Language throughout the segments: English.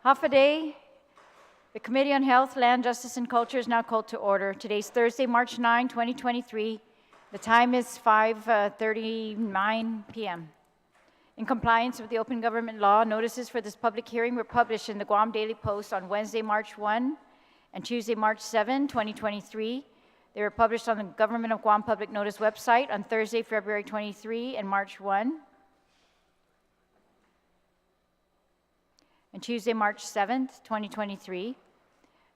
Half a day. The Committee on Health, Land, Justice, and Culture is now called to order. Today's Thursday, March 9, 2023. The time is 5:39 p.m. In compliance with the open government law, notices for this public hearing were published in the Guam Daily Post on Wednesday, March 1 and Tuesday, March 7, 2023. They were published on the Government of Guam Public Notice website on Thursday, February 23 and March 1. And Tuesday, March 7th, 2023.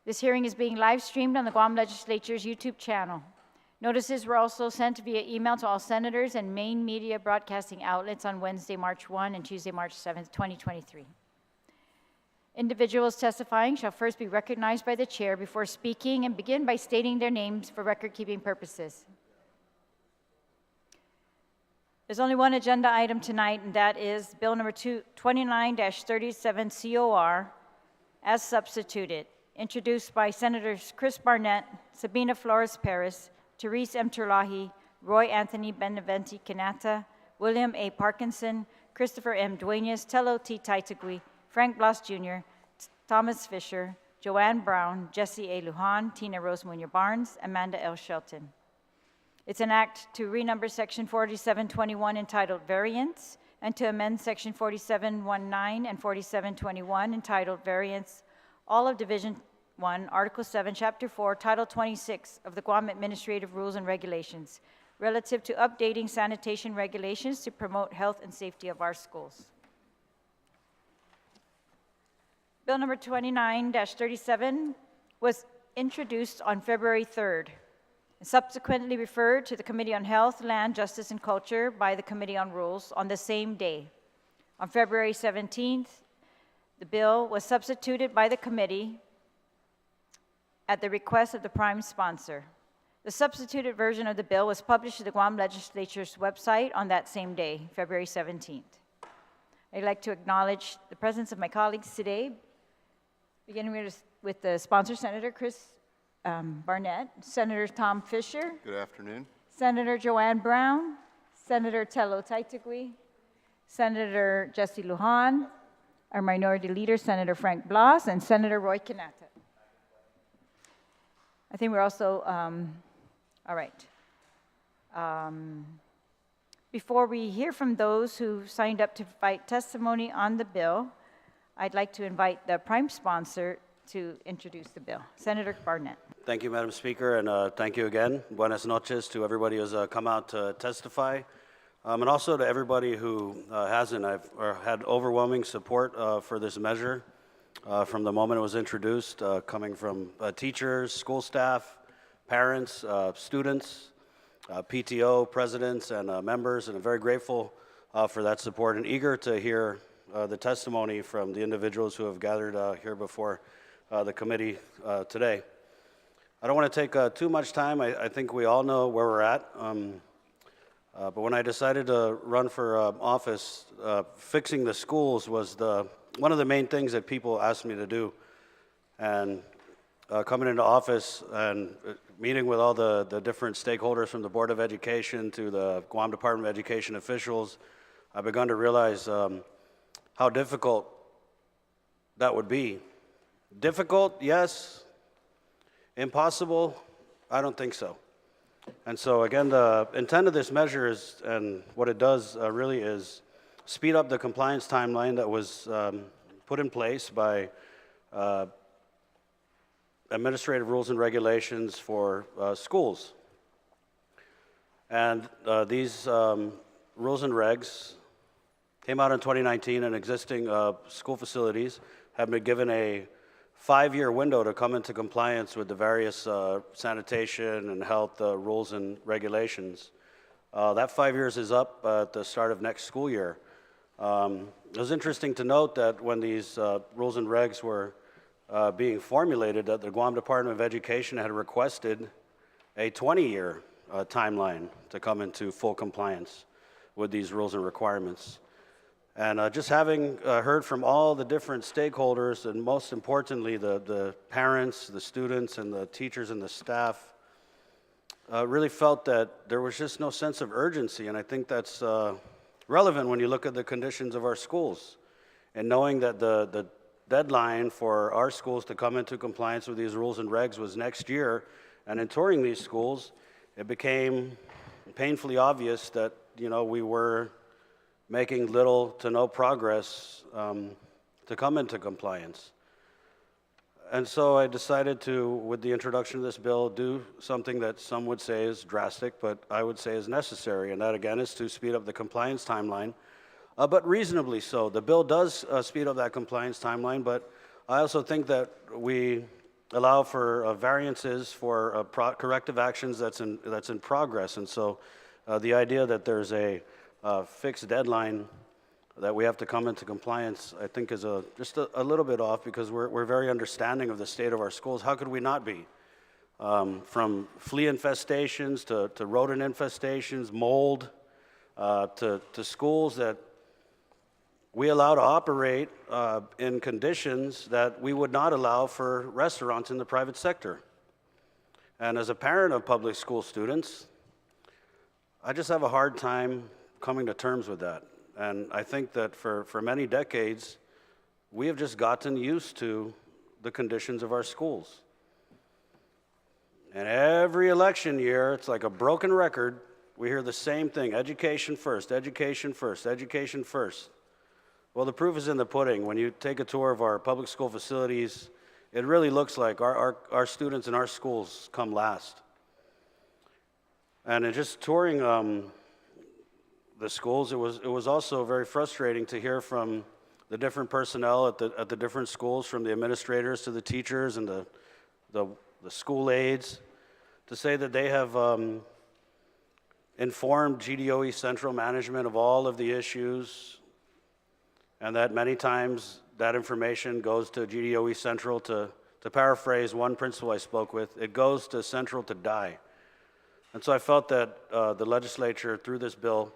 This hearing is being live streamed on the Guam Legislature's YouTube channel. Notices were also sent via email to all senators and main media broadcasting outlets on Wednesday, March 1 and Tuesday, March 7th, 2023. Individuals testifying shall first be recognized by the chair before speaking and begin by stating their names for record-keeping purposes. There's only one agenda item tonight, and that is Bill number 29-37 COR as substituted, introduced by Senators Chris Barnett, Sabina Flores Perez, Therese M. Terlaje, Roy Anthony Benavente Quinata, William A. Parkinson, Christopher M. Dueñas, Telo T. Taitague, Frank Blas Jr., Thomas Fisher, Joanne Brown, Jesse A. Lujan, Tina Rose Muña Barnes, Amanda L. Shelton. It's an act to renumber Section 4721 entitled Variance and to amend Section 4719 and 4721 entitled Variance, all of Division 1, Article 7, Chapter 4, Title 26 of the Guam Administrative Rules and Regulations relative to updating sanitation regulations to promote health and safety of our schools. Bill number 29-37 was introduced on February 3rd and subsequently referred to the Committee on Health, Land, Justice, and Culture by the Committee on Rules on the same day. On February 17th, the bill was substituted by the committee at the request of the prime sponsor. The substituted version of the bill was published to the Guam Legislature's website on that same day, February 17th. I'd like to acknowledge the presence of my colleagues today, beginning with the sponsor, Senator Chris Barnett, Senator Tom Fisher. Good afternoon. Senator Joanne Brown, Senator Telo Taitague, Senator Jesse Lujan, our minority leader, Senator Frank Blas, and Senator Roy Quinata. I think we're also, all right. Before we hear from those who signed up to provide testimony on the bill, I'd like to invite the prime sponsor to introduce the bill. Senator Barnett. Thank you, Madam Speaker, and thank you again. Buenas noches to everybody who's come out to testify, and also to everybody who hasn't. I've had overwhelming support for this measure from the moment it was introduced, coming from teachers, school staff, parents, students, PTO, presidents, and members, and I'm very grateful for that support and eager to hear the testimony from the individuals who have gathered here before the committee today. I don't want to take too much time. I think we all know where we're at. But when I decided to run for office, fixing the schools was one of the main things that people asked me to do. And coming into office and meeting with all the different stakeholders from the Board of Education to the Guam Department of Education officials, I've begun to realize how difficult that would be. Difficult, yes. Impossible, I don't think so. And so again, the intent of this measure is, and what it does really is speed up the compliance timeline that was put in place by administrative rules and regulations for schools. And these rules and regs came out in 2019, and existing school facilities have been given a 5-year window to come into compliance with the various sanitation and health rules and regulations. That 5 years is up at the start of next school year. It was interesting to note that when these rules and regs were being formulated, that the Guam Department of Education had requested a 20-year timeline to come into full compliance with these rules and requirements. And just having heard from all the different stakeholders, and most importantly, the parents, the students, and the teachers and the staff, really felt that there was just no sense of urgency. And I think that's relevant when you look at the conditions of our schools. And knowing that the deadline for our schools to come into compliance with these rules and regs was next year. And in touring these schools, it became painfully obvious that, we were making little to no progress to come into compliance. And so I decided to, with the introduction of this bill, do something that some would say is drastic, but I would say is necessary, and that again is to speed up the compliance timeline, but reasonably so. The bill does speed up that compliance timeline, but I also think that we allow for variances for corrective actions that's in progress, and so the idea that there's a fixed deadline that we have to come into compliance, I think is just a little bit off, because we're very understanding of the state of our schools. How could we not be? From flea infestations to rodent infestations, mold, to schools that we allow to operate in conditions that we would not allow for restaurants in the private sector. And as a parent of public school students, I just have a hard time coming to terms with that. And I think that for many decades, we have just gotten used to the conditions of our schools. And every election year, it's like a broken record. We hear the same thing: education first, education first, education first. Well, the proof is in the pudding. When you take a tour of our public school facilities, it really looks like our students in our schools come last. And in just touring the schools, it was also very frustrating to hear from the different personnel at the different schools, from the administrators to the teachers and the school aides, to say that they have informed GDOE central management of all of the issues, and that many times that information goes to GDOE central to paraphrase one principal I spoke with, it goes to central to die. And so I felt that the legislature, through this bill,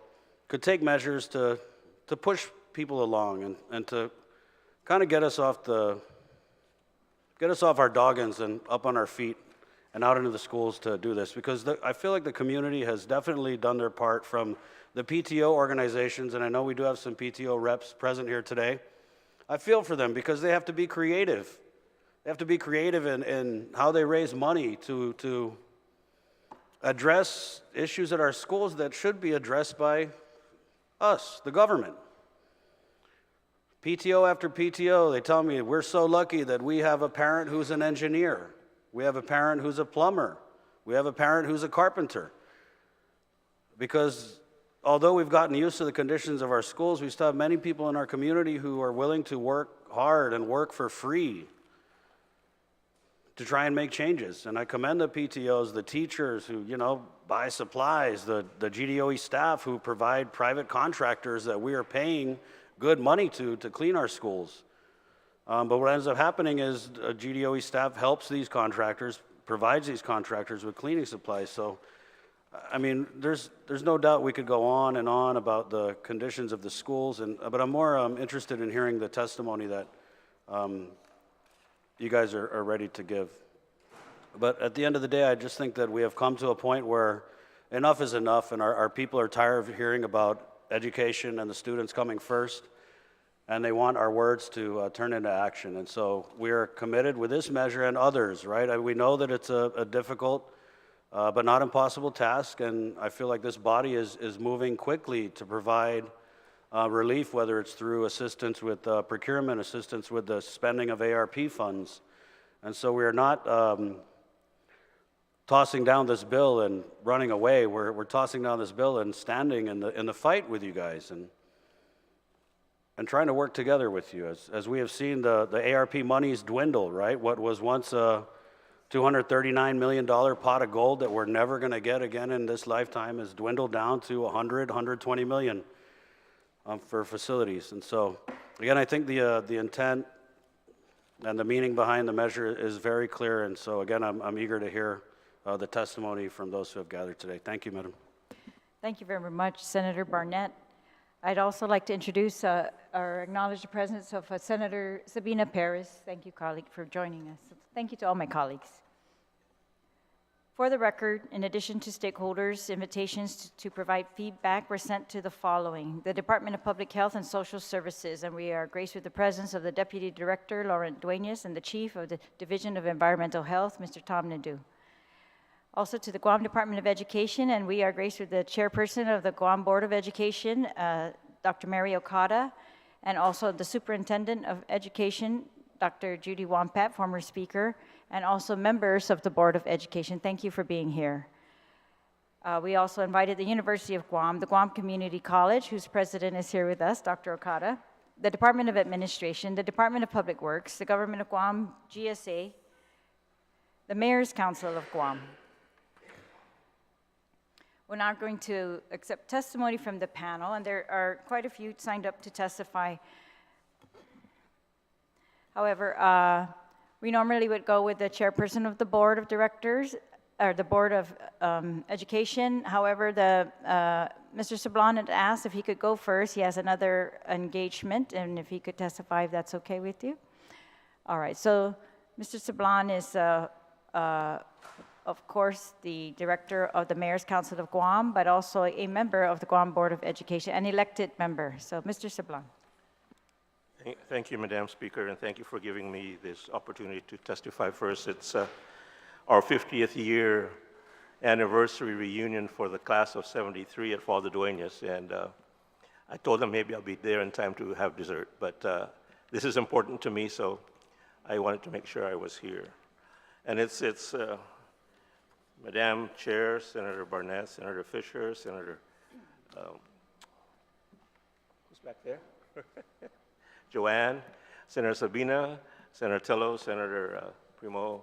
could take measures to push people along and to kind of get us off our doggins and up on our feet and out into the schools to do this, because I feel like the community has definitely done their part, from the PTO organizations, and I know we do have some PTO reps present here today. I feel for them because they have to be creative. They have to be creative in how they raise money to address issues at our schools that should be addressed by us, the government. PTO after PTO, they tell me we're so lucky that we have a parent who's an engineer. We have a parent who's a plumber. We have a parent who's a carpenter. Because although we've gotten used to the conditions of our schools, we still have many people in our community who are willing to work hard and work for free to try and make changes. And I commend the PTOs, the teachers who, buy supplies, the GDOE staff who provide private contractors that we are paying good money to clean our schools. But what ends up happening is GDOE staff helps these contractors, provides these contractors with cleaning supplies. So, I mean, there's no doubt we could go on and on about the conditions of the schools, but I'm more interested in hearing the testimony that you guys are ready to give. But at the end of the day, I just think that we have come to a point where enough is enough, and our people are tired of hearing about education and the students coming first, and they want our words to turn into action. And so we are committed with this measure and others, right? We know that it's a difficult but not impossible task, and I feel like this body is moving quickly to provide relief, whether it's through assistance with procurement, assistance with the spending of ARP funds. And so we are not tossing down this bill and running away. We're tossing down this bill and standing in the fight with you guys and trying to work together with you. As we have seen the ARP monies dwindle, right? What was once a $239 million pot of gold that we're never going to get again in this lifetime has dwindled down to $120 million for facilities. And so, again, I think the intent and the meaning behind the measure is very clear. And so, again, I'm eager to hear the testimony from those who have gathered today. Thank you, Madam. Thank you very much, Senator Barnett. I'd also like to introduce or acknowledge the presence of Senator Sabina Perez. Thank you, colleague, for joining us. Thank you to all my colleagues. For the record, in addition to stakeholders, invitations to provide feedback were sent to the following: the Department of Public Health and Social Services, and we are graced with the presence of the Deputy Director, Dueñas, and the Chief of the Division of Environmental Health, Mr. Tom Nadeau. Also to the Guam Department of Education, and we are graced with the Chairperson of the Guam Board of Education, Dr. Mary Okada, and also the Superintendent of Education, Dr. Judy Wampat, former speaker, and also members of the Board of Education. Thank you for being here. We also invited the University of Guam, the Guam Community College, whose president is here with us, Dr. Okada, the Department of Administration, the Department of Public Works, the Government of Guam, GSA, the Mayor's Council of Guam. We're now going to accept testimony from the panel, and there are quite a few signed up to testify. However, we normally would go with the chairperson of the board of directors, or the board of education. However, Mr. Sablan had asked if he could go first. He has another engagement, and if he could testify, if that's okay with you. All right, so Mr. Sablan is, of course, the director of the Mayor's Council of Guam, but also a member of the Guam Board of Education, an elected member. So, Mr. Sablan. Thank you, Madam Speaker, and thank you for giving me this opportunity to testify first. It's our 50th year anniversary reunion for the class of '73 at Father Dueñas, and I told them maybe I'll be there in time to have dessert, but this is important to me, so I wanted to make sure I was here. And it's Madam Chair, Senator Barnett, Senator Fisher, Senator, who's back there? Joanne, Senator Sabina, Senator Telo, Senator Primo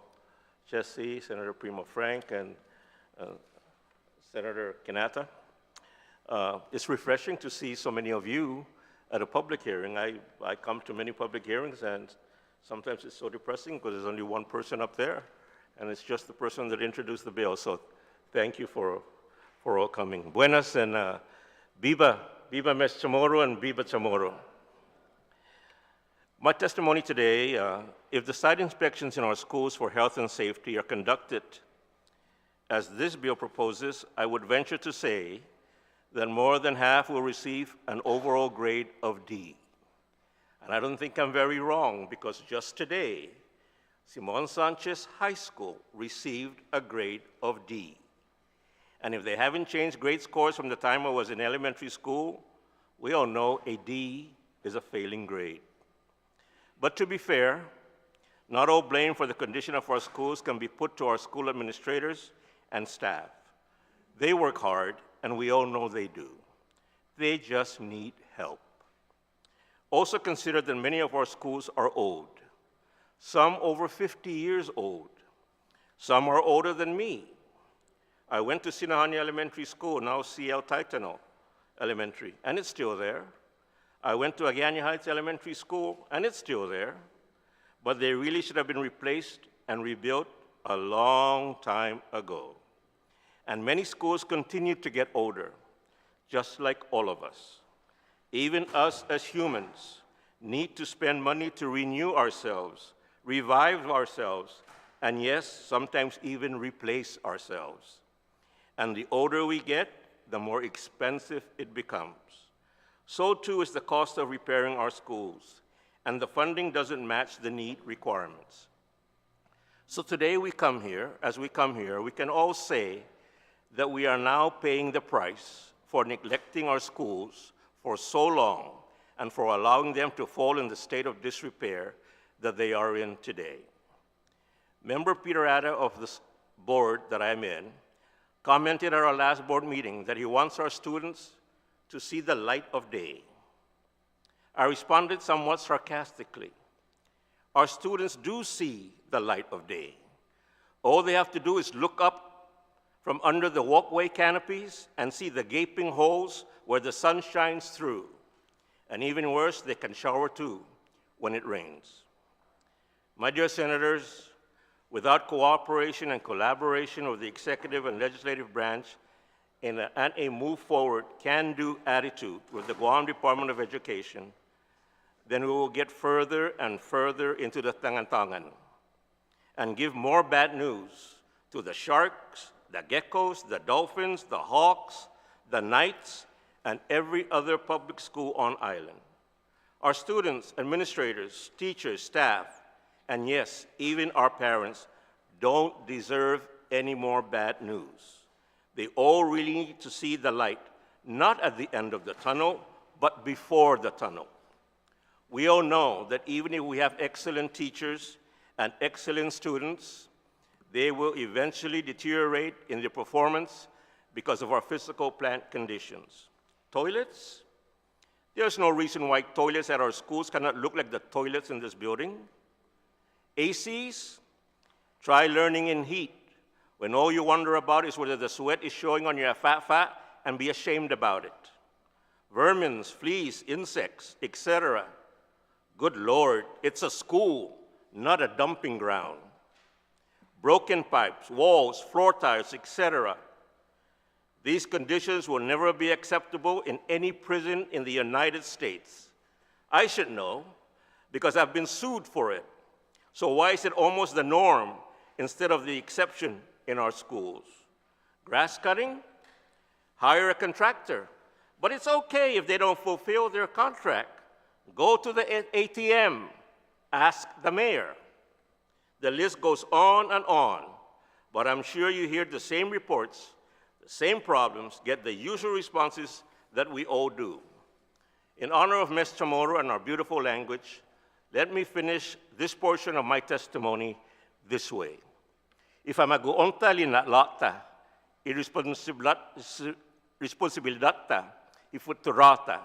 Chessy, Senator Primo Frank, and Senator Quinata. It's refreshing to see so many of you at a public hearing. I come to many public hearings, and sometimes it's so depressing because there's only one person up there, and it's just the person that introduced the bill. So thank you for all coming. Buenas and Viva Mes Chamorro and Viva Chamorro. My testimony today, if the site inspections in our schools for health and safety are conducted as this bill proposes, I would venture to say that more than half will receive an overall grade of D. And I don't think I'm very wrong, because just today, Simon Sanchez High School received a grade of D. And if they haven't changed grade scores from the time I was in elementary school, we all know a D is a failing grade. But to be fair, not all blame for the condition of our schools can be put to our school administrators and staff. They work hard, and we all know they do. They just need help. Also consider that many of our schools are old, some over 50 years old. Some are older than me. I went to Sinahani Elementary School, now CL Taitano Elementary, and it's still there. I went to Agani Heights Elementary School, and it's still there, but they really should have been replaced and rebuilt a long time ago. And many schools continue to get older, just like all of us. Even us as humans need to spend money to renew ourselves, revive ourselves, and yes, sometimes even replace ourselves. And the older we get, the more expensive it becomes. So too is the cost of repairing our schools, and the funding doesn't match the need requirements. So today we come here, we can all say that we are now paying the price for neglecting our schools for so long and for allowing them to fall in the state of disrepair that they are in today. Member Peter Atta of the board that I'm in commented at our last board meeting that he wants our students to see the light of day. I responded somewhat sarcastically. Our students do see the light of day. All they have to do is look up from under the walkway canopies and see the gaping holes where the sun shines through. And even worse, they can shower too when it rains. My dear senators, without cooperation and collaboration of the executive and legislative branch, and a move forward, can-do attitude with the Guam Department of Education, then we will get further and further into the tangan-tangan and give more bad news to to the sharks, the geckos, the dolphins, the hawks, the knights, and every other public school on island. Our students, administrators, teachers, staff, and yes, even our parents don't deserve any more bad news. They all really need to see the light, not at the end of the tunnel, but before the tunnel. We all know that even if we have excellent teachers and excellent students, they will eventually deteriorate in their performance because of our physical plant conditions. Toilets? There's no reason why toilets at our schools cannot look like the toilets in this building. ACs? Try learning in heat, when all you wonder about is whether the sweat is showing on your fat, and be ashamed about it. Vermins, fleas, insects, etc. Good Lord, it's a school, not a dumping ground. Broken pipes, walls, floor tiles, etc. These conditions will never be acceptable in any prison in the United States. I should know, because I've been sued for it. So why is it almost the norm instead of the exception in our schools? Grass cutting? Hire a contractor. But it's okay if they don't fulfill their contract. Go to the ATM. Ask the mayor. The list goes on and on. But I'm sure you hear the same reports, the same problems, get the usual responses that we all do. In honor of Ms. Chamorro and our beautiful language, let me finish this portion of my testimony this way. If I'm mag-uonta linalata, irresponsibilidad ifuturata,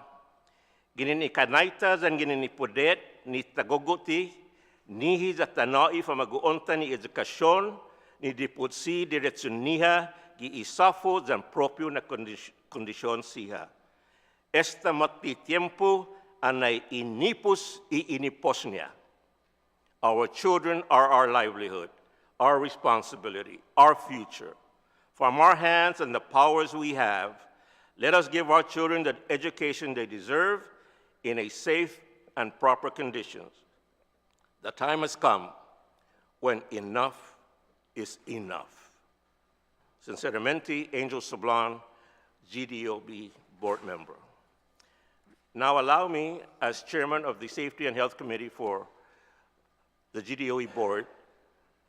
ginin ikanaita zan ginin ipudet ni tagoguti, nihi za tanai fa mag-uonta ni edukasyon, ni diputsi diretsyon niha, gi isafo zan propio na kondisyon siha. Esta mati tiempo anay inipus I inipos niya. Our children are our livelihood, our responsibility, our future. From our hands and the powers we have, let us give our children the education they deserve in a safe and proper conditions. The time has come when enough is enough. Sinceramente, Angel Sablan, GDOB board member. Now allow me, as chairman of the Safety and Health Committee for the GDOE board,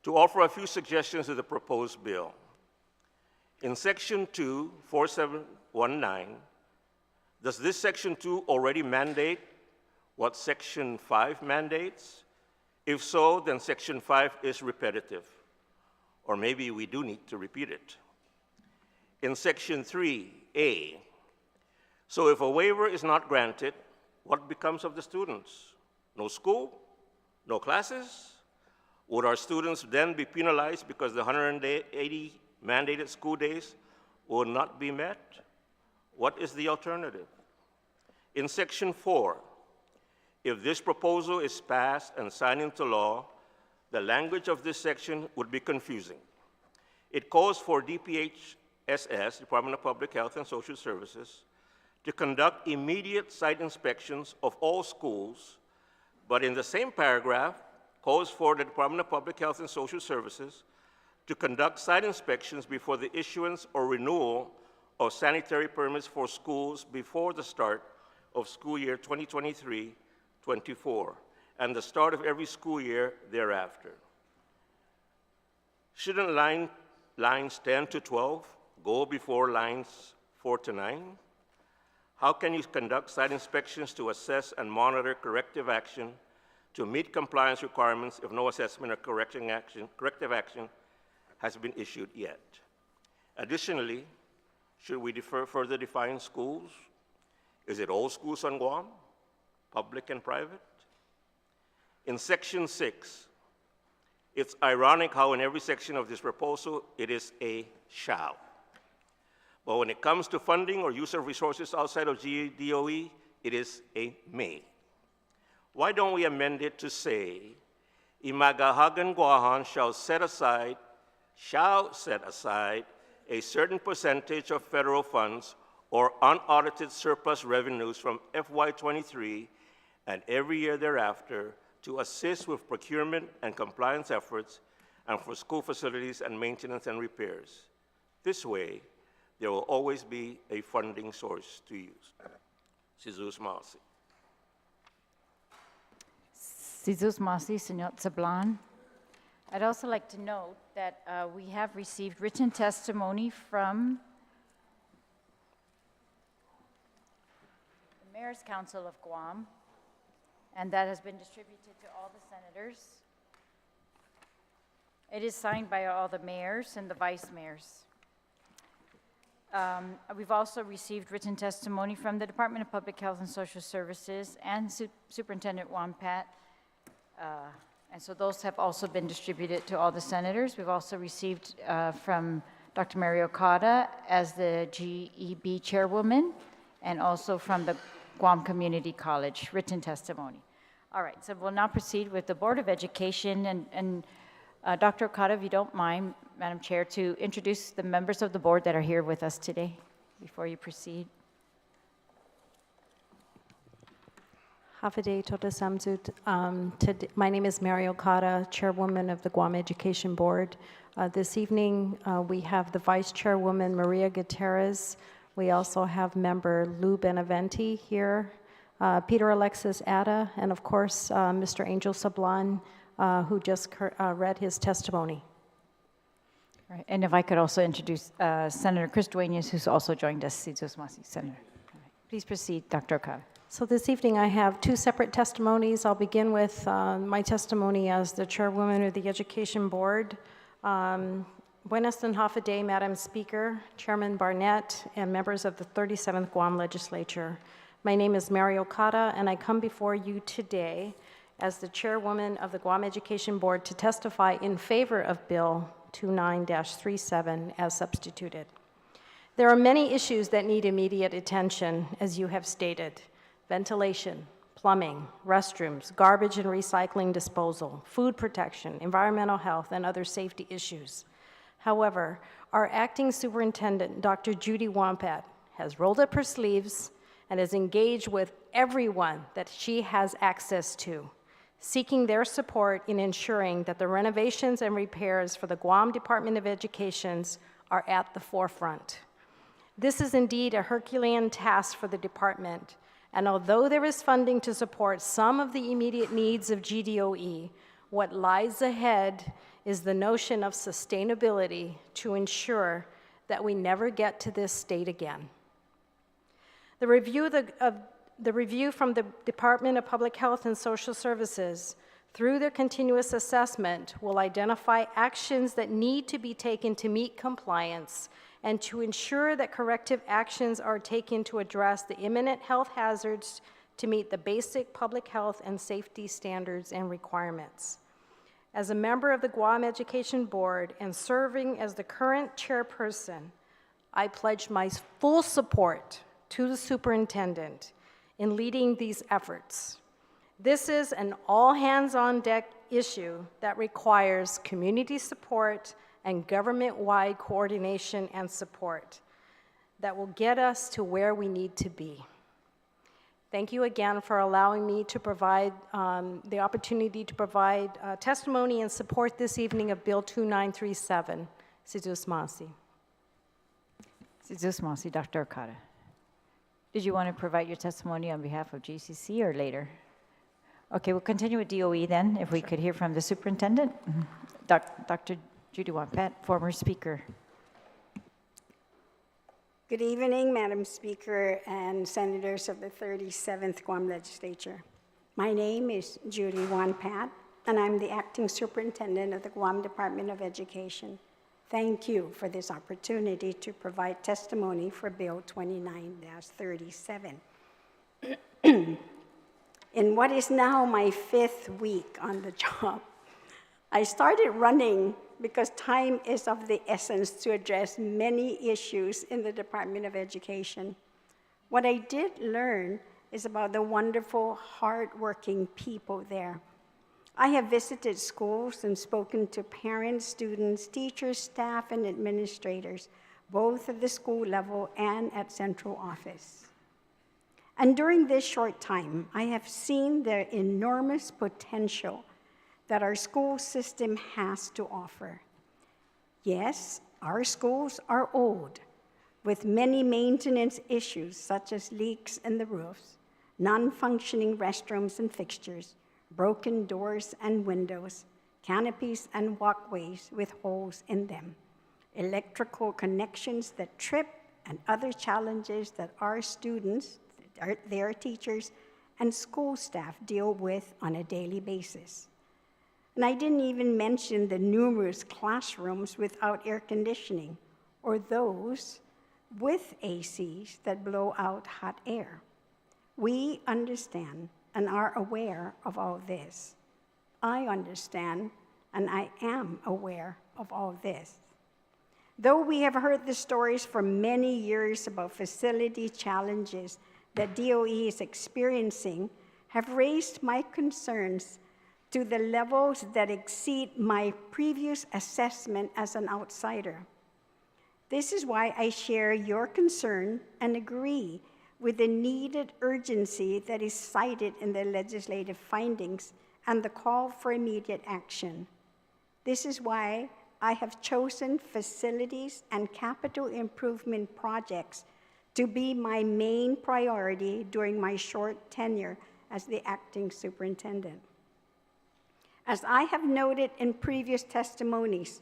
to offer a few suggestions to the proposed bill. In Section 2, 4719, does this Section 2 already mandate what Section 5 mandates? If so, then Section 5 is repetitive, or maybe we do need to repeat it. In Section 3A, so if a waiver is not granted, what becomes of the students? No school? No classes? Would our students then be penalized because the 180 mandated school days will not be met? What is the alternative? In Section 4, if this proposal is passed and signed into law, the language of this section would be confusing. It calls for DPHSS, Department of Public Health and Social Services, to conduct immediate site inspections of all schools, but in the same paragraph, calls for the Department of Public Health and Social Services to conduct site inspections before the issuance or renewal of sanitary permits for schools before the start of school year 2023-24 and the start of every school year thereafter. Shouldn't lines 10 to 12 go before lines 4 to 9? How can you conduct site inspections to assess and monitor corrective action to meet compliance requirements if no assessment or corrective action has been issued yet? Additionally, should we further define schools? Is it all schools on Guam, public and private? In Section 6, it's ironic how in every section of this proposal, it is a shall. But when it comes to funding or use of resources outside of GDOE, it is a may. Why don't we amend it to say, Imagahagan Guahan shall set aside a certain percentage of federal funds or unaudited surplus revenues from FY23 and every year thereafter to assist with procurement and compliance efforts and for school facilities and maintenance and repairs. This way, there will always be a funding source to use. Jesus Masi. Jesus Masi, Senor Sablan. I'd also like to note that we have received written testimony from the Mayor's Council of Guam, and that has been distributed to all the senators. It is signed by all the mayors and the vice mayors. We've also received written testimony from the Department of Public Health and Social Services and Superintendent Wampat. And so those have also been distributed to all the senators. We've also received from Dr. Mary Okada as the GEB chairwoman, and also from the Guam Community College written testimony. All right, so we'll now proceed with the Board of Education, and Dr. Okada, if you don't mind, Madam Chair, to introduce the members of the board that are here with us today before you proceed. Hafide Tota Samsut. My name is Mary Okada, Chairwoman of the Guam Education Board. This evening, we have the Vice Chairwoman, Maria Gutierrez. We also have member Lou Benavente here, Peter Alexis Atta, and of course, Mr. Angel Sablan, who just read his testimony. All right, and if I could also introduce Senator Chris Dueñas, who's also joined us, Sidus Masi, Senator. All right, please proceed, Dr. Okada. So this evening I have two separate testimonies. I'll begin with my testimony as the chairwoman of the Education Board. Buenas and half a day, Madam Speaker, Chairman Barnett, and members of the 37th Guam Legislature. My name is Mary Okada, and I come before you today as the chairwoman of the Guam Education Board to testify in favor of Bill 29-37 as substituted. There are many issues that need immediate attention, as you have stated. Ventilation, plumbing, restrooms, garbage and recycling disposal, food protection, environmental health, and other safety issues. However, our acting superintendent, Dr. Judy Wampat, has rolled up her sleeves and is engaged with everyone that she has access to, seeking their support in ensuring that the renovations and repairs for the Guam Department of Education are at the forefront. This is indeed a Herculean task for the department, and although there is funding to support some of the immediate needs of GDOE, what lies ahead is the notion of sustainability to ensure that we never get to this state again. The review from the Department of Public Health and Social Services, through their continuous assessment, will identify actions that need to be taken to meet compliance and to ensure that corrective actions are taken to address the imminent health hazards to meet the basic public health and safety standards and requirements. As a member of the Guam Education Board and serving as the current chairperson, I pledge my full support to the superintendent in leading these efforts. This is an all-hands-on-deck issue that requires community support and government-wide coordination and support that will get us to where we need to be. Thank you again for allowing me to provide the opportunity to provide testimony and support this evening of Bill 2937. Sidus Masi. Sidus Masi, Dr. Okada. Did you want to provide your testimony on behalf of GCC or later? Okay, we'll continue with DOE then, if we could hear from the superintendent. Dr. Judy Wampat, former speaker. Good evening, Madam Speaker and Senators of the 37th Guam Legislature. My name is Judy Wampat, and I'm the Acting Superintendent of the Guam Department of Education. Thank you for this opportunity to provide testimony for Bill 29-37. In what is now my 5th week on the job, I started running because time is of the essence to address many issues in the Department of Education. What I did learn is about the wonderful, hardworking people there. I have visited schools and spoken to parents, students, teachers, staff, and administrators, both at the school level and at central office. And during this short time, I have seen their enormous potential that our school system has to offer. Yes, our schools are old, with many maintenance issues such as leaks in the roofs, non-functioning restrooms and fixtures, broken doors and windows, canopies and walkways with holes in them, electrical connections that trip, and other challenges that our students, their teachers, and school staff deal with on a daily basis. And I didn't even mention the numerous classrooms without air conditioning, or those with ACs that blow out hot air. We understand and are aware of all this. I understand and I am aware of all this. Though we have heard the stories for many years about facility challenges that DOE is experiencing, have raised my concerns to the levels that exceed my previous assessment as an outsider. This is why I share your concern and agree with the needed urgency that is cited in the legislative findings and the call for immediate action. This is why I have chosen facilities and capital improvement projects to be my main priority during my short tenure as the acting superintendent. As I have noted in previous testimonies,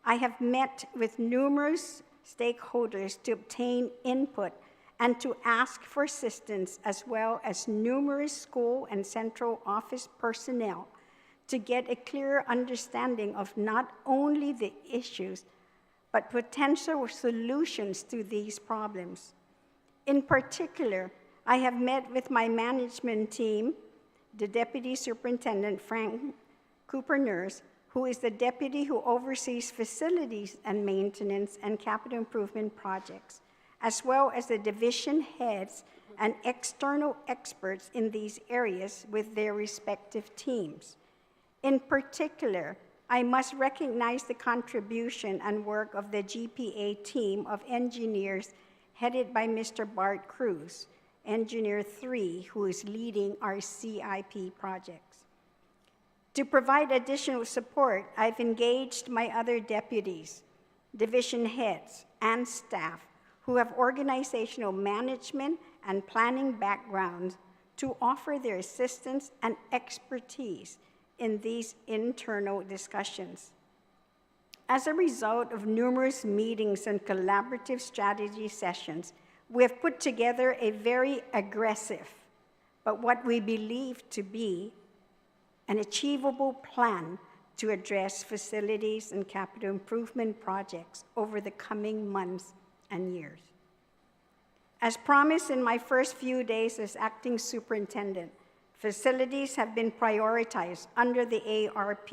I have met with numerous stakeholders to obtain input and to ask for assistance, as well as numerous school and central office personnel, to get a clearer understanding of not only the issues, but potential solutions to these problems. In particular, I have met with my management team, the Deputy Superintendent Frank Cooper-Nurse, who is the deputy who oversees facilities and maintenance and capital improvement projects, as well as the division heads and external experts in these areas with their respective teams. In particular, I must recognize the contribution and work of the GPA team of engineers headed by Mr. Bart Cruz, Engineer 3, who is leading our CIP projects. To provide additional support, I've engaged my other deputies, division heads, and staff who have organizational management and planning backgrounds to offer their assistance and expertise in these internal discussions. As a result of numerous meetings and collaborative strategy sessions, we have put together a very aggressive, but what we believe to be an achievable plan to address facilities and capital improvement projects over the coming months and years. As promised in my first few days as acting superintendent, facilities have been prioritized under the ARP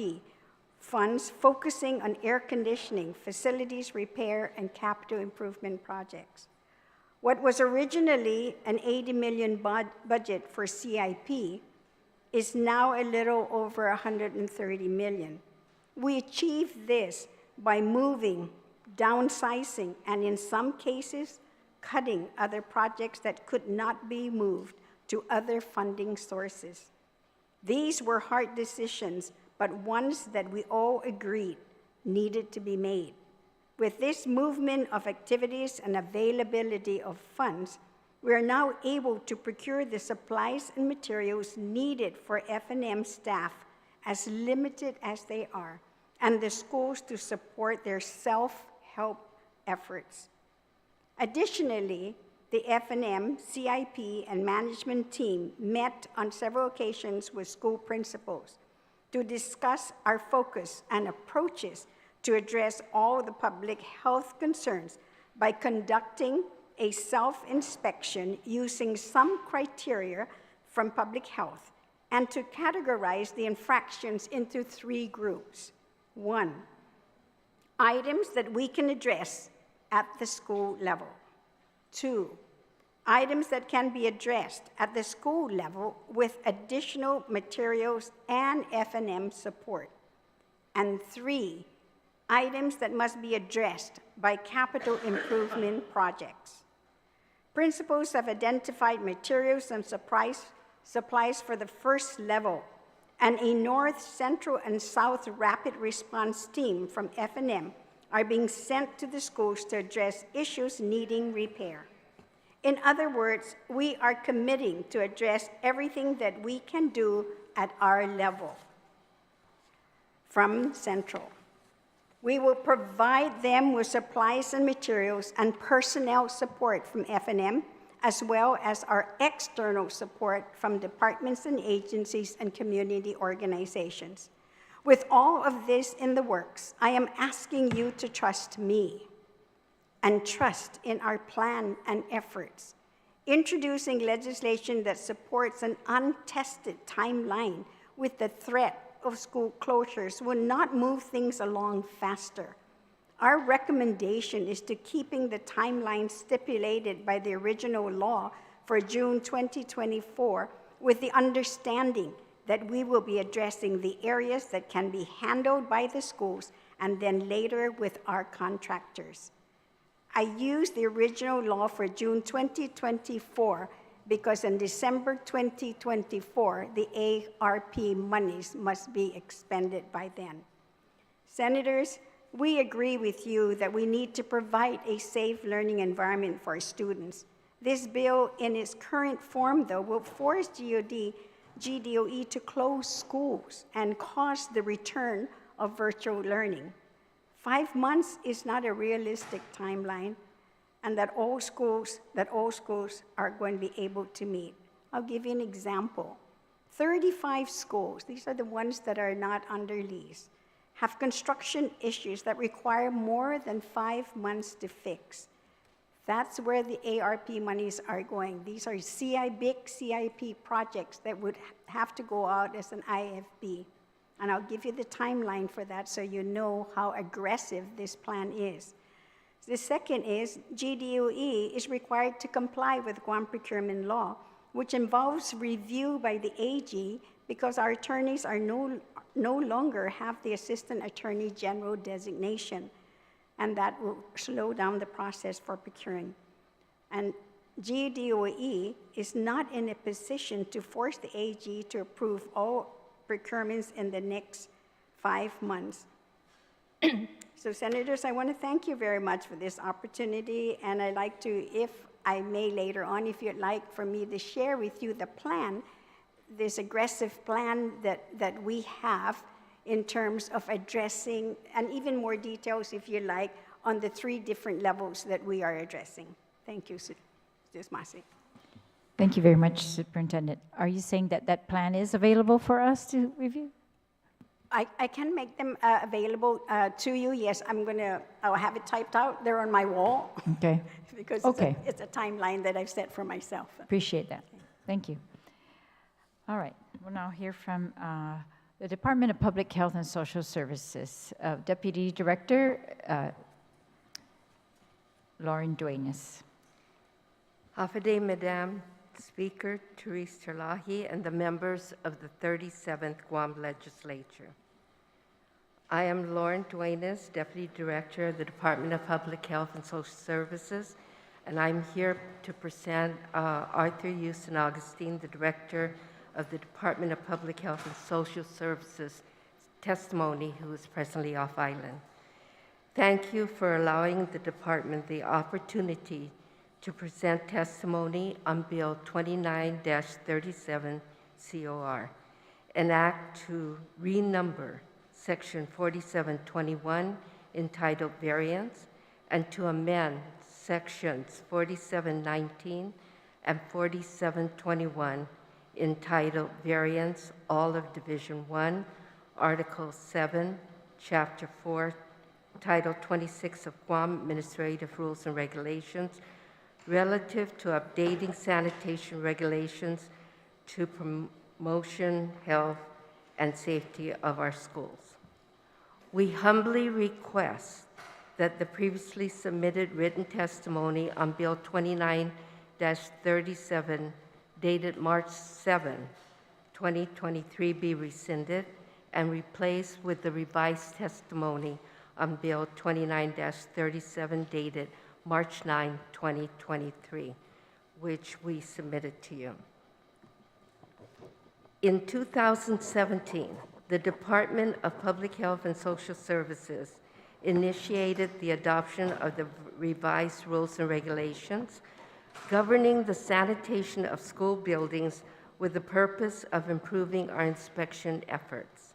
funds focusing on air conditioning, facilities repair, and capital improvement projects. What was originally an $80 million budget for CIP is now a little over $130 million. We achieved this by moving, downsizing, and in some cases, cutting other projects that could not be moved to other funding sources. These were hard decisions, but ones that we all agreed needed to be made. With this movement of activities and availability of funds, we are now able to procure the supplies and materials needed for F&M staff, as limited as they are, and the schools to support their self-help efforts. Additionally, the F&M, CIP, and management team met on several occasions with school principals to discuss our focus and approaches to address all the public health concerns by conducting a self-inspection using some criteria from public health, and to categorize the infractions into 3 groups. 1, items that we can address at the school level. 2, items that can be addressed at the school level with additional materials and F&M support. And 3, items that must be addressed by capital improvement projects. Principals have identified materials and supplies for the first level and a North, Central, and South Rapid Response Team from F&M are being sent to the schools to address issues needing repair. In other words, we are committing to address everything that we can do at our level from Central. We will provide them with supplies and materials and personnel support from F&M, as well as our external support from departments and agencies and community organizations. With all of this in the works, I am asking you to trust me and trust in our plan and efforts. Introducing legislation that supports an untested timeline with the threat of school closures will not move things along faster. Our recommendation is to keeping the timeline stipulated by the original law for June 2024, with the understanding that we will be addressing the areas that can be handled by the schools and then later with our contractors. I used the original law for June 2024 because in December 2024, the ARP monies must be expended by then. Senators, we agree with you that we need to provide a safe learning environment for our students. This bill in its current form, though, will force GDOE to close schools and cause the return of virtual learning. 5 months is not a realistic timeline, and that all schools are going to be able to meet. I'll give you an example. 35 schools, these are the ones that are not under lease, have construction issues that require more than 5 months to fix. That's where the ARP monies are going. These are big CIP projects that would have to go out as an IFB. And I'll give you the timeline for that so you know how aggressive this plan is. The second is GDOE is required to comply with Guam procurement law, which involves review by the AG because our attorneys are no longer have the Assistant Attorney General designation, and that will slow down the process for procuring. And GDOE is not in a position to force the AG to approve all procurements in the next 5 months. So Senators, I want to thank you very much for this opportunity, and I'd like to, if I may later on, if you'd like for me to share with you the plan, this aggressive plan that we have in terms of addressing, and even more details if you like, on the 3 different levels that we are addressing. Thank you, Masi. Thank you very much, Superintendent. Are you saying that that plan is available for us to review? I can make them available to you. Yes, I'll have it typed out there on my wall. Okay. Because Okay. it's a timeline that I've set for myself. Appreciate that. Thank you. All right, we'll now hear from the Department of Public Health and Social Services, Deputy Director Lauren Dueñas. Hafaday, Madam Speaker, Therese Terlaje, and the members of the 37th Guam Legislature. I am Lauren Dueñas, Deputy Director of the Department of Public Health and Social Services, and I'm here to present Arthur Houston Augustine, the Director of the Department of Public Health and Social Services, testimony, who is presently off island. Thank you for allowing the department the opportunity to present testimony on Bill 29-37 COR, an act to renumber Section 4721 entitled Variance, and to amend Sections 4719 and 4721 entitled Variance, all of Division 1, Article 7, Chapter 4, Title 26 of Guam Administrative Rules and Regulations, relative to updating sanitation regulations to promotion, health, and safety of our schools. We humbly request that the previously submitted written testimony on Bill 29-37 dated March 7, 2023 be rescinded and replaced with the revised testimony on Bill 29-37 dated March 9, 2023, which we submitted to you. In 2017, the Department of Public Health and Social Services initiated the adoption of the revised rules and regulations governing the sanitation of school buildings with the purpose of improving our inspection efforts.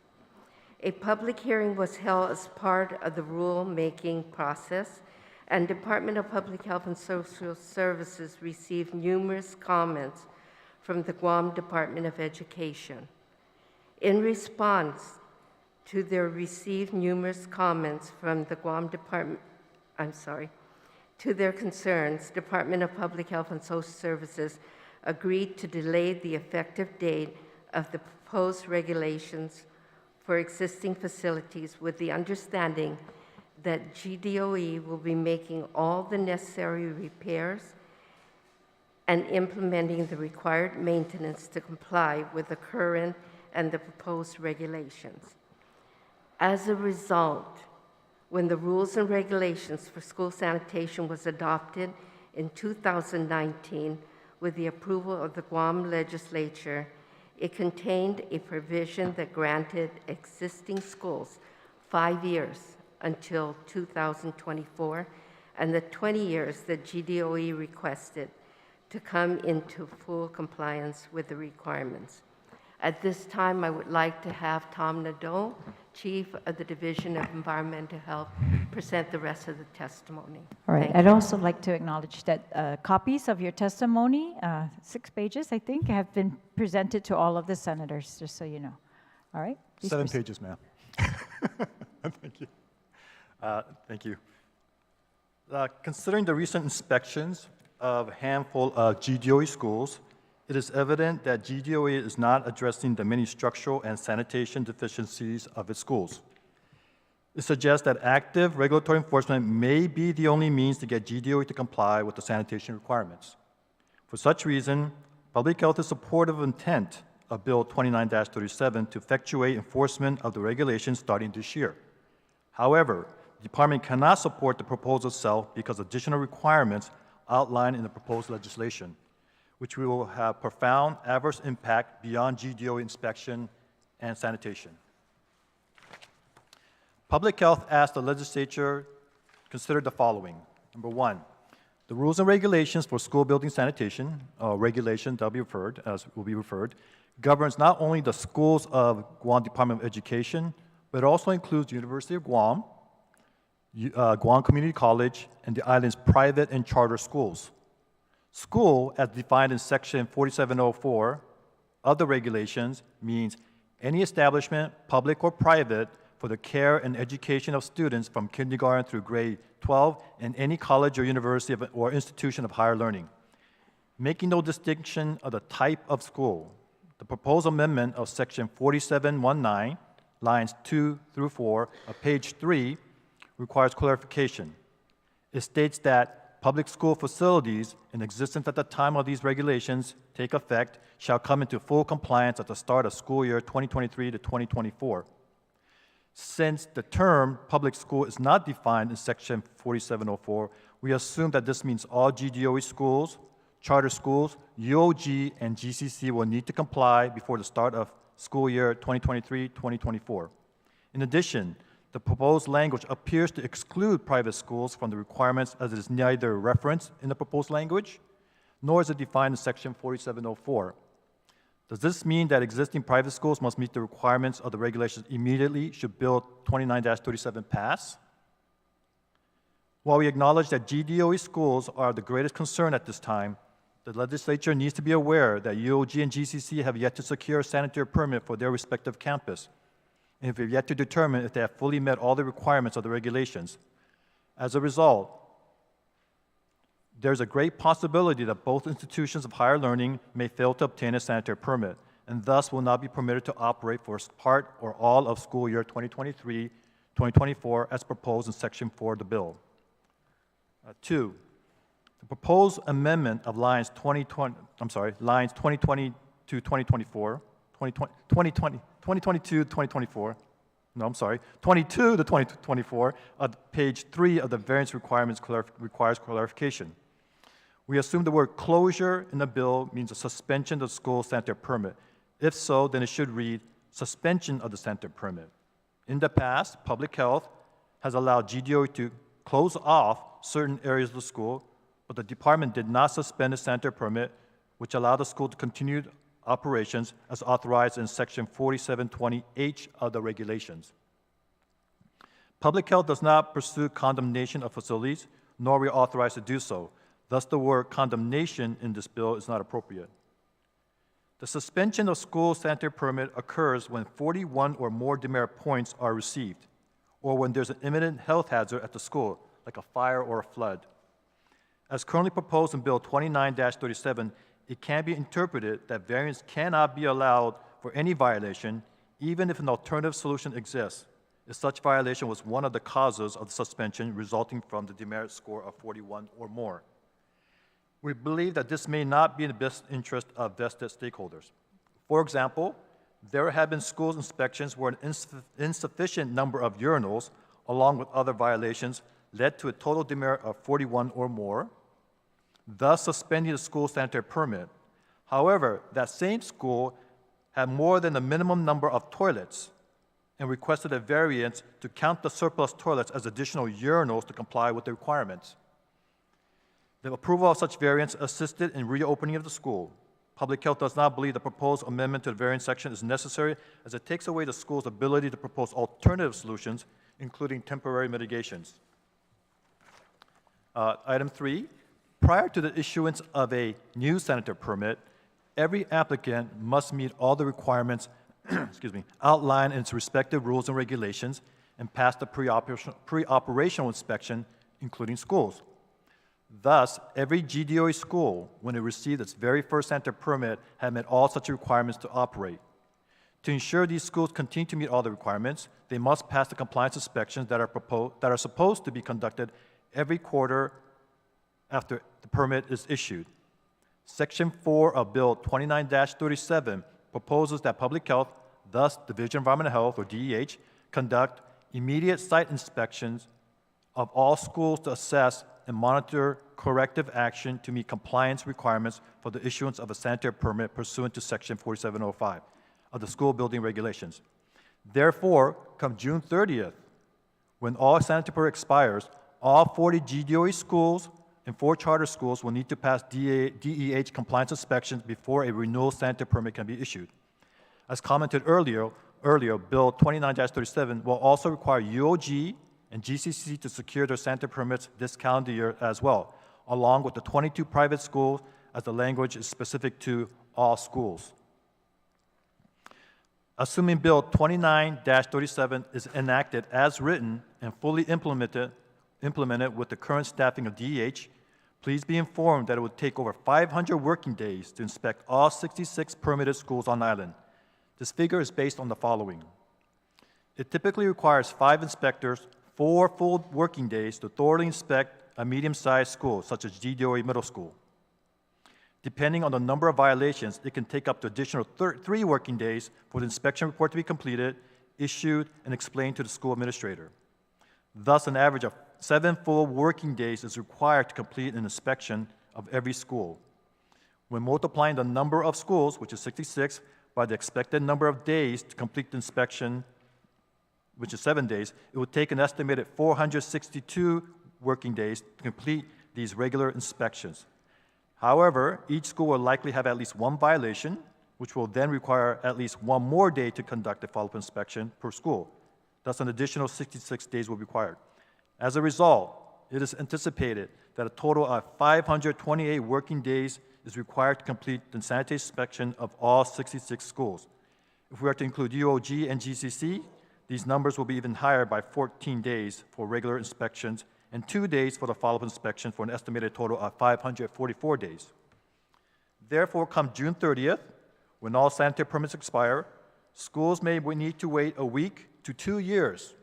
A public hearing was held as part of the rule-making process, and Department of Public Health and Social Services received numerous comments from the Guam Department of Education. In response to their received numerous comments from the Guam Department, to their concerns, Department of Public Health and Social Services agreed to delay the effective date of the proposed regulations for existing facilities with the understanding that GDOE will be making all the necessary repairs and implementing the required maintenance to comply with the current and the proposed regulations. As a result, when the rules and regulations for school sanitation was adopted in 2019 with the approval of the Guam legislature, it contained a provision that granted existing schools 5 years until 2024 and the 20 years that GDOE requested to come into full compliance with the requirements. At this time, I would like to have Tom Nadeau, Chief of the Division of Environmental Health, present the rest of the testimony. All right, Thank I'd you. also like to acknowledge that copies of your testimony, 6 pages, I think, have been presented to all of the senators, just so you know. All right? please 7 proceed. pages, ma'am. Thank you. Thank you. Considering the recent inspections of a handful of GDOE schools, it is evident that GDOE is not addressing the many structural and sanitation deficiencies of its schools. It suggests that active regulatory enforcement may be the only means to get GDOE to comply with the sanitation requirements. For such reason, Public Health is supportive of intent of Bill 29-37 to effectuate enforcement of the regulations starting this year. However, the Department cannot support the proposal itself because of additional requirements outlined in the proposed legislation, which will have profound adverse impact beyond GDOE inspection and sanitation. Public Health asked the legislature to consider the following. Number one, the rules and regulations for school building sanitation, regulation that will be referred, governs not only the schools of Guam Department of Education, but it also includes University of Guam, Guam Community College, and the island's private and charter schools. School, as defined in Section 4704 of the regulations, means any establishment, public or private, for the care and education of students from kindergarten through grade 12 in any college or university or institution of higher learning. Making no distinction of the type of school, the proposed amendment of Section 4719, lines 2 through 4 of page 3, requires clarification. It states that public school facilities in existence at the time of these regulations take effect shall come into full compliance at the start of school year 2023 to 2024. Since the term public school is not defined in Section 4704, we assume that this means all GDOE schools, charter schools, UOG, and GCC will need to comply before the start of school year 2023-2024. In addition, the proposed language appears to exclude private schools from the requirements as it is neither referenced in the proposed language, nor is it defined in Section 4704. Does this mean that existing private schools must meet the requirements of the regulations immediately should Bill 29-37 pass? While we acknowledge that GDOE schools are the greatest concern at this time, the legislature needs to be aware that UOG and GCC have yet to secure a sanitary permit for their respective campus, and we have yet to determine if they have fully met all the requirements of the regulations. As a result, there's a great possibility that both institutions of higher learning may fail to obtain a sanitary permit, and thus will not be permitted to operate for part or all of school year 2023-2024 as proposed in Section 4 of the bill. 2, the proposed amendment of lines 2020 to 2024, 22 to 2024, page 3 of the variance requirements requires clarification. We assume the word closure in the bill means a suspension of the school sanitary permit. If so, then it should read suspension of the center permit. In the past, public health has allowed GDOE to close off certain areas of the school, but the department did not suspend the center permit, which allowed the school to continue operations as authorized in Section 4720H of the regulations. Public health does not pursue condemnation of facilities, nor are we authorized to do so. Thus, the word condemnation in this bill is not appropriate. The suspension of school center permit occurs when 41 or more demerit points are received, or when there's an imminent health hazard at the school, like a fire or a flood. As currently proposed in Bill 29-37, it can be interpreted that variance cannot be allowed for any violation, even if an alternative solution exists, if such violation was one of the causes of the suspension resulting from the demerit score of 41 or more. We believe that this may not be in the best interest of vested stakeholders. For example, there have been school inspections where an insufficient number of urinals, along with other violations, led to a total demerit of 41 or more, thus suspending the school sanitary permit. However, that same school had more than the minimum number of toilets and requested a variance to count the surplus toilets as additional urinals to comply with the requirements. The approval of such variance assisted in reopening of the school. Public health does not believe the proposed amendment to the variance section is necessary, as it takes away the school's ability to propose alternative solutions, including temporary mitigations. Item 3, prior to the issuance of a new sanitary permit, every applicant must meet all the requirements outlined in its respective rules and regulations and pass the pre-operational inspection, including schools. Thus, every GDOE school, when it received its very first sanitary permit, had met all such requirements to operate. To ensure these schools continue to meet all the requirements, they must pass the compliance inspections that are supposed to be conducted every quarter after the permit is issued. Section 4 of Bill 29-37 proposes that public health, thus Division of Environmental Health, or DEH, conduct immediate site inspections of all schools to assess and monitor corrective action to meet compliance requirements for the issuance of a sanitary permit pursuant to Section 4705 of the school building regulations. Therefore, come June 30th, when all sanitary permit expires, all 40 GDOE schools and 4 charter schools will need to pass DEH compliance inspections before a renewal sanitary permit can be issued. As commented earlier, Bill 29-37 will also require UOG and GCC to secure their sanitary permits this calendar year as well, along with the 22 private schools, as the language is specific to all schools. Assuming Bill 29-37 is enacted as written and fully implemented with the current staffing of DEH, please be informed that it would take over 500 working days to inspect all 66 permitted schools on the island. This figure is based on the following. It typically requires 5 inspectors, 4 full working days to thoroughly inspect a medium-sized school, such as GDOE Middle School. Depending on the number of violations, it can take up to additional 3 working days for the inspection report to be completed, issued, and explained to the school administrator. Thus, an average of 7 full working days is required to complete an inspection of every school. When multiplying the number of schools, which is 66, by the expected number of days to complete the inspection, which is 7 days, it would take an estimated 462 working days to complete these regular inspections. However, each school will likely have at least 1 violation, which will then require at least 1 more day to conduct a follow-up inspection per school. Thus, an additional 66 days will be required. As a result, it is anticipated that a total of 528 working days is required to complete the sanitary inspection of all 66 schools. If we are to include UOG and GCC, these numbers will be even higher by 14 days for regular inspections and 2 days for the follow-up inspection for an estimated total of 544 days. Therefore, come June 30th, when all sanitary permits expire, schools may need to wait a week to 2 years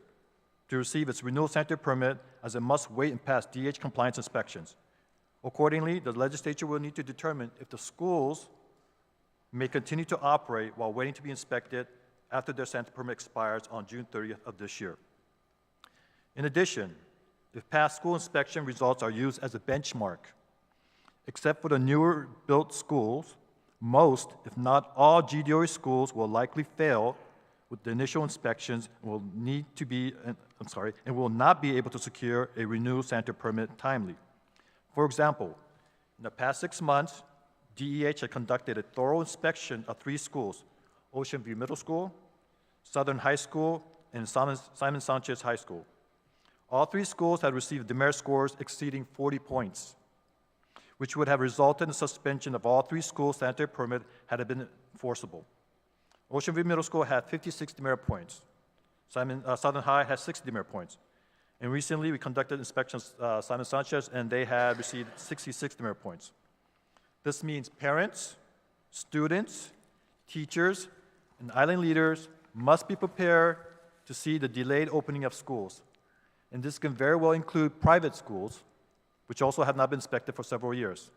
to receive its renewal sanitary permit, as it must wait and pass DH compliance inspections. Accordingly, the legislature will need to determine if the schools may continue to operate while waiting to be inspected after their sanitary permit expires on June 30th of this year. In addition, if past school inspection results are used as a benchmark, except for the newer built schools, most, if not all, GDOE schools will likely fail with the initial inspections and will not be able to secure a renewed sanitary permit timely. For example, in the past 6 months, DEH had conducted a thorough inspection of 3 schools, Ocean View Middle School, Southern High School, and Simon Sanchez High School. All 3 schools had received demerit scores exceeding 40 points, which would have resulted in the suspension of all 3 schools' sanitary permit had it been enforceable. Ocean View Middle School had 56 demerit points. Southern High had 60 demerit points. And recently, we conducted inspections Simon Sanchez, and they had received 66 demerit points. This means parents, students, teachers, and island leaders must be prepared to see the delayed opening of schools. And this can very well include private schools, which also have not been inspected for several years.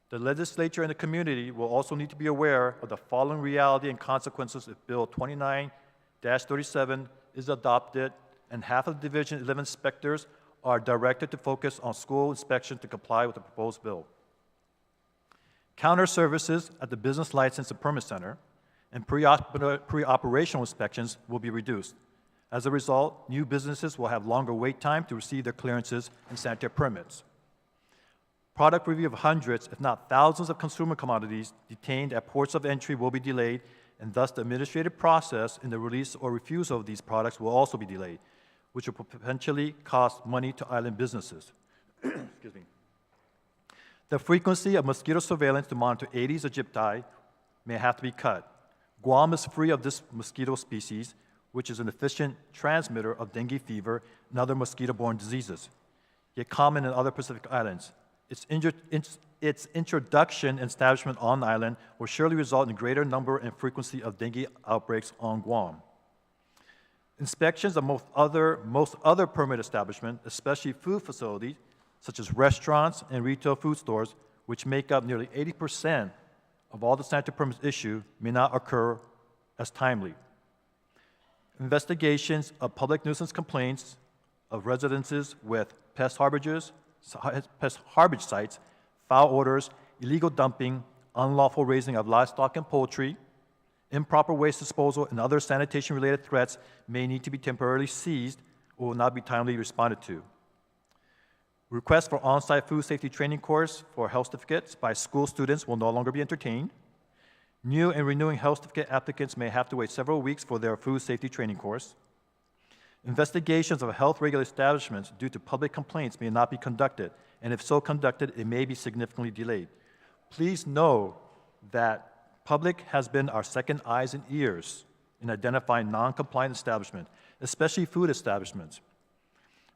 The legislature and the community will also need to be aware of the following reality and consequences if Bill 29-37 is adopted and half of the Division 11 inspectors are directed to focus on school inspection to comply with the proposed bill. Counter services at the Business License and Permit Center and pre-operational inspections will be reduced. As a result, new businesses will have longer wait time to receive their clearances and sanitary permits. Product review of hundreds, if not thousands, of consumer commodities detained at ports of entry will be delayed, and thus the administrative process in the release or refusal of these products will also be delayed, which will potentially cost money to island businesses. Excuse me. The frequency of mosquito surveillance to monitor Aedes aegypti may have to be cut. Guam is free of this mosquito species, which is an efficient transmitter of dengue fever and other mosquito-borne diseases, yet common in other Pacific islands. Its introduction and establishment on the island will surely result in a greater number and frequency of dengue outbreaks on Guam. Inspections of most other permit establishments, especially food facilities, such as restaurants and retail food stores, which make up nearly 80% of all the sanitary permits issued, may not occur as timely. Investigations of public nuisance complaints of residences with pest harbor sites, foul odors, illegal dumping, unlawful raising of livestock and poultry, improper waste disposal, and other sanitation-related threats may need to be temporarily seized or will not be timely responded to. Requests for on-site food safety training course for health certificates by school students will no longer be entertained. New and renewing health certificate applicants may have to wait several weeks for their food safety training course. Investigations of health-regulated establishments due to public complaints may not be conducted, and if so conducted, it may be significantly delayed. Please know that public has been our second eyes and ears in identifying non-compliant establishments, especially food establishments.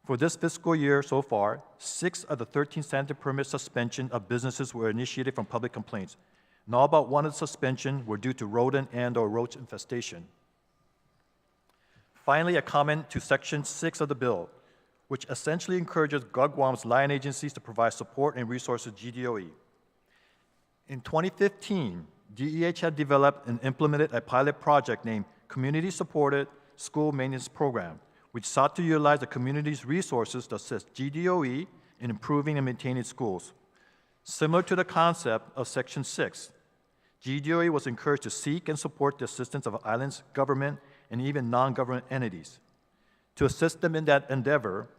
For this fiscal year so far, 6 of the 13 sanitary permit suspension of businesses were initiated from public complaints, and all but 1 of the suspension were due to rodent and/or roach infestation. Finally, a comment to Section 6 of the bill, which essentially encourages Guam's lion agencies to provide support and resources to GDOE. In 2015, DEH had developed and implemented a pilot project named Community Supported School Maintenance Program, which sought to utilize the community's resources to assist GDOE in improving and maintaining schools. Similar to the concept of Section 6, GDOE was encouraged to seek and support the assistance of islands, government, and even non-government entities. To assist them in that endeavor,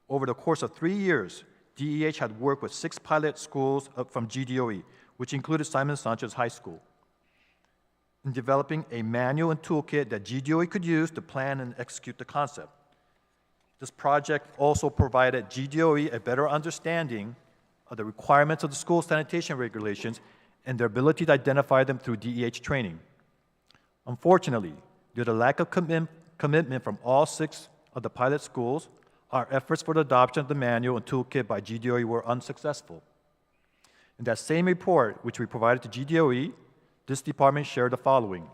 over the course of 3 years, DEH had worked with 6 pilot schools from GDOE, which included Simon Sanchez High School, in developing a manual and toolkit that GDOE could use to plan and execute the concept. This project also provided GDOE a better understanding of the requirements of the school sanitation regulations and their ability to identify them through DEH training. Unfortunately, due to lack of commitment from all 6 of the pilot schools, our efforts for the adoption of the manual and toolkit by GDOE were unsuccessful. In that same report, which we provided to GDOE, this department shared the following.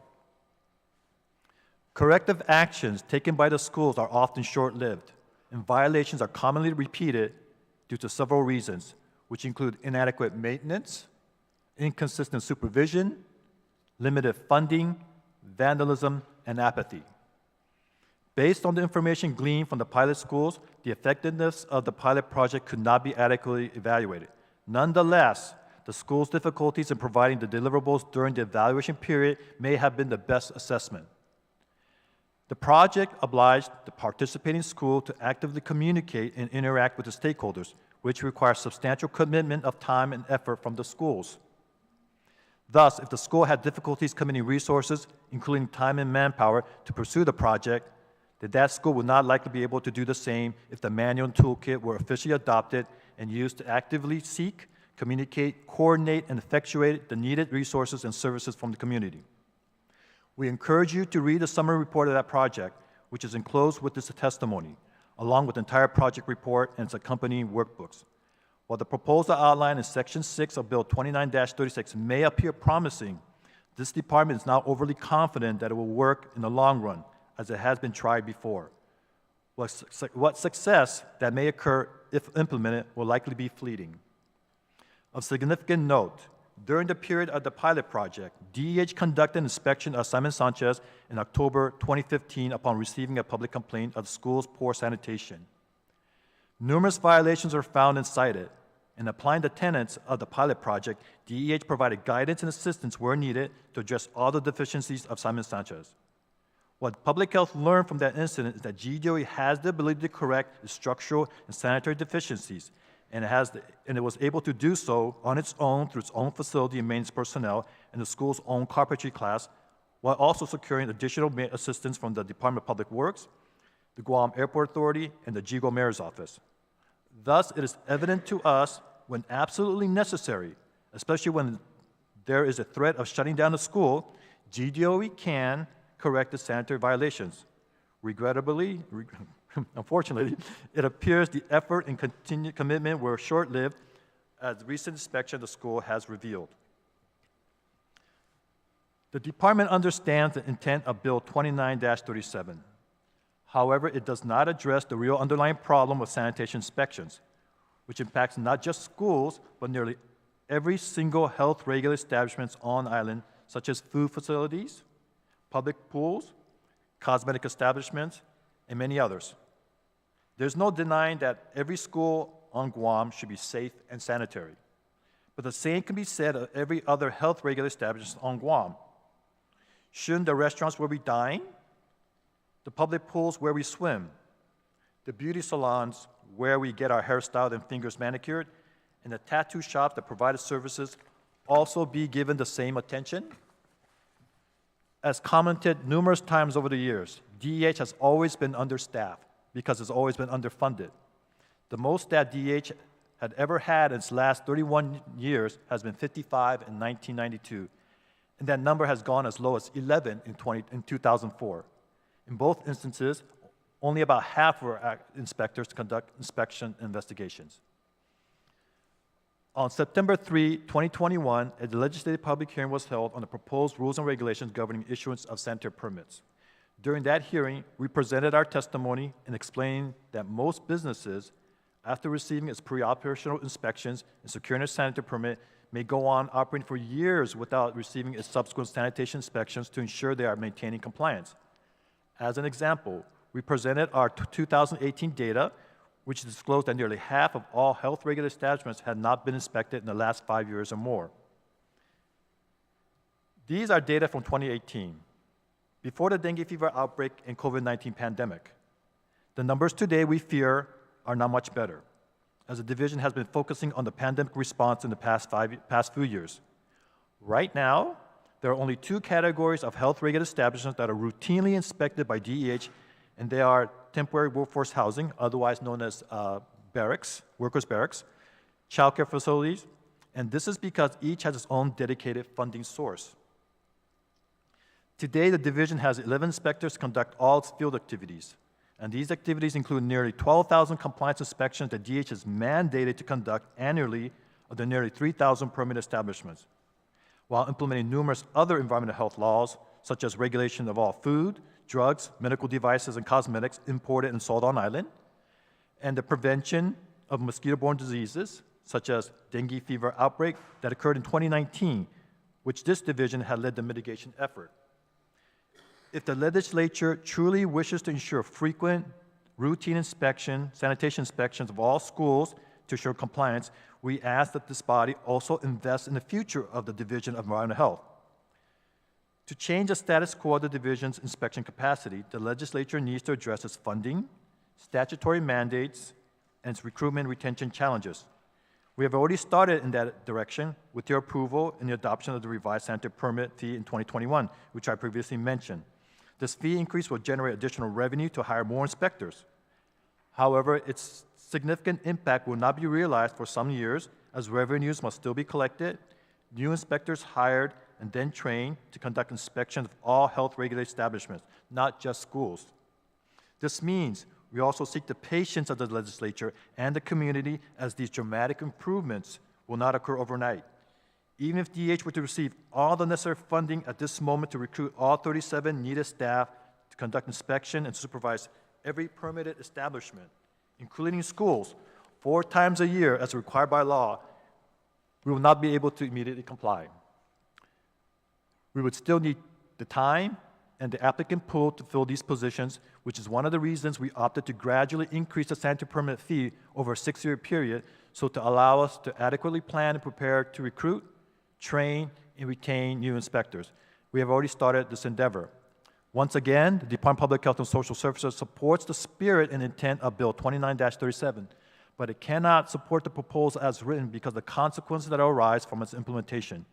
Corrective actions taken by the schools are often short-lived, and violations are commonly repeated due to several reasons, which include inadequate maintenance, inconsistent supervision, limited funding, vandalism, and apathy. Based on the information gleaned from the pilot schools, the effectiveness of the pilot project could not be adequately evaluated. Nonetheless, the school's difficulties in providing the deliverables during the evaluation period may have been the best assessment. The project obliged the participating school to actively communicate and interact with the stakeholders, which requires substantial commitment of time and effort from the schools. Thus, if the school had difficulties committing resources, including time and manpower, to pursue the project, then that school would not likely be able to do the same if the manual and toolkit were officially adopted and used to actively seek, communicate, coordinate, and effectuate the needed resources and services from the community. We encourage you to read the summary report of that project, which is enclosed with this testimony, along with the entire project report and its accompanying workbooks. While the proposal outlined in Section 6 of Bill 29-36 may appear promising, this department is not overly confident that it will work in the long run, as it has been tried before. What success that may occur if implemented will likely be fleeting. Of significant note, during the period of the pilot project, DEH conducted an inspection of Simon Sanchez in October 2015 upon receiving a public complaint of the school's poor sanitation. Numerous violations were found and cited. In applying the tenets of the pilot project, DEH provided guidance and assistance where needed to address all the deficiencies of Simon Sanchez. What public health learned from that incident is that GDOE has the ability to correct its structural and sanitary deficiencies, and it was able to do so on its own through its own facility and maintenance personnel and the school's own carpentry class, while also securing additional assistance from the Department of Public Works, the Guam Airport Authority, and the GIGO Mayor's Office. Thus, it is evident to us when absolutely necessary, especially when there is a threat of shutting down the school, GDOE can correct the sanitary violations. Regrettably, unfortunately, it appears the effort and continued commitment were short-lived, as the recent inspection of the school has revealed. The department understands the intent of Bill 29-37. However, it does not address the real underlying problem of sanitation inspections, which impacts not just schools, but nearly every single health-regulated establishment on island, such as food facilities, public pools, cosmetic establishments, and many others. There's no denying that every school on Guam should be safe and sanitary, but the same can be said of every other health-regulated establishment on Guam. Shouldn't the restaurants where we dine, the public pools where we swim, the beauty salons where we get our hair styled and fingers manicured, and the tattoo shops that provide services also be given the same attention? As commented numerous times over the years, DEH has always been understaffed because it's always been underfunded. The most that DEH had ever had in its last 31 years has been 55 in 1992, and that number has gone as low as 11 in 2004. In both instances, only about half were inspectors to conduct inspection investigations. On September 3, 2021, a legislative public hearing was held on the proposed rules and regulations governing issuance of sanitary permits. During that hearing, we presented our testimony and explained that most businesses, after receiving its pre-operational inspections and securing a sanitary permit, may go on operating for years without receiving its subsequent sanitation inspections to ensure they are maintaining compliance. As an example, we presented our 2018 data, which disclosed that nearly half of all health-regulated establishments had not been inspected in the last 5 years or more. These are data from 2018, before the dengue fever outbreak and COVID-19 pandemic. The numbers today, we fear, are not much better, as the division has been focusing on the pandemic response in the past few years. Right now, there are only 2 categories of health-regulated establishments that are routinely inspected by DEH, and they are temporary workforce housing, otherwise known as barracks, workers' barracks, childcare facilities, and this is because each has its own dedicated funding source. Today, the division has 11 inspectors to conduct all its field activities, and these activities include nearly 12,000 compliance inspections that DEH is mandated to conduct annually of the nearly 3,000 permanent establishments, while implementing numerous other environmental health laws, such as regulation of all food, drugs, medical devices, and cosmetics imported and sold on island, and the prevention of mosquito-borne diseases, such as dengue fever outbreak that occurred in 2019, which this division had led the mitigation effort. If the legislature truly wishes to ensure frequent, routine sanitation inspections of all schools to ensure compliance, we ask that this body also invest in the future of the Division of Environmental Health. To change the status quo of the division's inspection capacity, the legislature needs to address its funding, statutory mandates, and its recruitment retention challenges. We have already started in that direction with your approval and the adoption of the revised sanitary permit fee in 2021, which I previously mentioned. This fee increase will generate additional revenue to hire more inspectors. However, its significant impact will not be realized for some years, as revenues must still be collected, new inspectors hired, and then trained to conduct inspections of all health-regulated establishments, not just schools. This means we also seek the patience of the legislature and the community, as these dramatic improvements will not occur overnight. Even if DH were to receive all the necessary funding at this moment to recruit all 37 needed staff to conduct inspection and supervise every permitted establishment, including schools, 4 times a year as required by law, we will not be able to immediately comply. We would still need the time and the applicant pool to fill these positions, which is one of the reasons we opted to gradually increase the sanitary permit fee over a 6-year period, so to allow us to adequately plan and prepare to recruit, train, and retain new inspectors. We have already started this endeavor. Once again, the Department of Public Health and Social Services supports the spirit and intent of Bill 29-37, but it cannot support the proposal as written because of the consequences that arise from its implementation.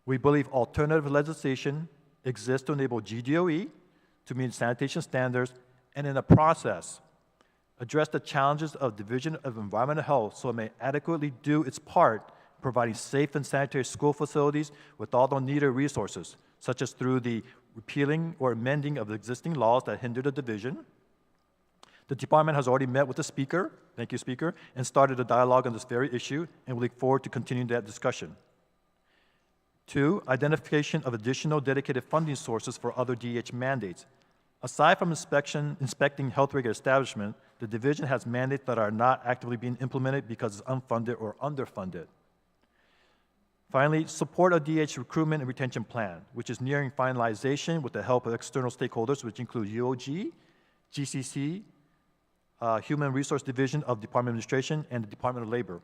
We believe alternative legislation exists to enable GDOE to meet sanitation standards and in the process address the challenges of Division of Environmental Health so it may adequately do its part in providing safe and sanitary school facilities with all the needed resources, such as through the repealing or amending of the existing laws that hinder the division. The department has already met with the Speaker, thank you, Speaker, and started a dialogue on this very issue, and we look forward to continuing that discussion. 2, identification of additional dedicated funding sources for other DH mandates. Aside from inspecting health-regulated establishments, the division has mandates that are not actively being implemented because it's unfunded or underfunded. Finally, support a DH recruitment and retention plan, which is nearing finalization with the help of external stakeholders, which include UOG, GCC, Human Resource Division of Department of Administration, and the Department of Labor.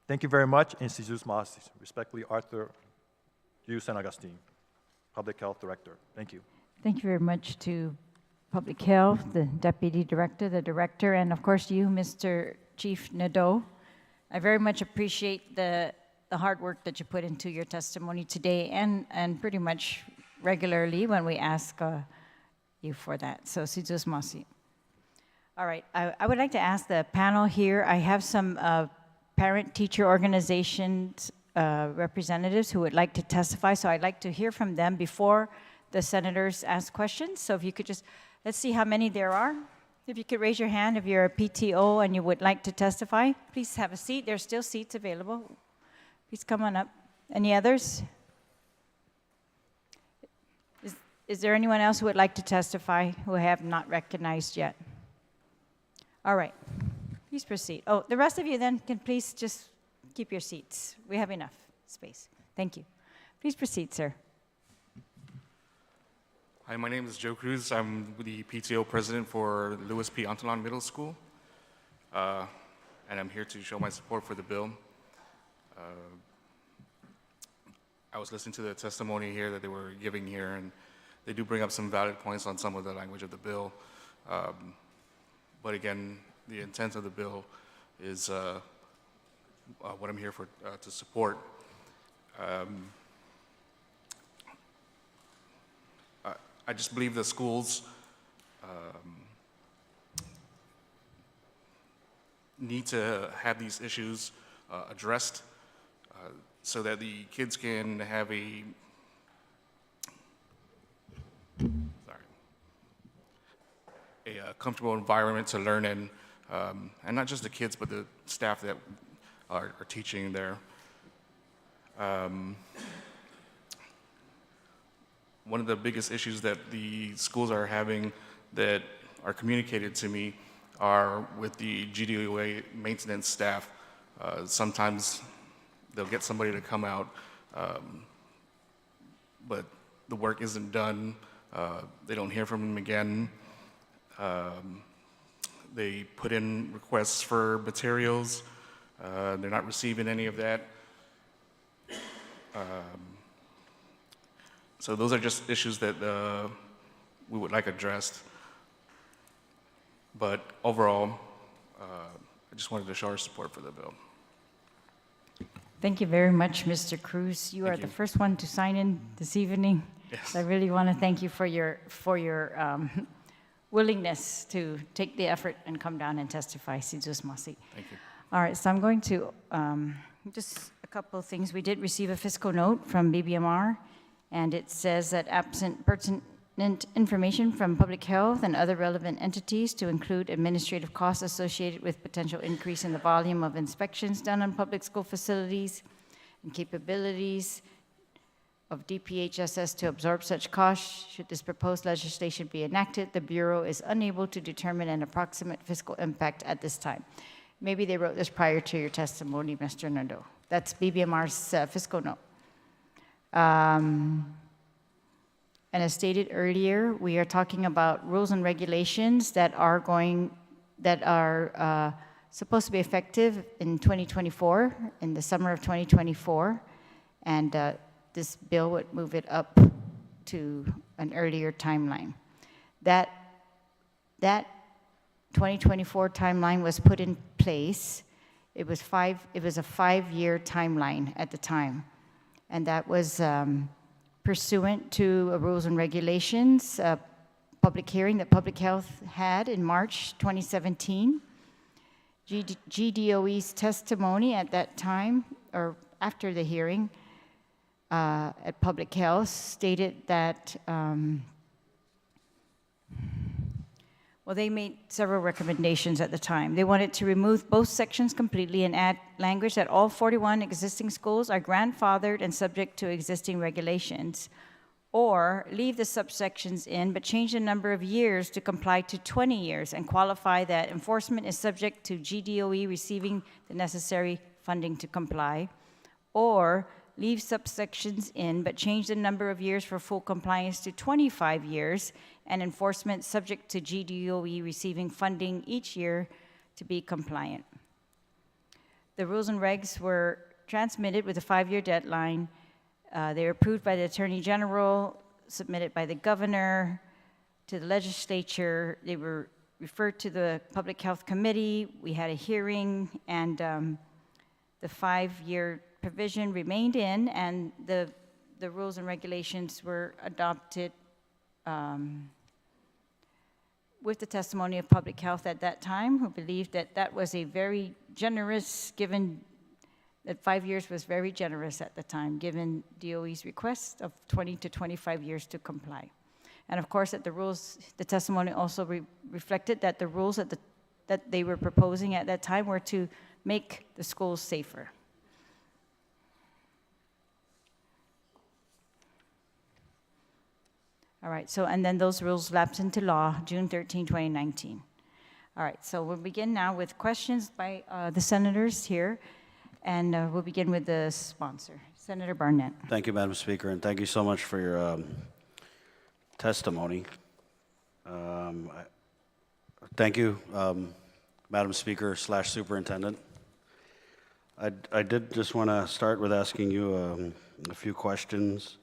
Thank you very much, and Jesus Mas, respectfully, Arthur U. San Agustin, Public Health Director. Thank you. Thank you very much to Public Health, the Deputy Director, the Director, and of course you, Mr. Chief Nadeau. I very much appreciate the hard work that you put into your testimony today and pretty much regularly when we ask you for that. So, Sidus Masi. All right, I would like to ask the panel here, I have some parent-teacher organizations representatives who would like to testify, so I'd like to hear from them before the senators ask questions. So if you could just, let's see how many there are. If you could raise your hand if you're a PTO and you would like to testify, please have a seat. There's still seats available. Please come on up. Any others? Is there anyone else who would like to testify who I have not recognized yet? All right, please proceed. Oh, the rest of you then can please just keep your seats. We have enough space. Thank you. Please proceed, sir. Hi, my name is Joe Cruz. I'm the PTO president for Louis P. Antolon Middle School, and I'm here to show my support for the bill. I was listening to the testimony here that they were giving here, and they do bring up some valid points on some of the language of the bill. But again, the intent of the bill is what I'm here for to support. I just believe that schools need to have these issues addressed so that the kids can have a comfortable environment to learn in, and not just the kids, but the staff that are teaching there. One of the biggest issues that the schools are having that are communicated to me are with the GDOA maintenance staff. Sometimes they'll get somebody to come out, but the work isn't done. They don't hear from them again. They put in requests for materials, They're not receiving any of that. So those are just issues that we would like addressed. But overall, I just wanted to show our support for the bill. Thank you very much, Mr. Cruz. You are Thank the you. first one to sign in this evening. Yes. I really want to thank you for your willingness to take the effort and come down and testify. Si Diyos masi. Thank you. All right, so I'm going to, just a couple of things. We did receive a fiscal note from BBMR, and it says that absent pertinent information from public health and other relevant entities to include administrative costs associated with potential increase in the volume of inspections done on public school facilities and capabilities of DPHSS to absorb such costs. Should this proposed legislation be enacted, the Bureau is unable to determine an approximate fiscal impact at this time. Maybe they wrote this prior to your testimony, Mr. Nando. That's BBMR's fiscal note. And as stated earlier, we are talking about rules and regulations that are supposed to be effective in 2024, in the summer of 2024, and this bill would move it up to an earlier timeline. That 2024 timeline was put in place. It was a 5-year timeline at the time, and that was pursuant to rules and regulations, public hearing that Public Health had in March 2017. GDOE's testimony at that time, or after the hearing at Public Health, stated that, well, they made several recommendations at the time. They wanted to remove both sections completely and add language that all 41 existing schools are grandfathered and subject to existing regulations, or leave the subsections in but change the number of years to comply to 20 years and qualify that enforcement is subject to GDOE receiving the necessary funding to comply, or leave subsections in but change the number of years for full compliance to 25 years and enforcement subject to GDOE receiving funding each year to be compliant. The rules and regs were transmitted with a 5-year deadline. They were approved by the Attorney General, submitted by the Governor to the Legislature. They were referred to the Public Health Committee. We had a hearing, and the 5-year provision remained in, and the rules and regulations were adopted with the testimony of Public Health at that time, who believed that that was a very generous, given that 5 years was very generous at the time, given DOE's request of 20 to 25 years to comply. And of course, that the rules, the testimony also reflected that the rules that they were proposing at that time were to make the schools safer. All right, so, and then those rules lapsed into law June 13, 2019. All right, so we'll begin now with questions by the senators here, and we'll begin with the sponsor, Senator Barnett. Thank you, Madam Speaker, and thank you so much for your testimony. Thank you, Madam Speaker / Superintendent. I did just want to start with asking you a few questions.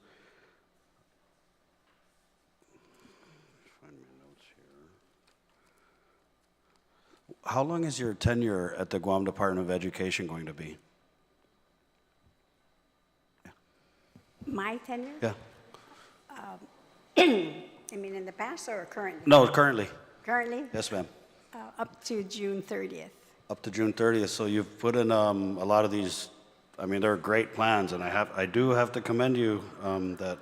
How long is your tenure at the Guam Department of Education going to be? My tenure? Yeah. I mean, in the past or currently? No, currently. Currently? Yes, ma'am. Up to June 30th. Up to June 30th. So you've put in a lot of these. I mean, they're great plans, and I do have to commend you that,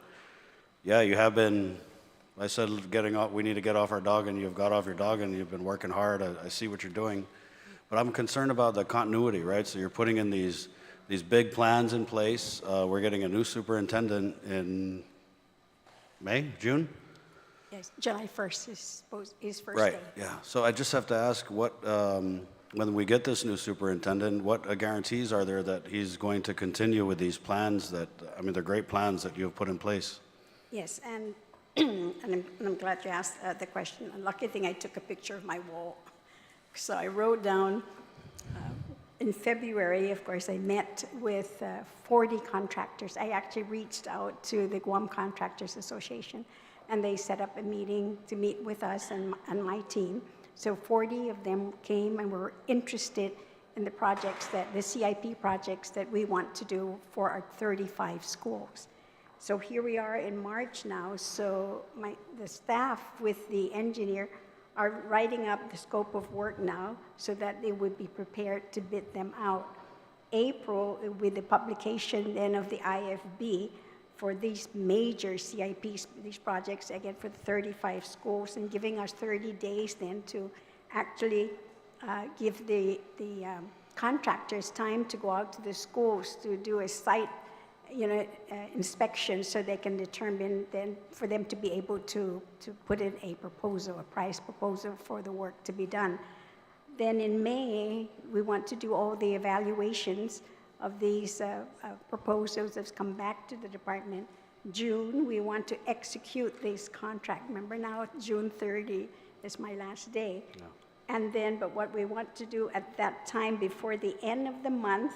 yeah, you have been. I said, we need to get off our dog, and you've got off your dog, and you've been working hard. I see what you're doing. But I'm concerned about the continuity, right? So you're putting in these big plans in place. We're getting a new superintendent in June? Yes, July 1st is first Right, day. yeah. So I just have to ask, when we get this new superintendent, what guarantees are there that he's going to continue with these plans they're great plans that you have put in place? Yes, and I'm glad you asked the question. A lucky thing I took a picture of my wall. So I wrote down in February, of course, I met with 40 contractors. I actually reached out to the Guam Contractors Association, and they set up a meeting to meet with us and my team. So 40 of them came and were interested in the projects the CIP projects that we want to do for our 35 schools. So here we are in March now. So the staff with the engineer are writing up the scope of work now so that they would be prepared to bid them out. April, with the publication then of the IFB for these major CIPs, these projects, again, for the 35 schools, and giving us 30 days then to actually give the contractors time to go out to the schools to do a site inspection so they can determine then for them to be able to put in a proposal, a price proposal for the work to be done. Then in May, we want to do all the evaluations of these proposals that's come back to the department. June, we want to execute this contract. Remember now, June 30 is my last day. Yeah. And then, but what we want to do at that time before the end of the month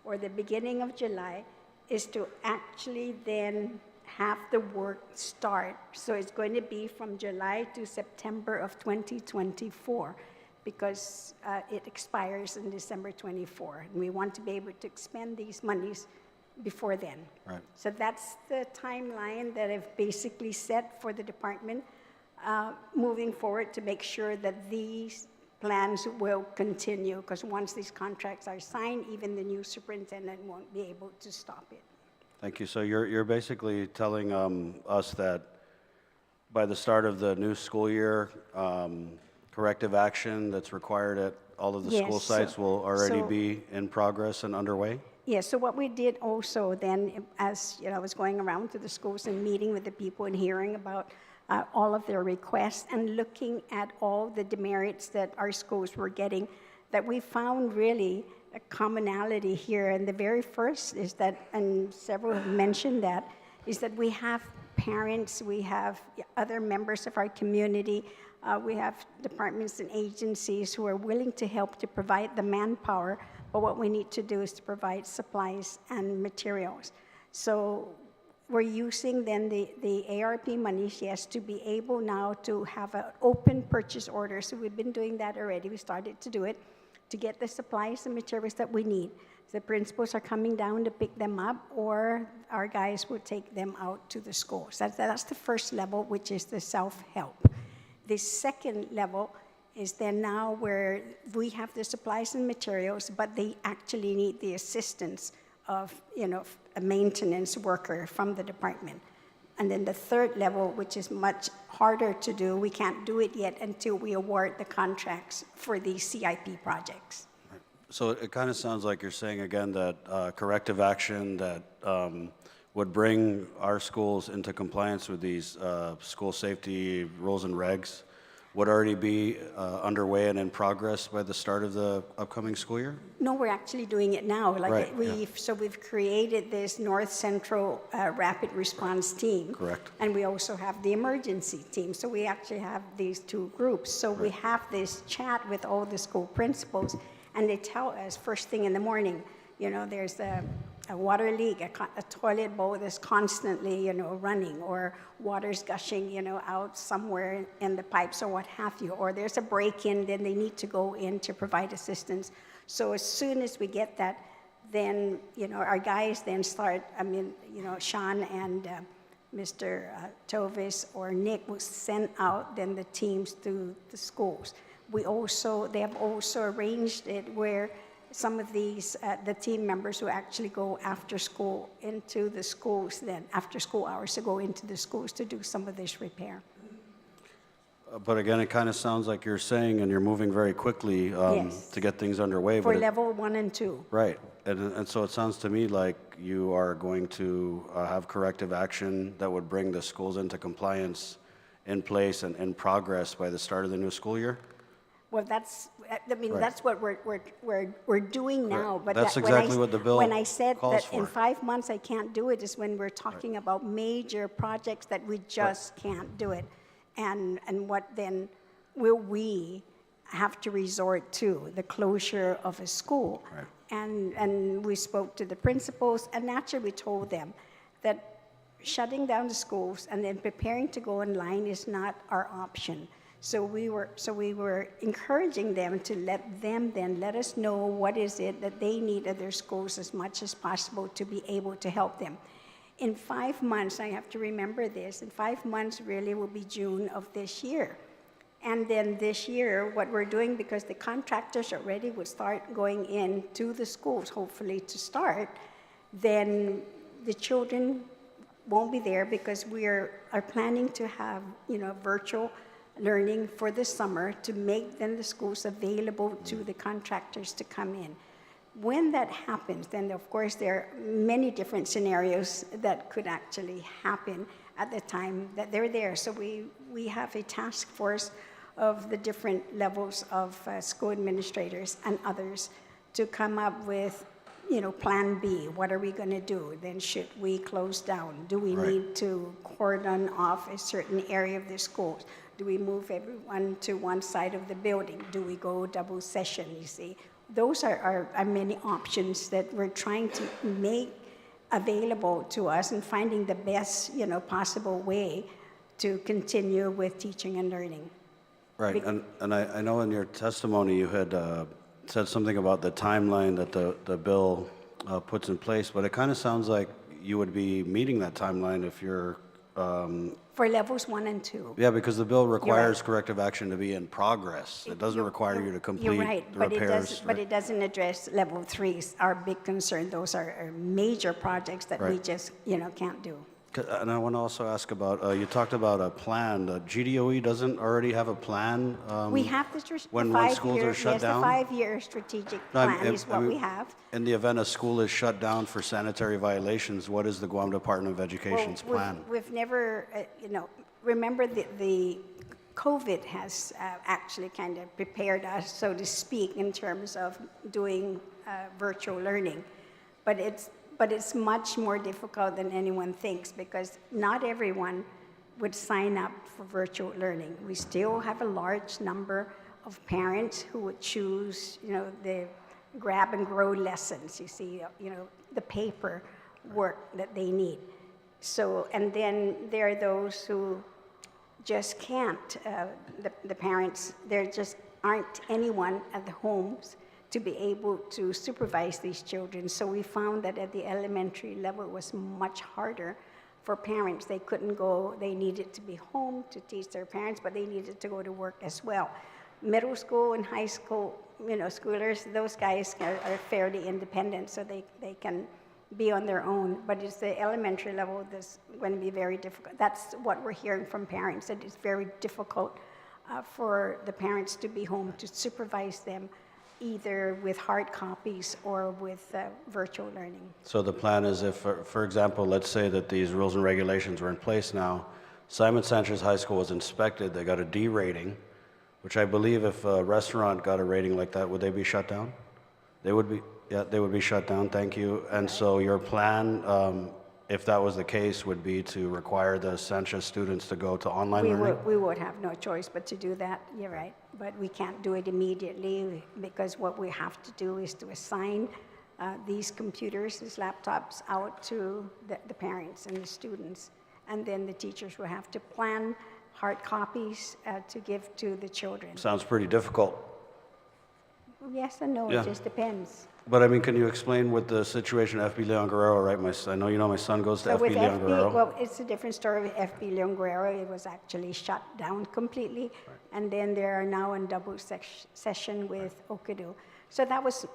or the beginning of July is to actually then have the work start. So it's going to be from July to September of 2024 because it expires in December 24. And we want to be able to expend these monies before then. Right. So that's the timeline that I've basically set for the department moving forward to make sure that these plans will continue, because once these contracts are signed, even the new superintendent won't be able to stop it. Thank you. So you're basically telling us that by the start of the new school year, corrective action that's required at all of the school sites will already be in progress and underway? Yes, so what we did also then, as I was going around to the schools and meeting with the people and hearing about all of their requests and looking at all the demerits that our schools were getting, that we found really a commonality here. And the very first is that, and several have mentioned that, is that we have parents, we have other members of our community, we have departments and agencies who are willing to help to provide the manpower, but what we need to do is to provide supplies and materials. So we're using then the ARP monies, yes, to be able now to have an open purchase order. So we've been doing that already. We started to do it to get the supplies and materials that we need. The principals are coming down to pick them up, or our guys will take them out to the schools. That's the first level, which is the self-help. The second level is then now where we have the supplies and materials, but they actually need the assistance of, a maintenance worker from the department. And then the third level, which is much harder to do, we can't do it yet until we award the contracts for these CIP projects. So it kind of sounds like you're saying again that corrective action that would bring our schools into compliance with these school safety rules and regs would already be underway and in progress by the start of the upcoming school year? No, we're actually doing it now. So we've created this North Central Rapid Response Team. Correct. And we also have the emergency team. So we actually have these two groups. So we have this chat with all the school principals, and they tell us first thing in the morning, there's a water leak, a toilet bowl that's constantly, running, or water's gushing, out somewhere in the pipes or what have you, or there's a break-in, then they need to go in to provide assistance. So as soon as we get that, then, our guys then start, Sean and Mr. Tovis or Nick will send out then the teams to the schools. They have also arranged it where some of these, the team members who actually go after school into the schools, then after school hours to go into the schools to do some of this repair. But again, it kind of sounds like you're saying, and you're moving very quickly to get things underway. For level 1 and 2. Right, and so it sounds to me like you are going to have corrective action that would bring the schools into compliance in place and in progress by the start of the new school year? Well, that's what we're doing now. Right. But that's exactly what the bill when I said calls that in 5 months I can't do it is when we're talking about major projects that we just can't do it. And what then will we have to resort to, the closure of a school. Right. And we spoke to the principals, and naturally we told them that shutting down the schools and then preparing to go online is not our option. So we were encouraging them to let us know what is it that they need at their schools as much as possible to be able to help them. In 5 months, I have to remember this, in 5 months really will be June of this year. And then this year, what we're doing, because the contractors already would start going into the schools, hopefully to start, then the children won't be there because we are planning to have, virtual learning for the summer to make then the schools available to the contractors to come in. When that happens, then of course there are many different scenarios that could actually happen at the time that they're there. So we have a task force of the different levels of school administrators and others to come up with, plan B. What are we going to do? Then should we close down? Do we need to cordon off a certain area of the schools? Do we move everyone to one side of the building? Do we go double session, you see? Those are many options that we're trying to make available to us and finding the best, possible way to continue with teaching and learning. Right, and I know in your testimony you had said something about the timeline that the bill puts in place, but it kind of sounds like you would be meeting that timeline if you're... For levels 1 and 2. Yeah, because the bill requires corrective action to be in progress. It doesn't require you to complete You're right, the but repairs. but it doesn't address level 3s, our big concern. Those are major projects that we Right. just, can't do. And I want to also ask about, you talked about a plan. The GDOE doesn't already have a plan? We have the when 5-year, schools are shut down? the 5-year strategic No, plan is what we have. In the event a school is shut down for sanitary violations, what is the Guam Department of Education's plan? We've never, remember the COVID has actually kind of prepared us, so to speak, in terms of doing virtual learning. But it's much more difficult than anyone thinks because not everyone would sign up for virtual learning. We still have a large number of parents who would choose, the grab and grow lessons, you see, the paper work that they need. So, and then there are those who just can't, the parents, there just aren't anyone at the homes to be able to supervise these children. So we found that at the elementary level it was much harder for parents. They couldn't go, they needed to be home to teach their parents, but they needed to go to work as well. Middle school and high school, schoolers, those guys are fairly independent, so they can be on their own, but it's the elementary level that's going to be very difficult. That's what we're hearing from parents, that it's very difficult for the parents to be home to supervise them either with hard copies or with virtual learning. So the plan is if, for example, let's say that these rules and regulations were in place now, Simon Sanchez High School was inspected, they got a D rating, which I believe if a restaurant got a rating like that, would they be shut down? They would be, yeah, they would be shut down, thank you. And so your plan, if that was the case, would be to require the Sanchez students to go to online learning? We would have no choice but to do that, you're right. But we can't do it immediately because what we have to do is to assign these computers, these laptops out to the parents and the students. And then the teachers will have to plan hard copies to give to the children. Sounds pretty difficult. Yes and no, Yeah. it just depends. But I mean, can you explain with the situation at FB Leon Guerrero, right? I know you know my son goes to So FB with Leon Guerrero. well, it's a different story with FB Leon Guerrero. It was actually shut down completely. And then they are now in double session with Okado. So that was,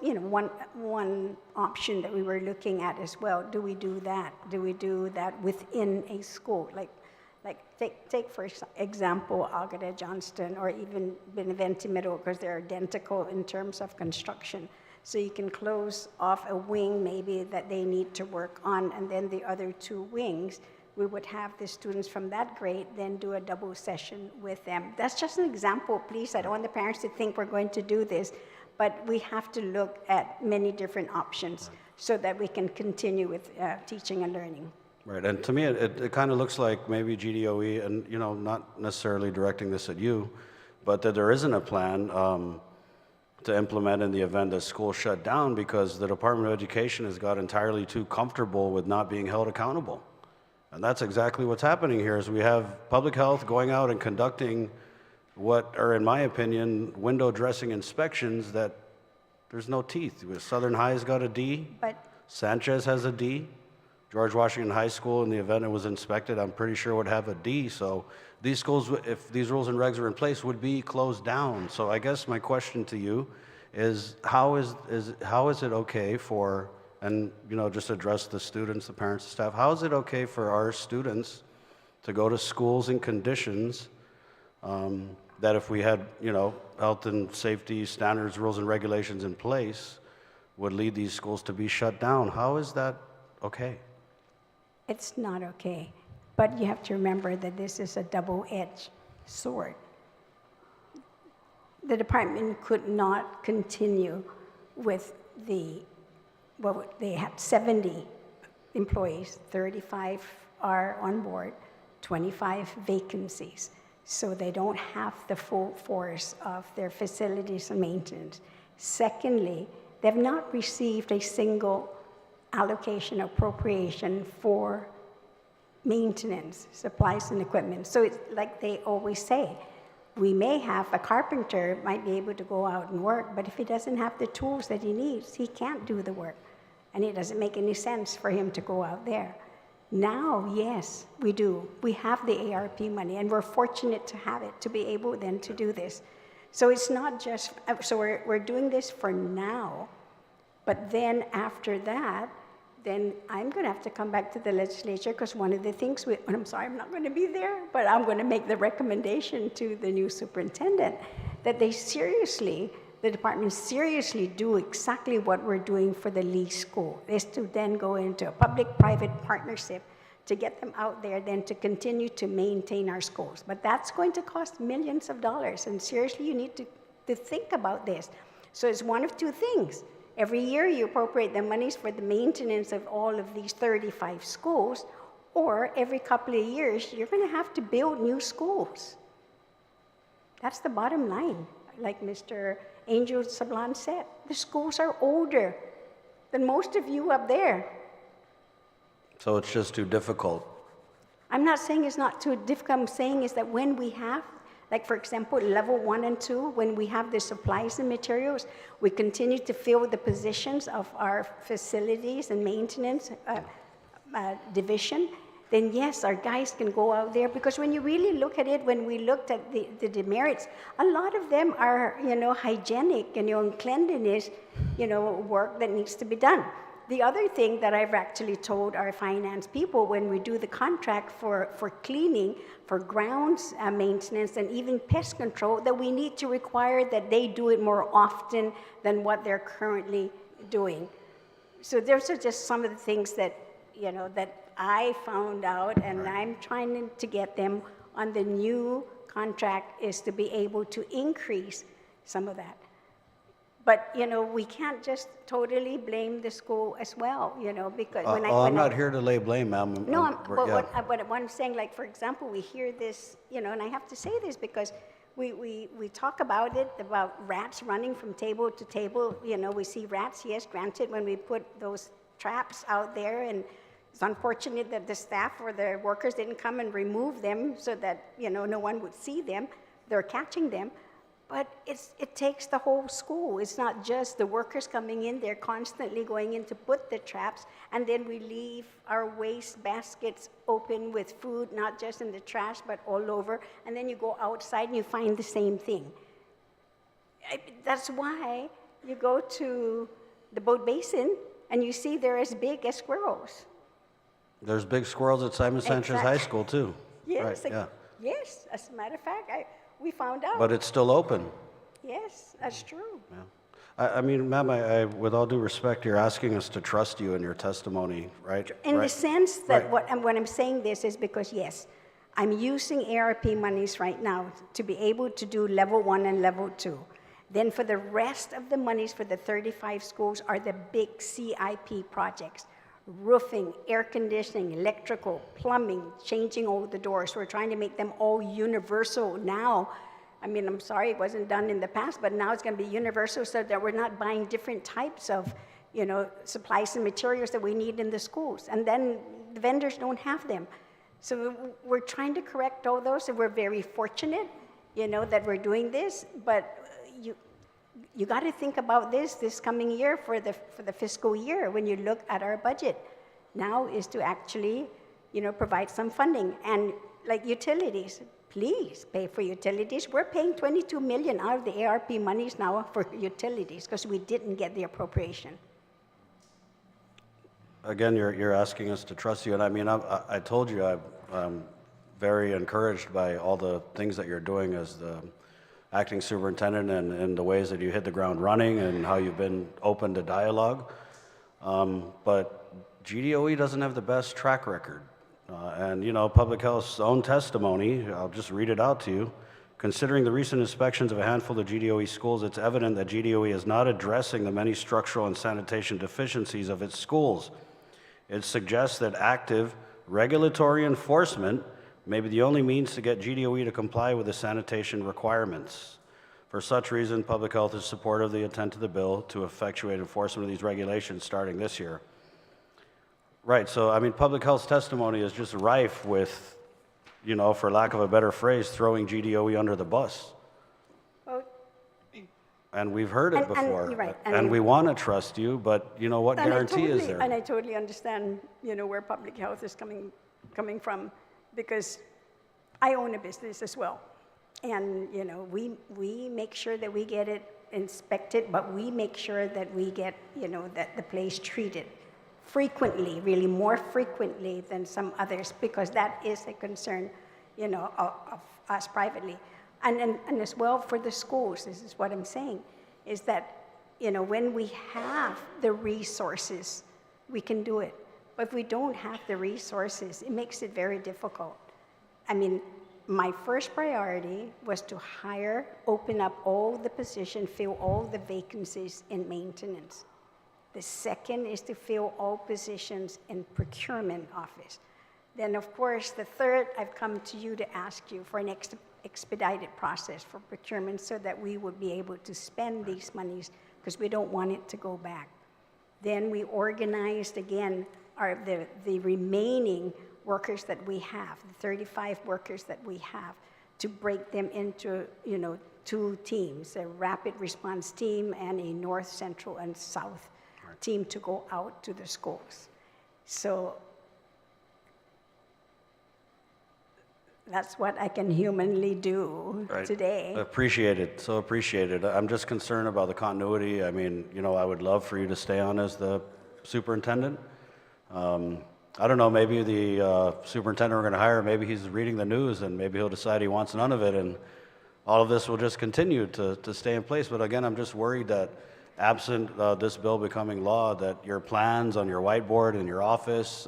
one option that we were looking at as well. Do we do that? Do we do that within a school? Like take for example, Agata Johnston or even Benavente Middle, because they're identical in terms of construction. So you can close off a wing maybe that they need to work on, and then the other 2 wings, we would have the students from that grade then do a double session with them. That's just an example, please. I don't want the parents to think we're going to do this, but we have to look at many different options so that we can continue with teaching and learning. Right, and to me, it kind of looks like maybe GDOE, and not necessarily directing this at you, but that there isn't a plan to implement in the event that schools shut down because the Department of Education has got entirely too comfortable with not being held accountable. And that's exactly what's happening here is we have public health going out and conducting what are, in my opinion, window dressing inspections that there's no teeth. Southern High's got a D. But Sanchez has a D. George Washington High School, in the event it was inspected, I'm pretty sure would have a D. So these schools, if these rules and regs are in place, would be closed down. So I guess my question to you is how is it okay for, and just address the students, the parents, the staff, how is it okay for our students to go to schools in conditions that if we had, health and safety standards, rules and regulations in place would lead these schools to be shut down? How is that okay? it's not okay. But you have to remember that this is a double-edged sword. The department could not continue with they had 70 employees, 35 are on board, 25 vacancies. So they don't have the full force of their facilities and maintenance. Secondly, they've not received a single allocation appropriation for maintenance, supplies and equipment. So it's like they always say, we may have a carpenter might be able to go out and work, but if he doesn't have the tools that he needs, he can't do the work. And it doesn't make any sense for him to go out there. Now, yes, we do. We have the ARP money, and we're fortunate to have it, to be able then to do this. So it's not just, so we're doing this for now, but then after that, then I'm going to have to come back to the legislature, because one of the things, and I'm sorry, I'm not going to be there, but I'm going to make the recommendation to the new superintendent that they seriously, the department seriously do exactly what we're doing for the Lee School, is to then go into a public-private partnership to get them out there, then to continue to maintain our schools. But that's going to cost millions of dollars, and seriously, you need to think about this. So it's one of two things. Every year you appropriate the monies for the maintenance of all of these 35 schools, or every couple of years you're going to have to build new schools. That's the bottom line. Like Mr. Angel Sablan said, the schools are older than most of you up there. So it's just too difficult. I'm not saying it's not too difficult. I'm saying is that when we have, like for example, level 1 and 2, when we have the supplies and materials, we continue to fill the positions of our facilities and maintenance division, then yes, our guys can go out there, because when you really look at it, when we looked at the demerits, a lot of them are, hygienic, and cleanliness, work that needs to be done. The other thing that I've actually told our finance people when we do the contract for cleaning, for grounds maintenance, and even pest control, that we need to require that they do it more often than what they're currently doing. So those are just some of the things that, that I found out, and I'm trying to get them on the new contract, is to be able to increase some of that. But, we can't just totally blame the school as well, because when I'm not here to lay blame, ma'am. No, but what I'm saying, like, for example, we hear this, and I have to say this because we talk about it, about rats running from table to table. We see rats, yes, granted, when we put those traps out there, and it's unfortunate that the staff or the workers didn't come and remove them so that, no one would see them. They're catching them. But it takes the whole school. It's not just the workers coming in. They're constantly going in to put the traps, and then we leave our waste baskets open with food, not just in the trash, but all over. And then you go outside and you find the same thing. That's why you go to the boat basin and you see they're as big as squirrels. There's big squirrels at Simon Sanchez High School, too. Yes, right, yeah. Yes, as a matter of fact, we found out. But it's still open. Yes, that's true. Yeah. I mean, ma'am, with all due respect, you're asking us to trust you in your testimony, right? In the sense that when I'm saying this is because, yes, I'm using ARP monies right now to be able to do level 1 and level 2. Then for the rest of the monies for the 35 schools are the big CIP projects. Roofing, air conditioning, electrical, plumbing, changing all the doors. We're trying to make them all universal now I mean, I'm sorry it wasn't done in the past, but now it's going to be universal so that we're not buying different types of, supplies and materials that we need in the schools. And then the vendors don't have them. So we're trying to correct all those, and we're very fortunate, that we're doing this. But you got to think about this coming year for the fiscal year when you look at our budget. Now is to actually, provide some funding. And like utilities, please pay for utilities. We're paying $22 million out of the ARP monies now for utilities because we didn't get the appropriation. Again, you're asking us to trust you, and I mean, I told you I'm very encouraged by all the things that you're doing as the acting superintendent and the ways that you hit the ground running and how you've been open to dialogue. But GDOE doesn't have the best track record. And Public Health's own testimony, I'll just read it out to you. Considering the recent inspections of a handful of GDOE schools, it's evident that GDOE is not addressing the many structural and sanitation deficiencies of its schools. It suggests that active regulatory enforcement may be the only means to get GDOE to comply with the sanitation requirements. For such reason, Public Health is supportive of the intent of the bill to effectuate enforcement of these regulations starting this year. Right, so I mean, Public Health's testimony is just rife with, for lack of a better phrase, throwing GDOE under the bus. Well, and we've heard it and before. you're right. And we want to trust you, but what guarantee is there? And I totally understand, where Public Health is coming from, because I own a business as well. And, we make sure that we get it inspected, but we make sure that we get, that the place treated frequently, really more frequently than some others, because that is a concern, of us privately. And as well for the schools, this is what I'm saying, is that, when we have the resources, we can do it. But if we don't have the resources, it makes it very difficult. I mean, my first priority was to open up all the positions, fill all the vacancies in maintenance. The second is to fill all positions in procurement office. Then, of course, the third, I've come to you to ask you for an expedited process for procurement so that we would be able to spend these monies because we don't want it to go back. Then we organized again the remaining workers that we have, the 35 workers that we have, to break them into, two teams, a rapid response team and a north, central, and south team to go out to the schools. So that's what I can humanly do today. Appreciate it, so appreciated. I'm just concerned about the continuity. I mean, I would love for you to stay on as the superintendent. I don't know, maybe the superintendent we're going to hire, maybe he's reading the news and maybe he'll decide he wants none of it and all of this will just continue to stay in place. But again, I'm just worried that absent this bill becoming law, that your plans on your whiteboard in your office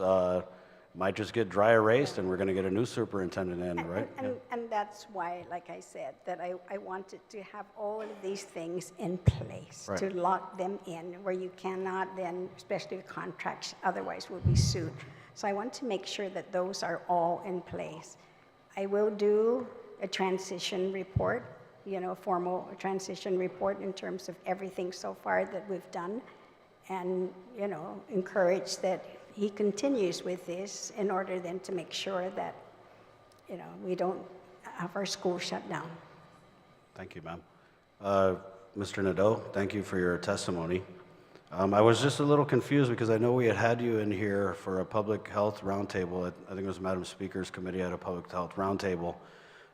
might just get dry erased and we're going to get a new superintendent in, right? And that's why, like I said, that I wanted to have all of these things in place, to lock them in where you cannot then, especially with contracts, otherwise will be sued. So I want to make sure that those are all in place. I will do a transition report, formal transition report in terms of everything so far that we've done, and, encourage that he continues with this in order then to make sure that, we don't have our school shut down. Thank you, ma'am. Mr. Nadeau, thank you for your testimony. I was just a little confused because I know we had you in here for a public health roundtable. I think it was Madam Speaker's committee had a public health roundtable,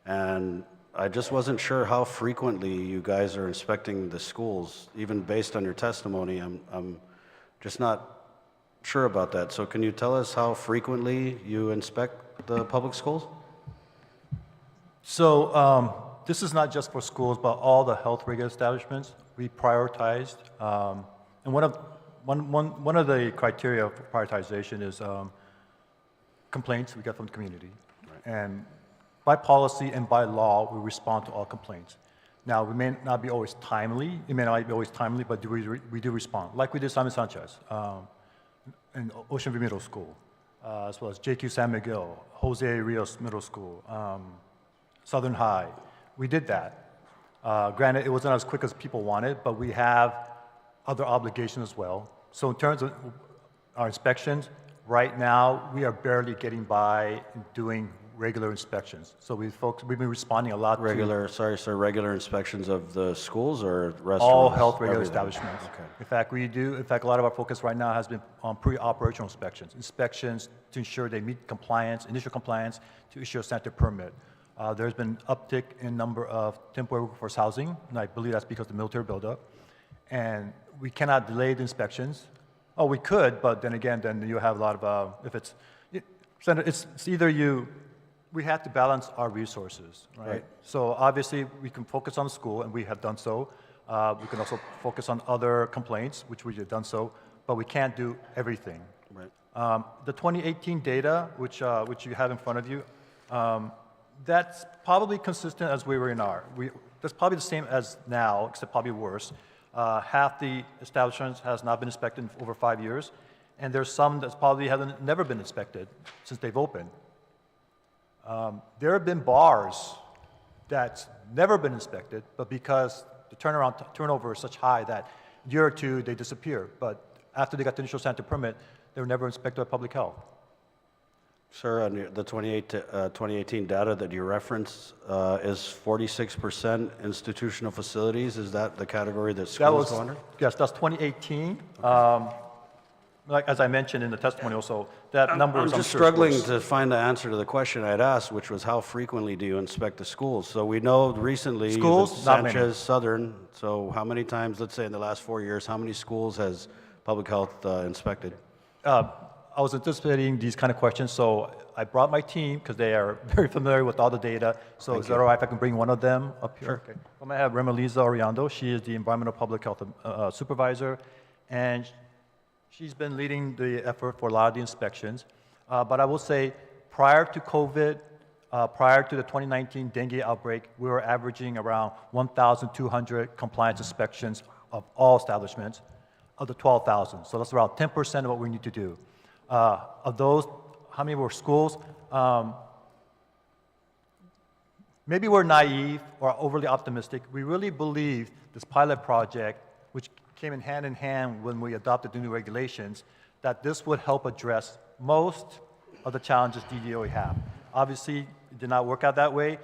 and I just wasn't sure how frequently you guys are inspecting the schools. Even based on your testimony, I'm just not sure about that. So can you tell us how frequently you inspect the public schools? So this is not just for schools, but all the health-regulated establishments. We prioritized, and one of the criteria for prioritization is complaints we get from the community. And by policy and by law, we respond to all complaints. Now, we may not be always timely. It may not be always timely, but we do respond. Like we did Simon Sanchez in Ocean View Middle School, as well as JQ San Miguel, Jose Rios Middle School, Southern High. We did that. Granted, it wasn't as quick as people wanted, but we have other obligations as well. So in terms of our inspections, right now, we are barely getting by doing regular inspections. So we've been responding a lot to Regular, sorry, sir, regular inspections of the schools or restaurants? all health regular Everything. establishments. Okay. In fact, a lot of our focus right now has been on pre-operational inspections to ensure they meet compliance, initial compliance to issue a sanitary permit. There's been uptick in number of temporary workforce housing, and I believe that's because of the military buildup. And we cannot delay the inspections. Oh, we could, but then again, then you have a lot of, Senator, it's either we have to balance our resources, right? So obviously, we can focus on the school, and we have done so. We can also focus on other complaints, which we have done so, but we can't do everything. Right. The 2018 data, which you have in front of you, that's probably consistent as we were in that's probably the same as now, except probably worse. Half the establishments has not been inspected in over 5 years, and there's some that probably haven't never been inspected since they've opened. There have been bars that's never been inspected, but because the turnover is such high that a year or two they disappear. But after they got the initial sanitary permit, they were never inspected by public health. Sir, on the 2018 data that you referenced, is 46% institutional facilities? Is that the category that schools go under? Yes, that's 2018. Like, as I mentioned in the testimony also, that number is, I'm just sure, struggling worse. to find the answer to the question I'd asked, which was how frequently do you inspect the schools? So we know recently Schools? Not many. Sanchez Southern, so how many times, let's say in the last 4 years, how many schools has public health inspected? I was anticipating these kind of questions, so I brought my team because they are very familiar with all the data. So is that all right if I can bring one of them up here? Sure. Okay. I'm going to have Remelisa Oriando. She is the Environmental Public Health Supervisor, and she's been leading the effort for a lot of the inspections. But I will say, prior to COVID, prior to the 2019 dengue outbreak, we were averaging around 1,200 compliance inspections of all establishments of the 12,000. So that's around 10% of what we need to do. Of those, how many were schools? Maybe we're naive or overly optimistic. We really believe this pilot project, which came in hand when we adopted the new regulations, that this would help address most of the challenges DDOE have. Obviously, it did not work out that way.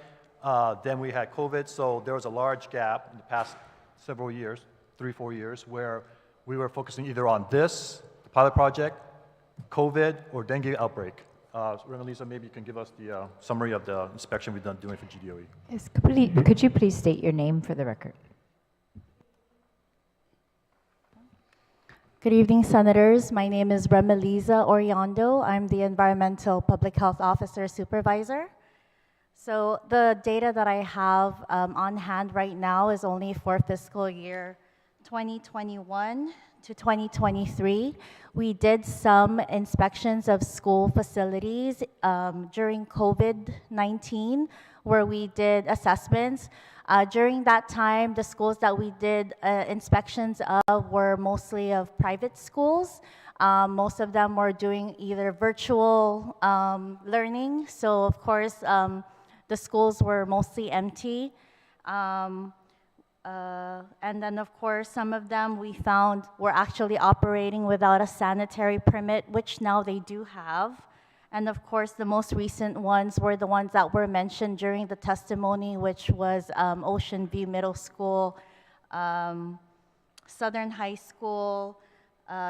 Then we had COVID, so there was a large gap in the past several years, 3-4 years, where we were focusing either on this, the pilot project, COVID, or dengue outbreak. Remelisa, maybe you can give us the summary of the inspection we've done doing for GDOE. Yes, could you please state your name for the record? Good evening, Senators. My name is Remelisa Oriando. I'm the Environmental Public Health Officer Supervisor. So the data that I have on hand right now is only for fiscal year 2021 to 2023. We did some inspections of school facilities during COVID-19, where we did assessments. During that time, the schools that we did inspections of were mostly of private schools. Most of them were doing either virtual learning, so of course, the schools were mostly empty. And then, of course, some of them we found were actually operating without a sanitary permit, which now they do have. And of course, the most recent ones were the ones that were mentioned during the testimony, which was Ocean View Middle School, Southern High School,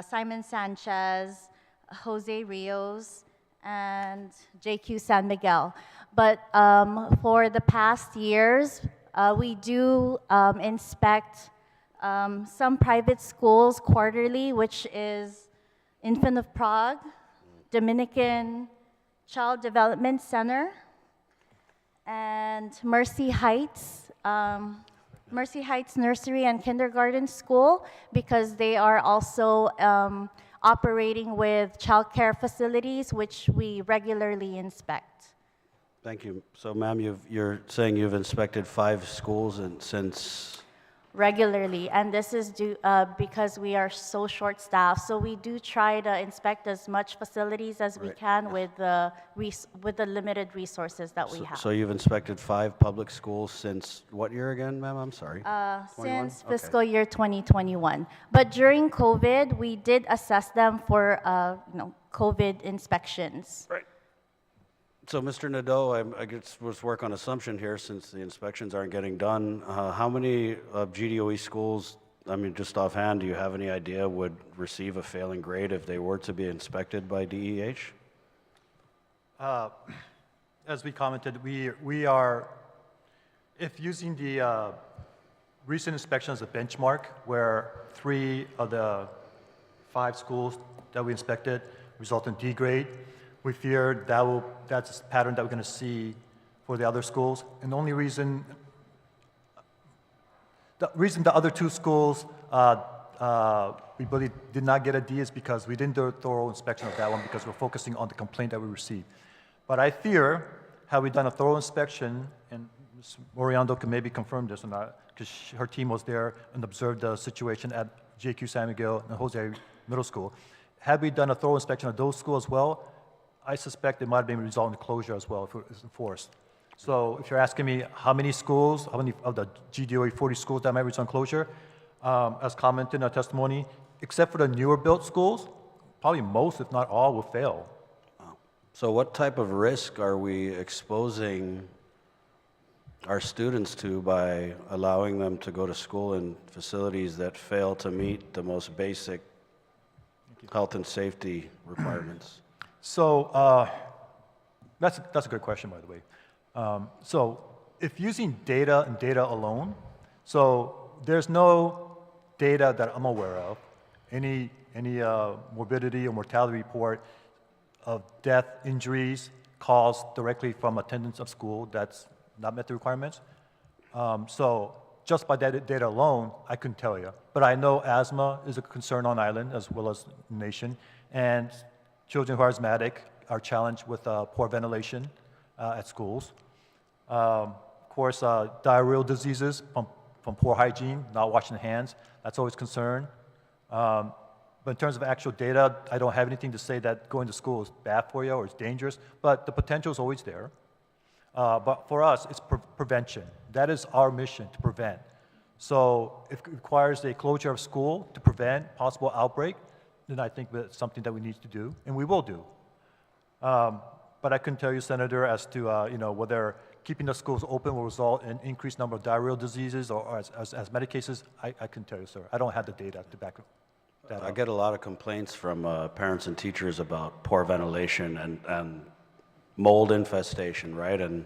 Simon Sanchez, Jose Rios, and JQ San Miguel. But for the past years, we do inspect some private schools quarterly, which is Infant of Prague, Dominican Child Development Center, and Mercy Heights Nursery and Kindergarten School, because they are also operating with child care facilities, which we regularly inspect. Thank you. So, ma'am, you're saying you've inspected 5 schools since regularly, and this is due because we are so short-staffed. So we do try to inspect as much facilities as we can with the limited resources that we have. So you've inspected 5 public schools since what year again, ma'am? I'm sorry. 21? Since Okay. fiscal year 2021. But during COVID, we did assess them for COVID inspections. Right. So, Mr. Nadeau, I guess let's work on assumption here since the inspections aren't getting done. How many GDOE schools, I mean, just offhand, do you have any idea would receive a failing grade if they were to be inspected by DEH? As we commented, we are, if using the recent inspection as a benchmark, where 3 of the 5 schools that we inspected result in D grade, we fear that's a pattern that we're going to see for the other schools. And the only reason, the other 2 schools we believe did not get a D is because we didn't do a thorough inspection of that one because we're focusing on the complaint that we received. But I fear, had we done a thorough inspection, and Ms. Moriando can maybe confirm this or not, because her team was there and observed the situation at JQ San Miguel and Jose Middle School. Had we done a thorough inspection of those schools as well, I suspect it might have been resulting in closure as well if it was enforced. So if you're asking me how many schools, how many of the GDOE 40 schools that might result in closure, as commented in our testimony, except for the newer built schools, probably most, if not all, will fail. So what type of risk are we exposing our students to by allowing them to go to school in facilities that fail to meet the most basic health and safety requirements? So that's a good question, by the way. So if using data and data alone, so there's no data that I'm aware of, any morbidity or mortality report of death, injuries caused directly from attendance of school that's not met the requirements. So just by that data alone, I couldn't tell you. But I know asthma is a concern on island as well as nation, and children who are asthmatic are challenged with poor ventilation at schools. Of course, diarrheal diseases from poor hygiene, not washing hands, that's always a concern. But in terms of actual data, I don't have anything to say that going to school is bad for you or it's dangerous, but the potential is always there. But for us, it's prevention. That is our mission, to prevent. So if it requires a closure of school to prevent possible outbreak, then I think that's something that we need to do, and we will do. But I couldn't tell you, Senator, as to whether keeping the schools open will result in increased number of diarrheal diseases or asthmatic cases. I couldn't tell you, sir. I don't have the data to back that up. I get a lot of complaints from parents and teachers about poor ventilation and mold infestation, right? And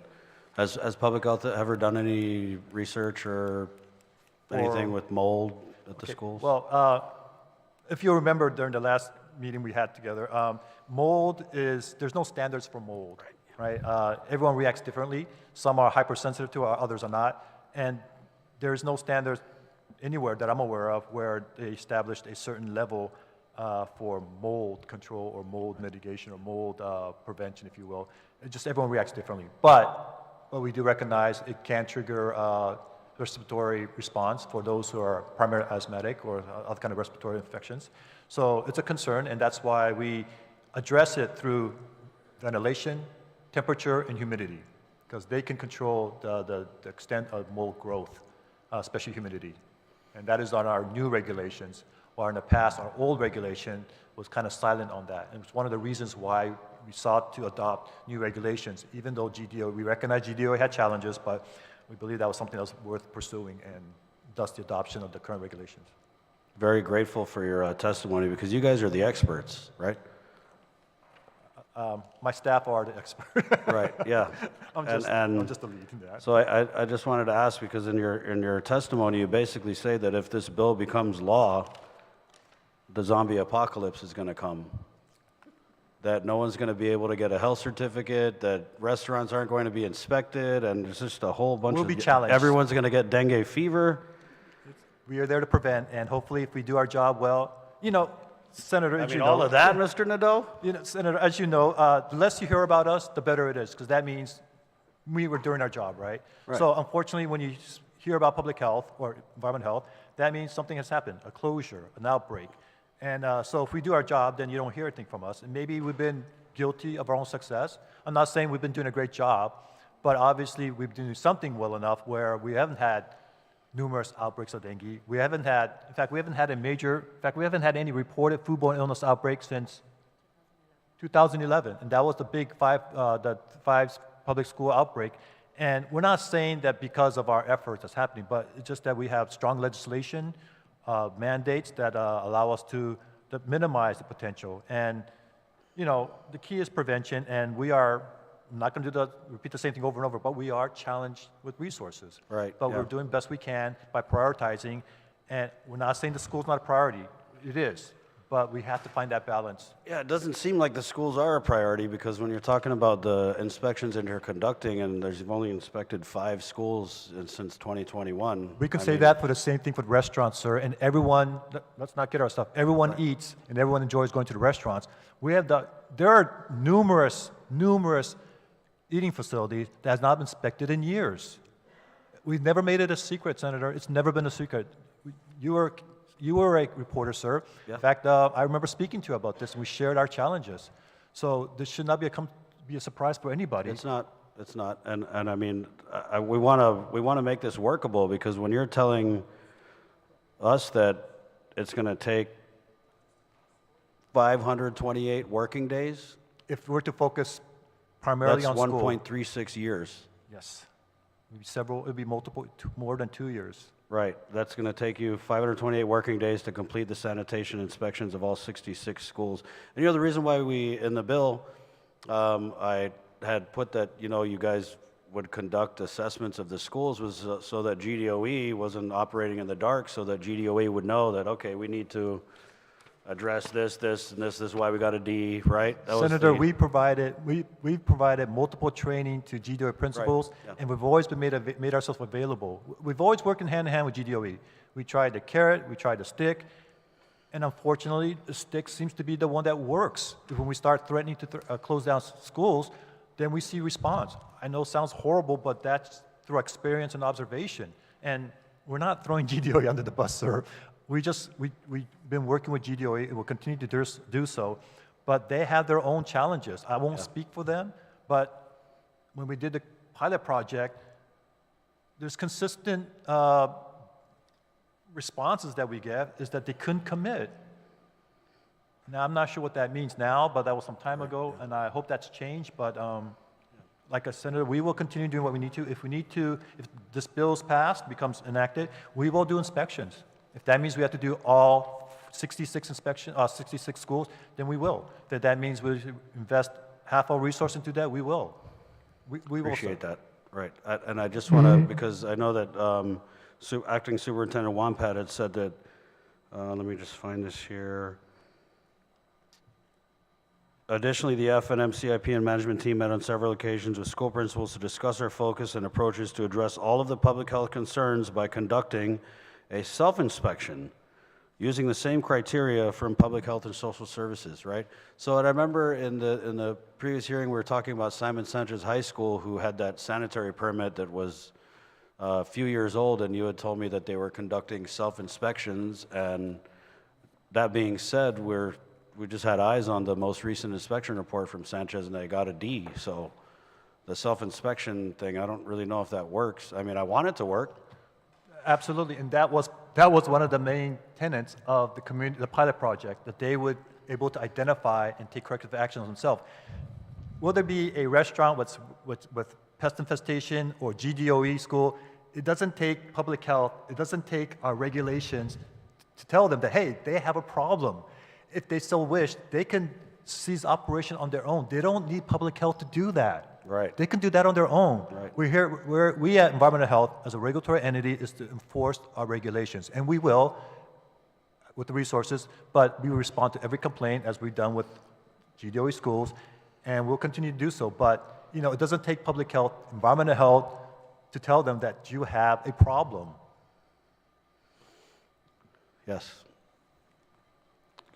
has Public Health ever done any research or anything with mold at the schools? Well, if you remember during the last meeting we had together, mold there's no standards for mold, right? Everyone reacts differently. Some are hypersensitive to it, others are not. And there's no standards anywhere that I'm aware of where they established a certain level for mold control or mold mitigation or mold prevention, if you will. Just everyone reacts differently. But we do recognize it can trigger respiratory response for those who are primarily asthmatic or other kind of respiratory infections. So it's a concern, and that's why we address it through ventilation, temperature, and humidity, because they can control the extent of mold growth, especially humidity. And that is on our new regulations, while in the past, our old regulation was kind of silent on that. And it's one of the reasons why we sought to adopt new regulations, even though we recognize GDOE had challenges, but we believe that was something that was worth pursuing, and thus the adoption of the current regulations. Very grateful for your testimony, because you guys are the experts, right? My staff are the expert. Right, yeah. I'm just the lead in that. So I just wanted to ask, because in your testimony, you basically say that if this bill becomes law, the zombie apocalypse is going to come. That no one's going to be able to get a health certificate, that restaurants aren't going to be inspected, and there's just a whole bunch We'll of... be challenged. Everyone's going to get dengue fever. We are there to prevent, and hopefully if we do our job well, Senator, as you know, all of that, Mr. Nadeau? Senator, as you know, the less you hear about us, the better it is, because that means we were doing our job, right? Right. So unfortunately, when you hear about public health or environmental health, that means something has happened, a closure, an outbreak. And so if we do our job, then you don't hear anything from us. And maybe we've been guilty of our own success. I'm not saying we've been doing a great job, but obviously we've been doing something well enough where we haven't had numerous outbreaks of dengue. We haven't had, in fact, we haven't had any reported foodborne illness outbreaks since 2011, and that was the big five public school outbreak. And we're not saying that because of our efforts that's happening, but it's just that we have strong legislation, mandates that allow us to minimize the potential. And you know, the key is prevention, and we are I'm not going to repeat the same thing over and over, but we are challenged with resources. Right. But yeah. we're doing best we can by prioritizing, and we're not saying the school's not a priority. It is, but we have to find that balance. Yeah, it doesn't seem like the schools are a priority, because when you're talking about the inspections that you're conducting, and you've only inspected 5 schools since 2021. We can say that for the same thing for the restaurants, sir, and everyone, let's not get our stuff, everyone eats and everyone enjoys going to the restaurants. There are numerous eating facilities that has not been inspected in years. We've never made it a secret, Senator. It's never been a secret. You were a reporter, sir. Yeah. In fact, I remember speaking to you about this, and we shared our challenges. So this should not be a surprise for anybody. It's not. It's not. And I mean, we want to make this workable, because when you're telling us that it's going to take 528 working days, if we're to focus primarily that's on school. 1.36 years. Yes. It'd be more than 2 years. Right. That's going to take you 528 working days to complete the sanitation inspections of all 66 schools. And you know, the reason why in the bill, I had put that, you know, you guys would conduct assessments of the schools was so that GDOE wasn't operating in the dark, so that GDOE would know that, okay, we need to address this, and this is why we got a D, right? Senator, we've provided multiple training to GDOE principals, Right. Yeah. and we've always been made ourselves available. We've always worked hand in hand with GDOE. We tried the carrot, we tried the stick, and unfortunately, the stick seems to be the one that works. When we start threatening to close down schools, then we see response. I know it sounds horrible, but that's through experience and observation. And we're not throwing GDOE under the bus, sir. We've been working with GDOE, and we'll continue to do so, but they have their own challenges. I won't speak for them, but when we did the pilot project, there's consistent responses that we get is that they couldn't commit. Now, I'm not sure what that means now, but that was some time ago, and I hope that's changed, but like I said, Senator, we will continue doing what we need to. If this bill is passed, becomes enacted, we will do inspections. If that means we have to do all 66 schools, then we will. If that means we should invest half our resource into that, we will. We will. Appreciate that. Right. And I just want to, because I know that Acting Superintendent Wampat had said that, let me just find this here. Additionally, the FNM, CIP, and management team met on several occasions with school principals to discuss our focus and approaches to address all of the public health concerns by conducting a self-inspection using the same criteria from public health and social services, right? So I remember in the previous hearing, we were talking about Simon Sanchez High School, who had that sanitary permit that was a few years old, and you had told me that they were conducting self-inspections. And that being said, we just had eyes on the most recent inspection report from Sanchez, and they got a D. So the self-inspection thing, I don't really know if that works. I mean, I want it to work. Absolutely, and that was one of the main tenets of the pilot project, that they would be able to identify and take corrective actions themselves. Will there be a restaurant with pest infestation or GDOE school? It doesn't take public health, it doesn't take our regulations to tell them that, hey, they have a problem. If they so wish, they can cease operation on their own. They don't need public health to do that. Right. They can do that on their own. Right. We at Environmental Health, as a regulatory entity, is to enforce our regulations, and we will, with the resources, but we will respond to every complaint as we've done with GDOE schools, and we'll continue to do so. But you know, it doesn't take public health, environmental health, to tell them that you have a problem. Yes.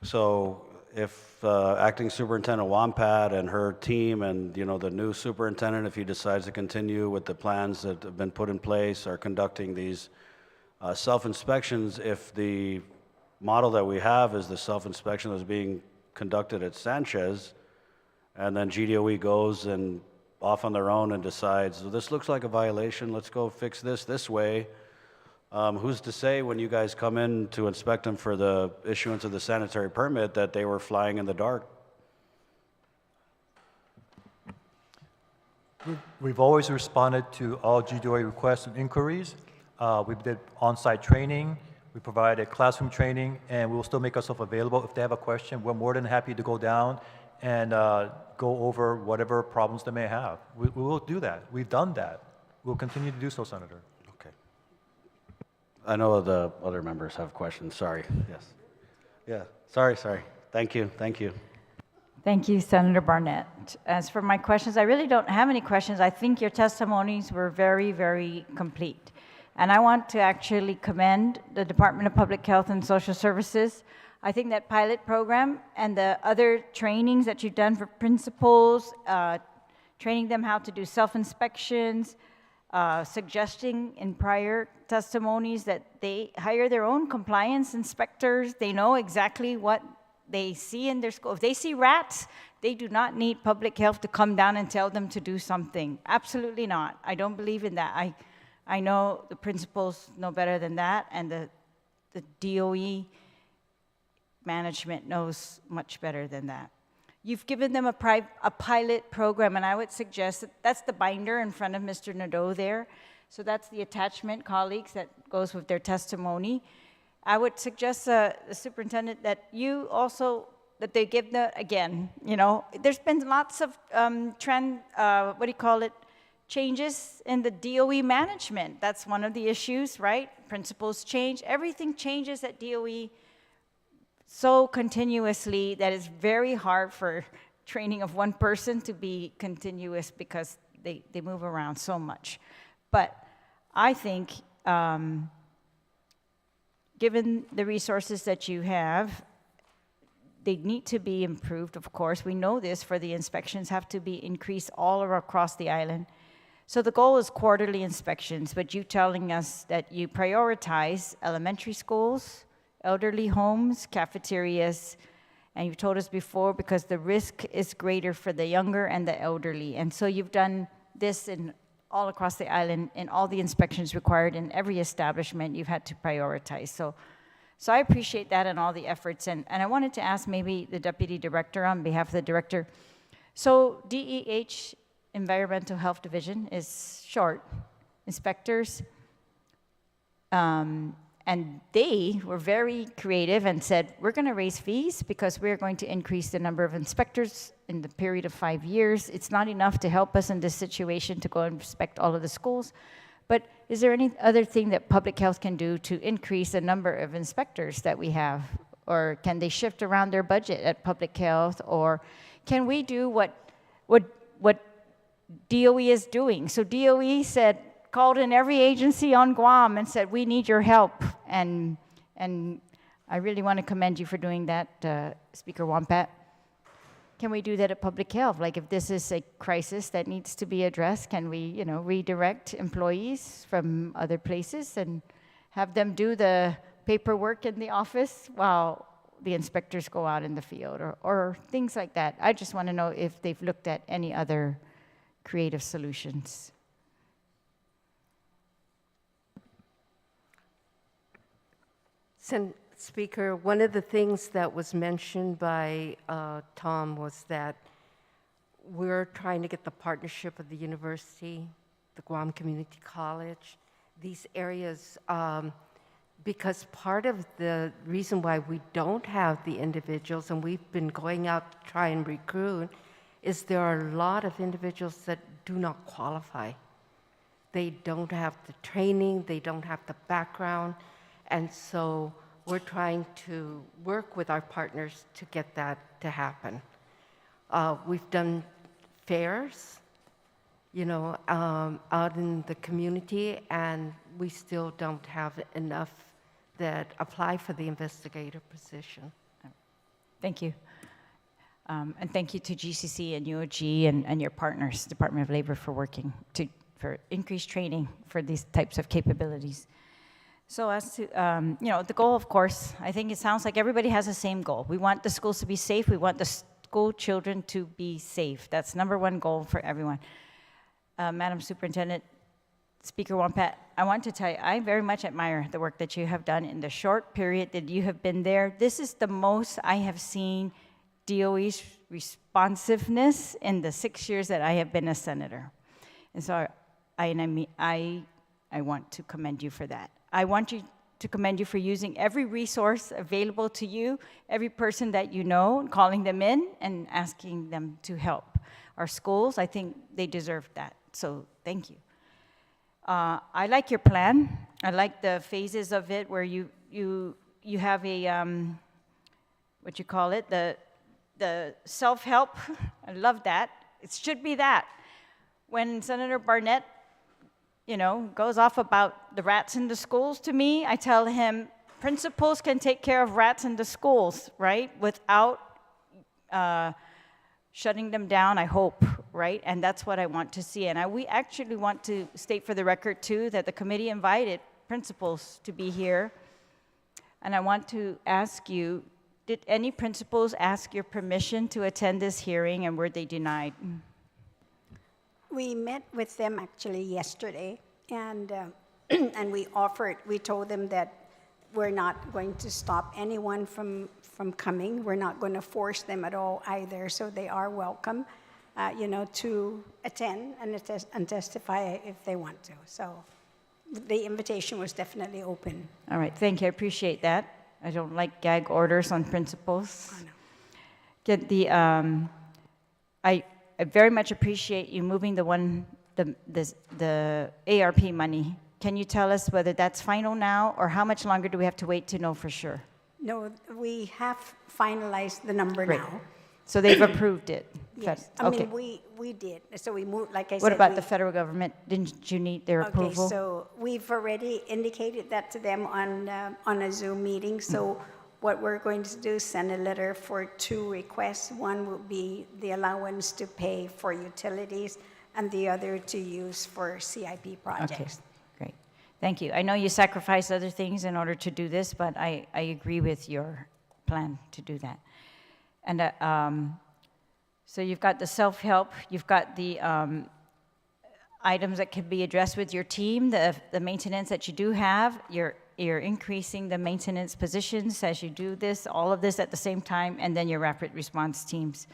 So if Acting Superintendent Wampat and her team and, you know, the new superintendent, if he decides to continue with the plans that have been put in place, are conducting these self-inspections, if the model that we have is the self-inspection that's being conducted at Sanchez, and then GDOE goes and off on their own and decides, well, this looks like a violation, let's go fix this way. Who's to say when you guys come in to inspect them for the issuance of the sanitary permit that they were flying in the dark? We've always responded to all GDOA requests and inquiries. We did on-site training, we provided classroom training, and we will still make ourselves available. If they have a question, we're more than happy to go down and go over whatever problems they may have. We will do that. We've done that. We'll continue to do so, Senator. Okay. I know the other members have questions, sorry, yes. Yeah, sorry. Thank you. Thank you, Senator Barnett. As for my questions, I really don't have any questions. I think your testimonies were very, very complete. And I want to actually commend the Department of Public Health and Social Services. I think that pilot program and the other trainings that you've done for principals, training them how to do self-inspections, suggesting in prior testimonies that they hire their own compliance inspectors. They know exactly what they see in their school. If they see rats, they do not need public health to come down and tell them to do something. Absolutely not. I don't believe in that. I know the principals know better than that, and the DOE management knows much better than that. You've given them a pilot program, and I would suggest that that's the binder in front of Mr. Nadeau there. So that's the attachment, colleagues, that goes with their testimony. I would suggest the superintendent that you also, that they give again, you know, there's been lots of changes in the DOE management. That's one of the issues, right? Principals change, everything changes at DOE so continuously that it's very hard for training of one person to be continuous because they move around so much. But I think given the resources that you have, they need to be improved, of course. We know this, for the inspections have to be increased all across the island. So the goal is quarterly inspections, but you telling us that you prioritize elementary schools, elderly homes, cafeterias, and you told us before because the risk is greater for the younger and the elderly. And so you've done this in all across the island, in all the inspections required in every establishment you've had to prioritize. So I appreciate that and all the efforts. And I wanted to ask maybe the Deputy Director on behalf of the Director. So DEH, Environmental Health Division, is short inspectors. And they were very creative and said, we're going to raise fees because we're going to increase the number of inspectors in the period of 5 years. It's not enough to help us in this situation to go and inspect all of the schools. But is there any other thing that public health can do to increase the number of inspectors that we have? Or can they shift around their budget at public health? Or can we do what DOE is doing? So DOE called in every agency on Guam and said, we need your help. And I really want to commend you for doing that, Speaker Wampat. Can we do that at public health? Like if this is a crisis that needs to be addressed, can we, redirect employees from other places and have them do the paperwork in the office while the inspectors go out in the field or things like that? I just want to know if they've looked at any other creative solutions. Speaker, one of the things that was mentioned by Tom was that we're trying to get the partnership of the university, the Guam Community College, these areas, because part of the reason why we don't have the individuals, and we've been going out to try and recruit, is there are a lot of individuals that do not qualify. They don't have the training, they don't have the background, and so we're trying to work with our partners to get that to happen. We've done fairs, out in the community, and we still don't have enough that apply for the investigator position. Thank you. And thank you to GCC and UOG and your partners, Department of Labor, for working for increased training for these types of capabilities. So as to, the goal, of course, I think it sounds like everybody has the same goal. We want the schools to be safe. We want the school children to be safe. That's number one goal for everyone. Madam Superintendent, Speaker Wampat, I want to tell you, I very much admire the work that you have done in the short period that you have been there. This is the most I have seen DOE's responsiveness in the 6 years that I have been a senator. And so I want to commend you for that. I want to commend you for using every resource available to you, every person that you know, calling them in and asking them to help. Our schools, I think they deserve that, so thank you. I like your plan. I like the phases of it where you have a, what you call it, the self-help. I love that. It should be that. When Senator Barnett, goes off about the rats in the schools to me, I tell him, principals can take care of rats in the schools, right? Without shutting them down, I hope, right? And that's what I want to see. And we actually want to state for the record, too, that the committee invited principals to be here. And I want to ask you, did any principals ask your permission to attend this hearing, and were they denied? We met with them actually yesterday, and and we told them that we're not going to stop anyone from coming. We're not going to force them at all either, so they are welcome, to attend and testify if they want to. So the invitation was definitely open. All right, thank you, I appreciate that. I don't like gag orders on principals. Oh, no. Get the, I very much appreciate you moving the ARP money. Can you tell us whether that's final now, or how much longer do we have to wait to know for sure? No, we have finalized the number Great. now. So they've approved it? Yes, Okay. I mean, we did. So we moved, like I said. What about the federal government? Didn't you need their approval? Okay, so we've already indicated that to them on a Zoom meeting. So what we're going to do is send a letter for 2 requests. One will be the allowance to pay for utilities, and the other to use for CIP projects. Okay, great. Thank you. I know you sacrificed other things in order to do this, but I agree with your plan to do that. And so you've got the self-help, you've got the items that can be addressed with your team, the maintenance that you do have, you're increasing the maintenance positions as you do this, all of this at the same time, and then your rapid response teams.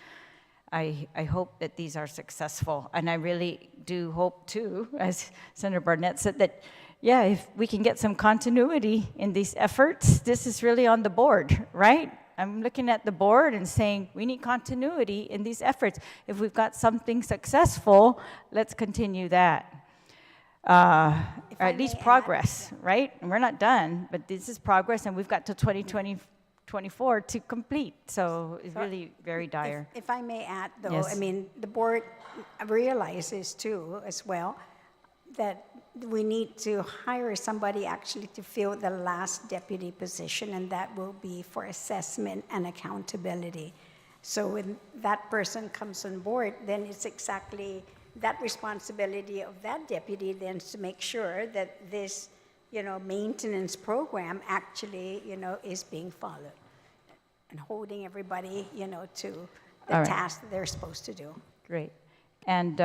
I hope that these are successful, and I really do hope too, as Senator Barnett said, that yeah, if we can get some continuity in these efforts, this is really on the board, right? I'm looking at the board and saying, we need continuity in these efforts. If we've got something successful, let's continue that. Or at least progress, right? And we're not done, but this is progress, and we've got till 2024 to complete. So it's really very dire. If I may add, though, Yes. I mean, the board realizes too, as well, that we need to hire somebody actually to fill the last deputy position, and that will be for assessment and accountability. So when that person comes on board, then it's exactly that responsibility of that deputy then to make sure that this, maintenance program actually, is being followed and holding everybody, to the All right. task that they're supposed to do. Great. And,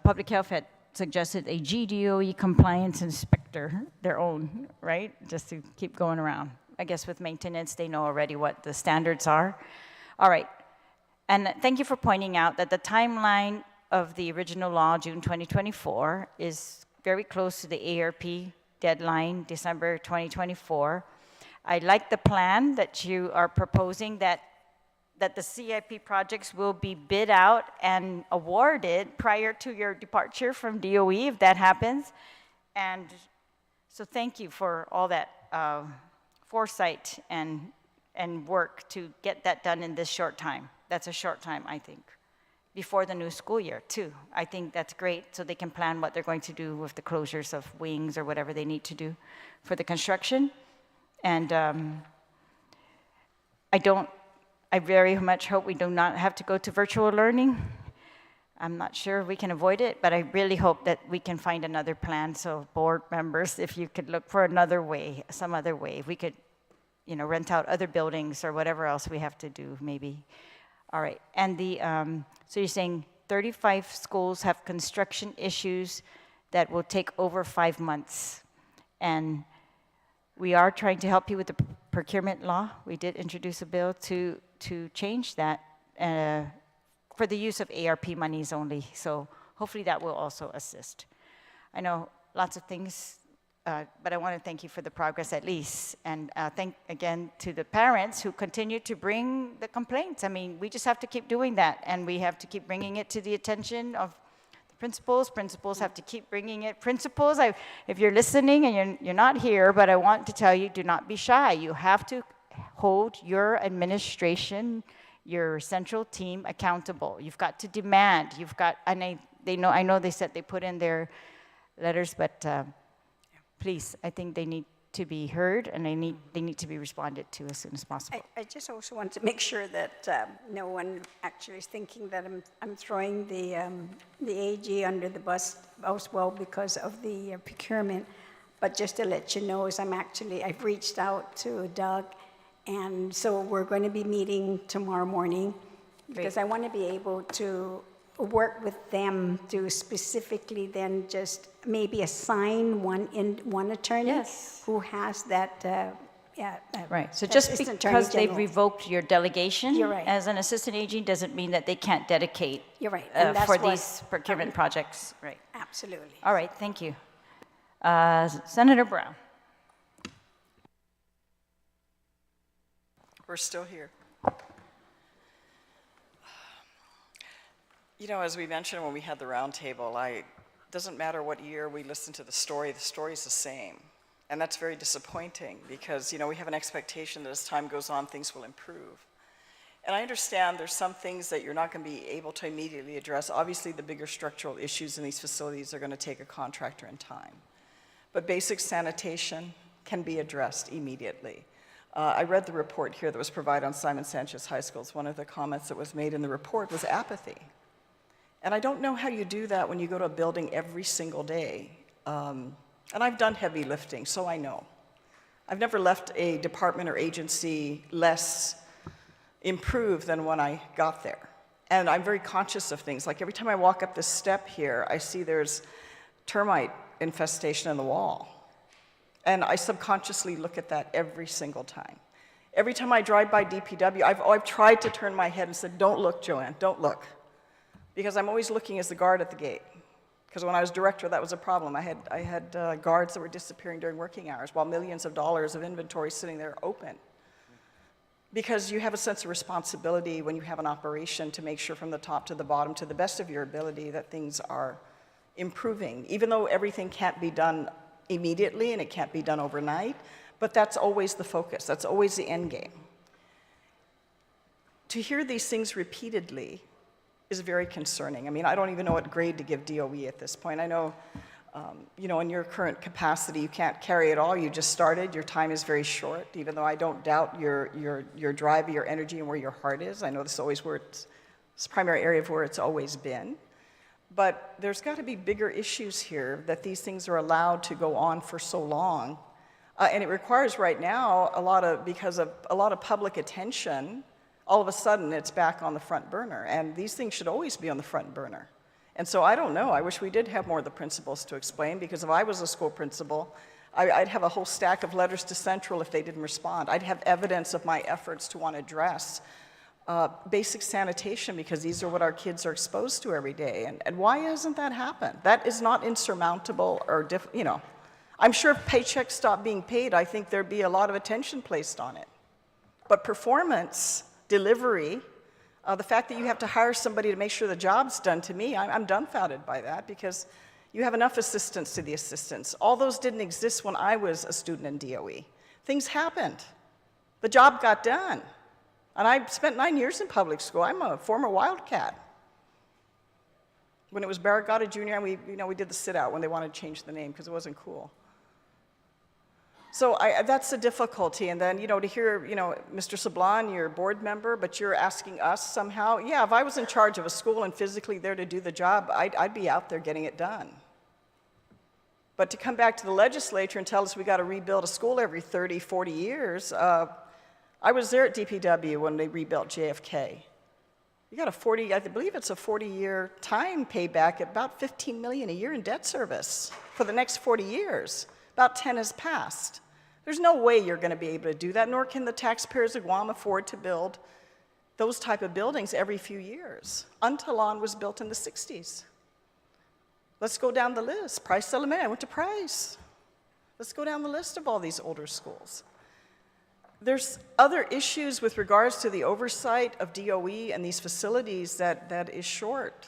Public Health had suggested a GDOE compliance inspector, their own, right? Just to keep going around. I guess with maintenance, they know already what the standards are. All right. And thank you for pointing out that the timeline of the original law, June 2024, is very close to the ARP deadline, December 2024. I like the plan that you are proposing that the CIP projects will be bid out and awarded prior to your departure from DOE, if that happens. And so thank you for all that foresight and work to get that done in this short time. That's a short time, I think, before the new school year, too. I think that's great, so they can plan what they're going to do with the closures of wings or whatever they need to do for the construction. And I very much hope we do not have to go to virtual learning. I'm not sure we can avoid it, but I really hope that we can find another plan. So board members, if you could look for another way, some other way, if we could, you know, rent out other buildings or whatever else we have to do, maybe. All right, and so you're saying 35 schools have construction issues that will take over 5 months. And we are trying to help you with the procurement law. We did introduce a bill to change that for the use of ARP monies only. So hopefully that will also assist. I know lots of things, but I want to thank you for the progress at least. And thank again to the parents who continue to bring the complaints. I mean, we just have to keep doing that, and we have to keep bringing it to the attention of the principals. Principals have to keep bringing it. Principals, if you're listening and you're not here, but I want to tell you, do not be shy. You have to hold your administration, your central team accountable. You've got to demand. You've got, and I know they said they put in their letters, but please, I think they need to be heard, and they need to be responded to as soon as possible. I just also want to make sure that no one actually is thinking that I'm throwing the AG under the bus as well because of the procurement. But just to let you know, is I've reached out to Doug, and so we're going to be meeting tomorrow morning because I want to be able to work with them to specifically then just maybe assign one attorney who has that. Right, so just Assistant because Attorney they've General. revoked your delegation You're right. as an assistant AG doesn't mean that they can't dedicate You're right, and that's for what- these procurement projects. Right. Absolutely. All right, thank you. Senator Brown. We're still here. You know, as we mentioned when we had the roundtable, doesn't matter what year we listen to the story's the same. And that's very disappointing because, you know, we have an expectation that as time goes on, things will improve. And I understand there's some things that you're not going to be able to immediately address. Obviously, the bigger structural issues in these facilities are going to take a contractor and time. But basic sanitation can be addressed immediately. I read the report here that was provided on Simon Sanchez High Schools. One of the comments that was made in the report was apathy. And I don't know how you do that when you go to a building every single day. And I've done heavy lifting, so I know. I've never left a department or agency less improved than when I got there. And I'm very conscious of things. Like every time I walk up this step here, I see there's termite infestation in the wall. And I subconsciously look at that every single time. Every time I drive by DPW, I've tried to turn my head and said, don't look, Joanne, don't look. Because I'm always looking as the guard at the gate. Because when I was director, that was a problem. I had guards that were disappearing during working hours while millions of dollars of inventory sitting there open. Because you have a sense of responsibility when you have an operation to make sure from the top to the bottom, to the best of your ability, that things are improving. Even though everything can't be done immediately and it can't be done overnight, but that's always the focus. That's always the end game. To hear these things repeatedly is very concerning. I mean, I don't even know what grade to give DOE at this point. I know, you know, in your current capacity, you can't carry it all. You just started. Your time is very short, even though I don't doubt your drive, your energy, and where your heart is. I know this is always where it's the primary area of where it's always been. But there's got to be bigger issues here that these things are allowed to go on for so long. And it requires right now because of a lot of public attention, all of a sudden it's back on the front burner. And these things should always be on the front burner. And so I don't know, I wish we did have more of the principals to explain, because if I was a school principal, I'd have a whole stack of letters to Central if they didn't respond. I'd have evidence of my efforts to want to address basic sanitation, because these are what our kids are exposed to every day. And why hasn't that happened? That is not insurmountable or, you know. I'm sure if paychecks stopped being paid, I think there'd be a lot of attention placed on it. But performance, delivery, the fact that you have to hire somebody to make sure the job's done, to me, I'm dumbfounded by that, because you have enough assistants to the assistants. All those didn't exist when I was a student in DOE. Things happened. The job got done. And I spent 9 years in public school. I'm a former Wildcat. When it was Barragata Jr., we did the sit-out when they wanted to change the name because it wasn't cool. So that's the difficulty. And then, to hear, Mr. Sablan, you're a board member, but you're asking us somehow. Yeah, if I was in charge of a school and physically there to do the job, I'd be out there getting it done. But to come back to the legislature and tell us we got to rebuild a school every 30, 40 years, I was there at DPW when they rebuilt JFK. You got I believe it's a 40-year time payback at about $15 million a year in debt service for the next 40 years. About 10 has passed. There's no way you're going to be able to do that, nor can the taxpayers of Guam afford to build those type of buildings every few years. Untalan was built in the 60s. Let's go down the list. Price Elementary, I went to Price. Let's go down the list of all these older schools. There's other issues with regards to the oversight of DOE and these facilities that is short.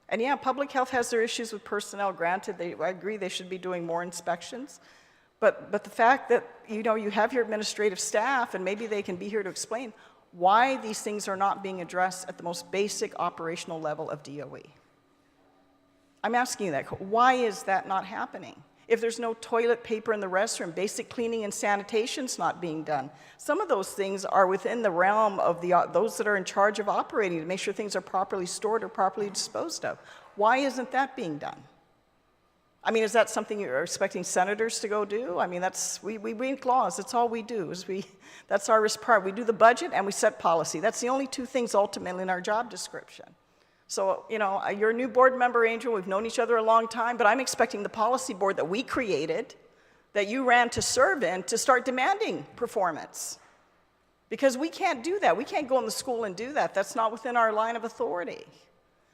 And yeah, public health has their issues with personnel, granted. I agree they should be doing more inspections. But the fact that, you have your administrative staff, and maybe they can be here to explain why these things are not being addressed at the most basic operational level of DOE. I'm asking you that. Why is that not happening? If there's no toilet paper in the restroom, basic cleaning and sanitation's not being done. Some of those things are within the realm of those that are in charge of operating to make sure things are properly stored or properly disposed of. Why isn't that being done? I mean, is that something you're expecting senators to go do? I mean, we make laws. That's all we do. That's our part. We do the budget and we set policy. That's the only two things ultimately in our job description. So, you're a new board member, Angel. We've known each other a long time, but I'm expecting the policy board that we created, that you ran to serve in, to start demanding performance. Because we can't do that. We can't go in the school and do that. That's not within our line of authority.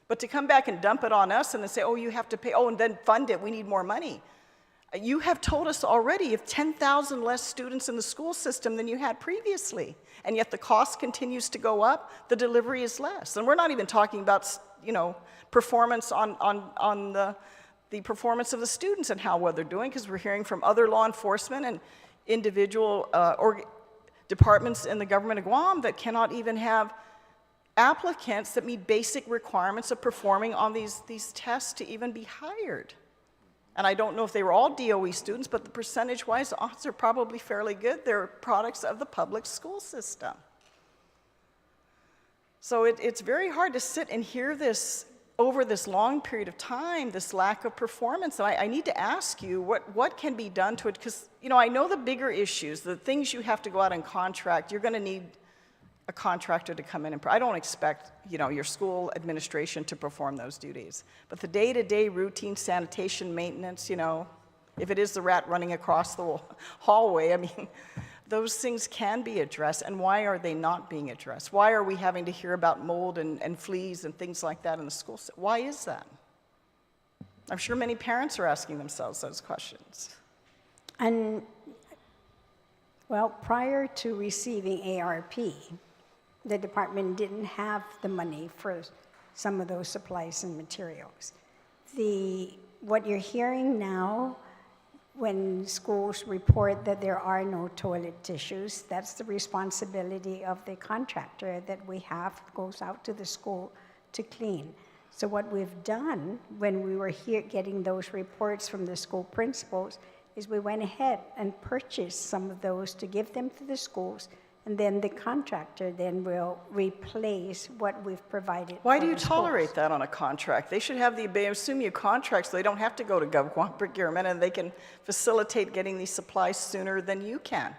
But to come back and dump it on us and then say, oh, you have to pay, and then fund it, we need more money. You have told us already you have 10,000 less students in the school system than you had previously, and yet the cost continues to go up, the delivery is less. And we're not even talking about, performance on the performance of the students and how well they're doing, because we're hearing from other law enforcement and individual departments in the government of Guam that cannot even have applicants that meet basic requirements of performing on these tests to even be hired. And I don't know if they were all DOE students, but the percentage-wise, the odds are probably fairly good. They're products of the public school system. So it's very hard to sit and hear this over this long period of time, this lack of performance. And I need to ask you, what can be done to it? Because, I know the bigger issues, the things you have to go out and contract, you're going to need a contractor to come in and I don't expect, your school administration to perform those duties. But the day-to-day routine sanitation maintenance, if it is the rat running across the hallway, I mean, those things can be addressed. And why are they not being addressed? Why are we having to hear about mold and fleas and things like that in the schools? Why is that? I'm sure many parents are asking themselves those questions. And, well, prior to receiving ARP, the department didn't have the money for some of those supplies and materials. What you're hearing now, when schools report that there are no toilet tissues, that's the responsibility of the contractor that we have, goes out to the school to clean. So what we've done when we were here getting those reports from the school principals is we went ahead and purchased some of those to give them to the schools, and then the contractor then will replace what we've provided. Why do you tolerate that on a contract? They should have I assume you contract so they don't have to go to GovGuam procurement and they can facilitate getting these supplies sooner than you can.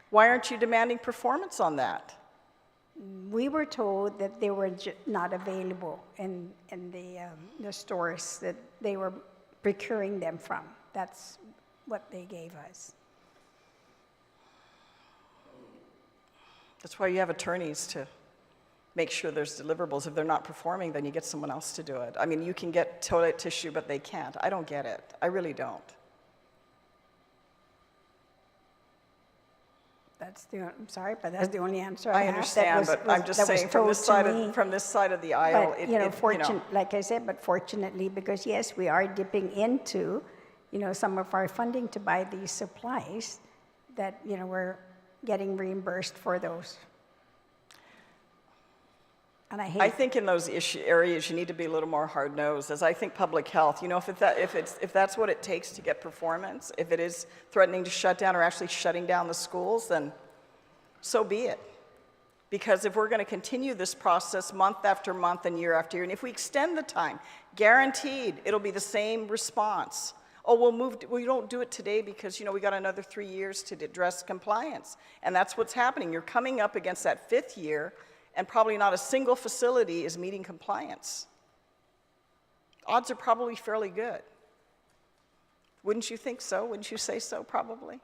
Why aren't you demanding performance on that? We were told that they were not available in the stores that they were procuring them from. That's what they gave us. That's why you have attorneys to make sure there's deliverables. If they're not performing, then you get someone else to do it. I mean, you can get toilet tissue, but they can't. I don't get it. I really don't. I'm sorry, but that's the only answer I understand, but I'm just saying from this side of the aisle, but, like I said, but fortunately, because yes, we are dipping into, some of our funding to buy these supplies, that, we're getting reimbursed for those. And I think in those areas, you need to be a little more hard-nosed, as I think public health, you know, if that's what it takes to get performance, if it is threatening to shut down or actually shutting down the schools, then so be it. Because if we're going to continue this process month after month and year after year, and if we extend the time, guaranteed it'll be the same response. Oh, we don't do it today because, you know, we got another 3 years to address compliance. And that's what's happening. You're coming up against that 5th year, and probably not a single facility is meeting compliance. Odds are probably fairly good. Wouldn't you think so? Wouldn't you say so, probably?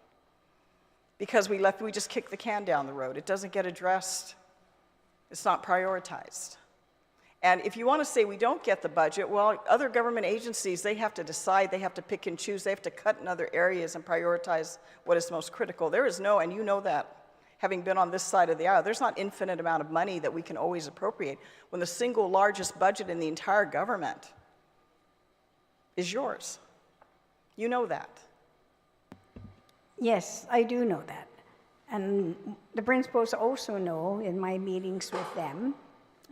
Because we just kick the can down the road. It doesn't get addressed. It's not prioritized. And if you want to say we don't get the budget, well, other government agencies, they have to decide, they have to pick and choose, they have to cut in other areas and prioritize what is most critical. There is no, and you know that, having been on this side of the aisle, there's not infinite amount of money that we can always appropriate when the single largest budget in the entire government is yours. You know that. Yes, I do know that. And the principals also know in my meetings with them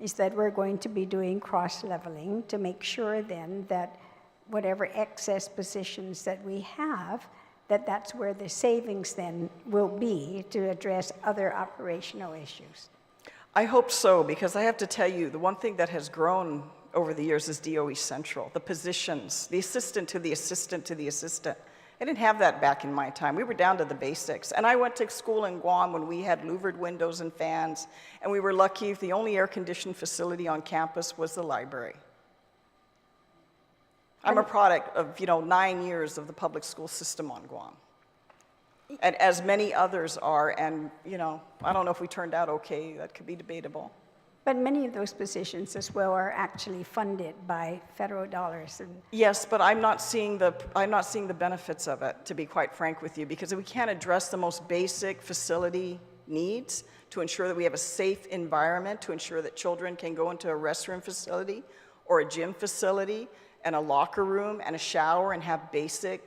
is that we're going to be doing cross-leveling to make sure then that whatever excess positions that we have, that's where the savings then will be to address other operational issues. I hope so, because I have to tell you, the one thing that has grown over the years is DOE Central, the positions, the assistant to the assistant to the assistant. I didn't have that back in my time. We were down to the basics. And I went to school in Guam when we had louvered windows and fans, and we were lucky if the only air-conditioned facility on campus was the library. I'm a product of, 9 years of the public school system on Guam. And as many others are, and, I don't know if we turned out okay. That could be debatable. But many of those positions as well are actually funded by federal dollars. Yes, but I'm not seeing the benefits of it, to be quite frank with you, because we can't address the most basic facility needs to ensure that we have a safe environment, to ensure that children can go into a restroom facility or a gym facility and a locker room and a shower and have basic,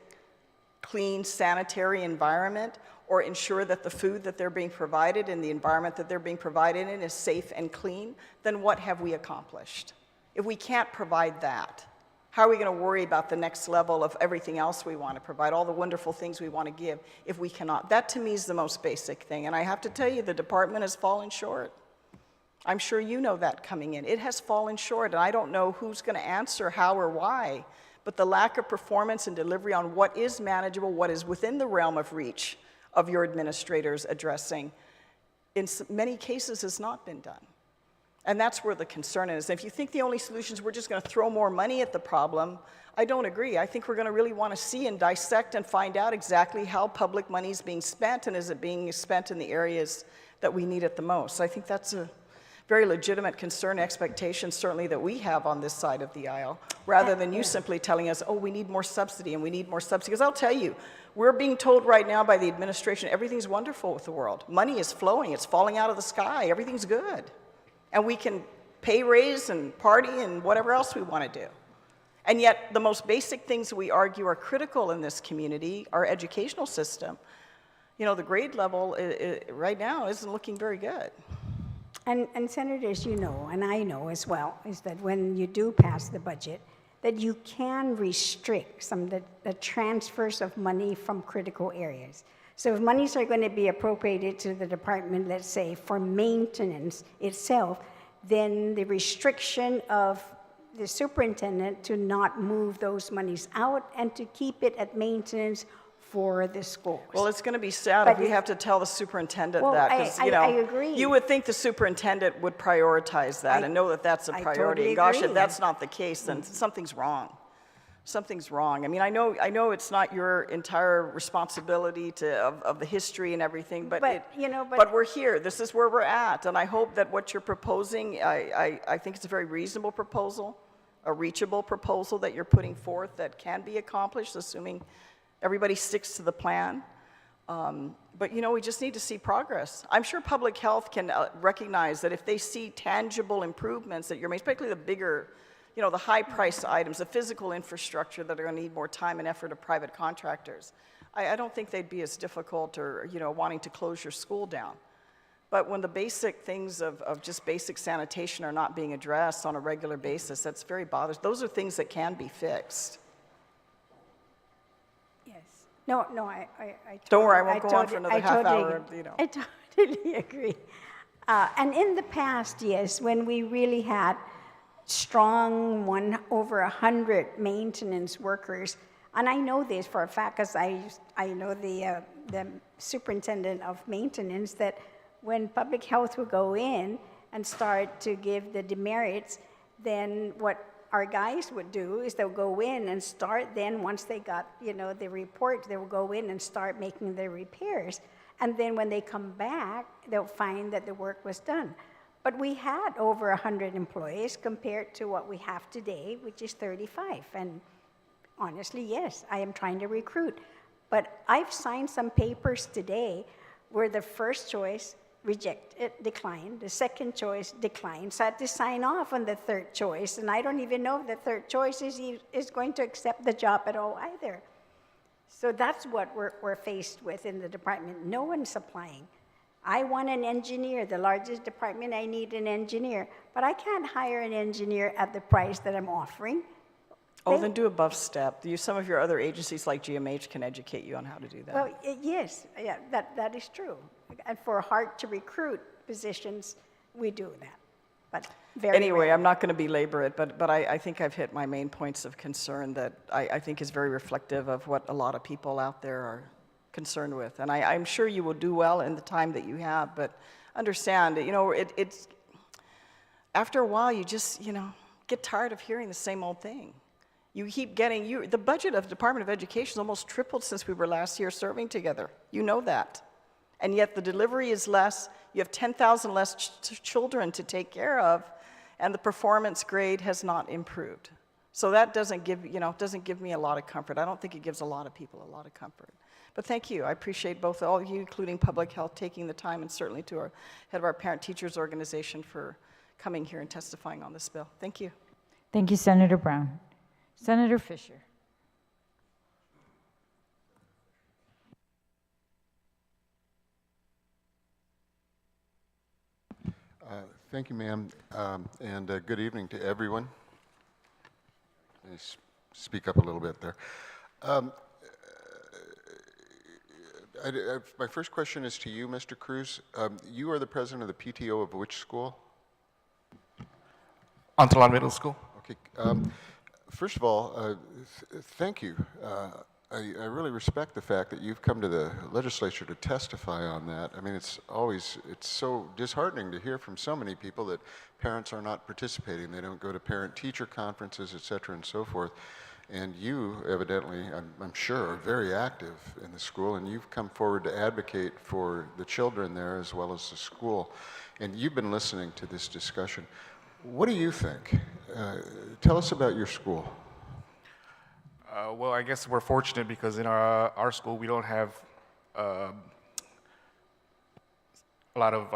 clean, sanitary environment, or ensure that the food that they're being provided and the environment that they're being provided in is safe and clean, then what have we accomplished? If we can't provide that, how are we going to worry about the next level of everything else we want to provide, all the wonderful things we want to give, if we cannot? That, to me, is the most basic thing. And I have to tell you, the department has fallen short. I'm sure you know that coming in. It has fallen short, and I don't know who's going to answer how or why, but the lack of performance and delivery on what is manageable, what is within the realm of reach of your administrators addressing, in many cases has not been done. And that's where the concern is. If you think the only solution is we're just going to throw more money at the problem, I don't agree. I think we're going to really want to see and dissect and find out exactly how public money is being spent, and is it being spent in the areas that we need it the most. So I think that's a very legitimate concern, expectation, certainly, that we have on this side of the aisle, rather than you simply telling us, oh, we need more subsidy and we need more subsidy. Because I'll tell you, we're being told right now by the administration, everything's wonderful with the world. Money is flowing, it's falling out of the sky, everything's good. And we can pay raise and party and whatever else we want to do. And yet, the most basic things we argue are critical in this community, our educational system, the grade level right now isn't looking very good. And senators, you know, and I know as well, is that when you do pass the budget, that you can restrict some of the transfers of money from critical areas. So if monies are going to be appropriated to the department, let's say, for maintenance itself, then the restriction of the superintendent to not move those monies out and to keep it at maintenance for the schools. Well, it's going to be sad if we have to tell the superintendent that, because, I agree. You would think the superintendent would prioritize that and know that that's a priority. Totally Gosh, agree. if that's not the case, then something's wrong. Something's wrong. I mean, I know it's not your entire responsibility of the history and everything, but we're here. This is where we're at, and I hope that what you're proposing, I think it's a very reasonable proposal, a reachable proposal that you're putting forth that can be accomplished, assuming everybody sticks to the plan. But, we just need to see progress. I'm sure public health can recognize that if they see tangible improvements that you're making, especially the bigger, the high-priced items, the physical infrastructure that are going to need more time and effort of private contractors, I don't think they'd be as difficult or, wanting to close your school down. But when the basic things of just basic sanitation are not being addressed on a regular basis, that's very bothersome. Those are things that can be fixed. Yes. No, I Don't worry, I won't go on for another half hour, you know. I totally agree. And in the past, yes, when we really had strong over 100 maintenance workers, and I know this for a fact because I know the superintendent of maintenance, that when public health would go in and start to give the demerits, then what our guys would do is they'll go in and start, then once they got, the report, they will go in and start making the repairs. And then when they come back, they'll find that the work was done. But we had over 100 employees compared to what we have today, which is 35. And honestly, yes, I am trying to recruit. But I've signed some papers today where the first choice declined, the second choice declined. So I had to sign off on the third choice, and I don't even know if the third choice is going to accept the job at all either. So that's what we're faced with in the department. No one's applying. I want an engineer, the largest department, I need an engineer, but I can't hire an engineer at the price that I'm offering. Oh, then do above step. Some of your other agencies like GMH can educate you on how to do that. Well, yes, yeah, that is true. And for hard to recruit positions, we do that. But Anyway, rare. I'm not going to belabor it, but I think I've hit my main points of concern that I think is very reflective of what a lot of people out there are concerned with. And I'm sure you will do well in the time that you have, but understand, it's after a while, you just, get tired of hearing the same old thing. You keep getting, the budget of the Department of Education has almost tripled since we were last year serving together. You know that. And yet the delivery is less, you have 10,000 less children to take care of, and the performance grade has not improved. So that doesn't give me a lot of comfort. I don't think it gives a lot of people a lot of comfort. But thank you. I appreciate both all of you, including Public Health, taking the time, and certainly to our head of our parent-teachers organization for coming here and testifying on this bill. Thank you. Thank you, Senator Brown. Senator Fisher. Thank you, ma'am, and good evening to everyone. Let me speak up a little bit there. My first question is to you, Mr. Cruz. You are the president of the PTO of which school? Antolon Middle School. Okay. First of all, thank you. I really respect the fact that you've come to the legislature to testify on that. I mean, it's so disheartening to hear from so many people that parents are not participating. They don't go to parent-teacher conferences, et cetera, and so forth. And you, evidently, I'm sure, are very active in the school, and you've come forward to advocate for the children there as well as the school. And you've been listening to this discussion. What do you think? Tell us about your school. Well, I guess we're fortunate because in our school we don't have a lot of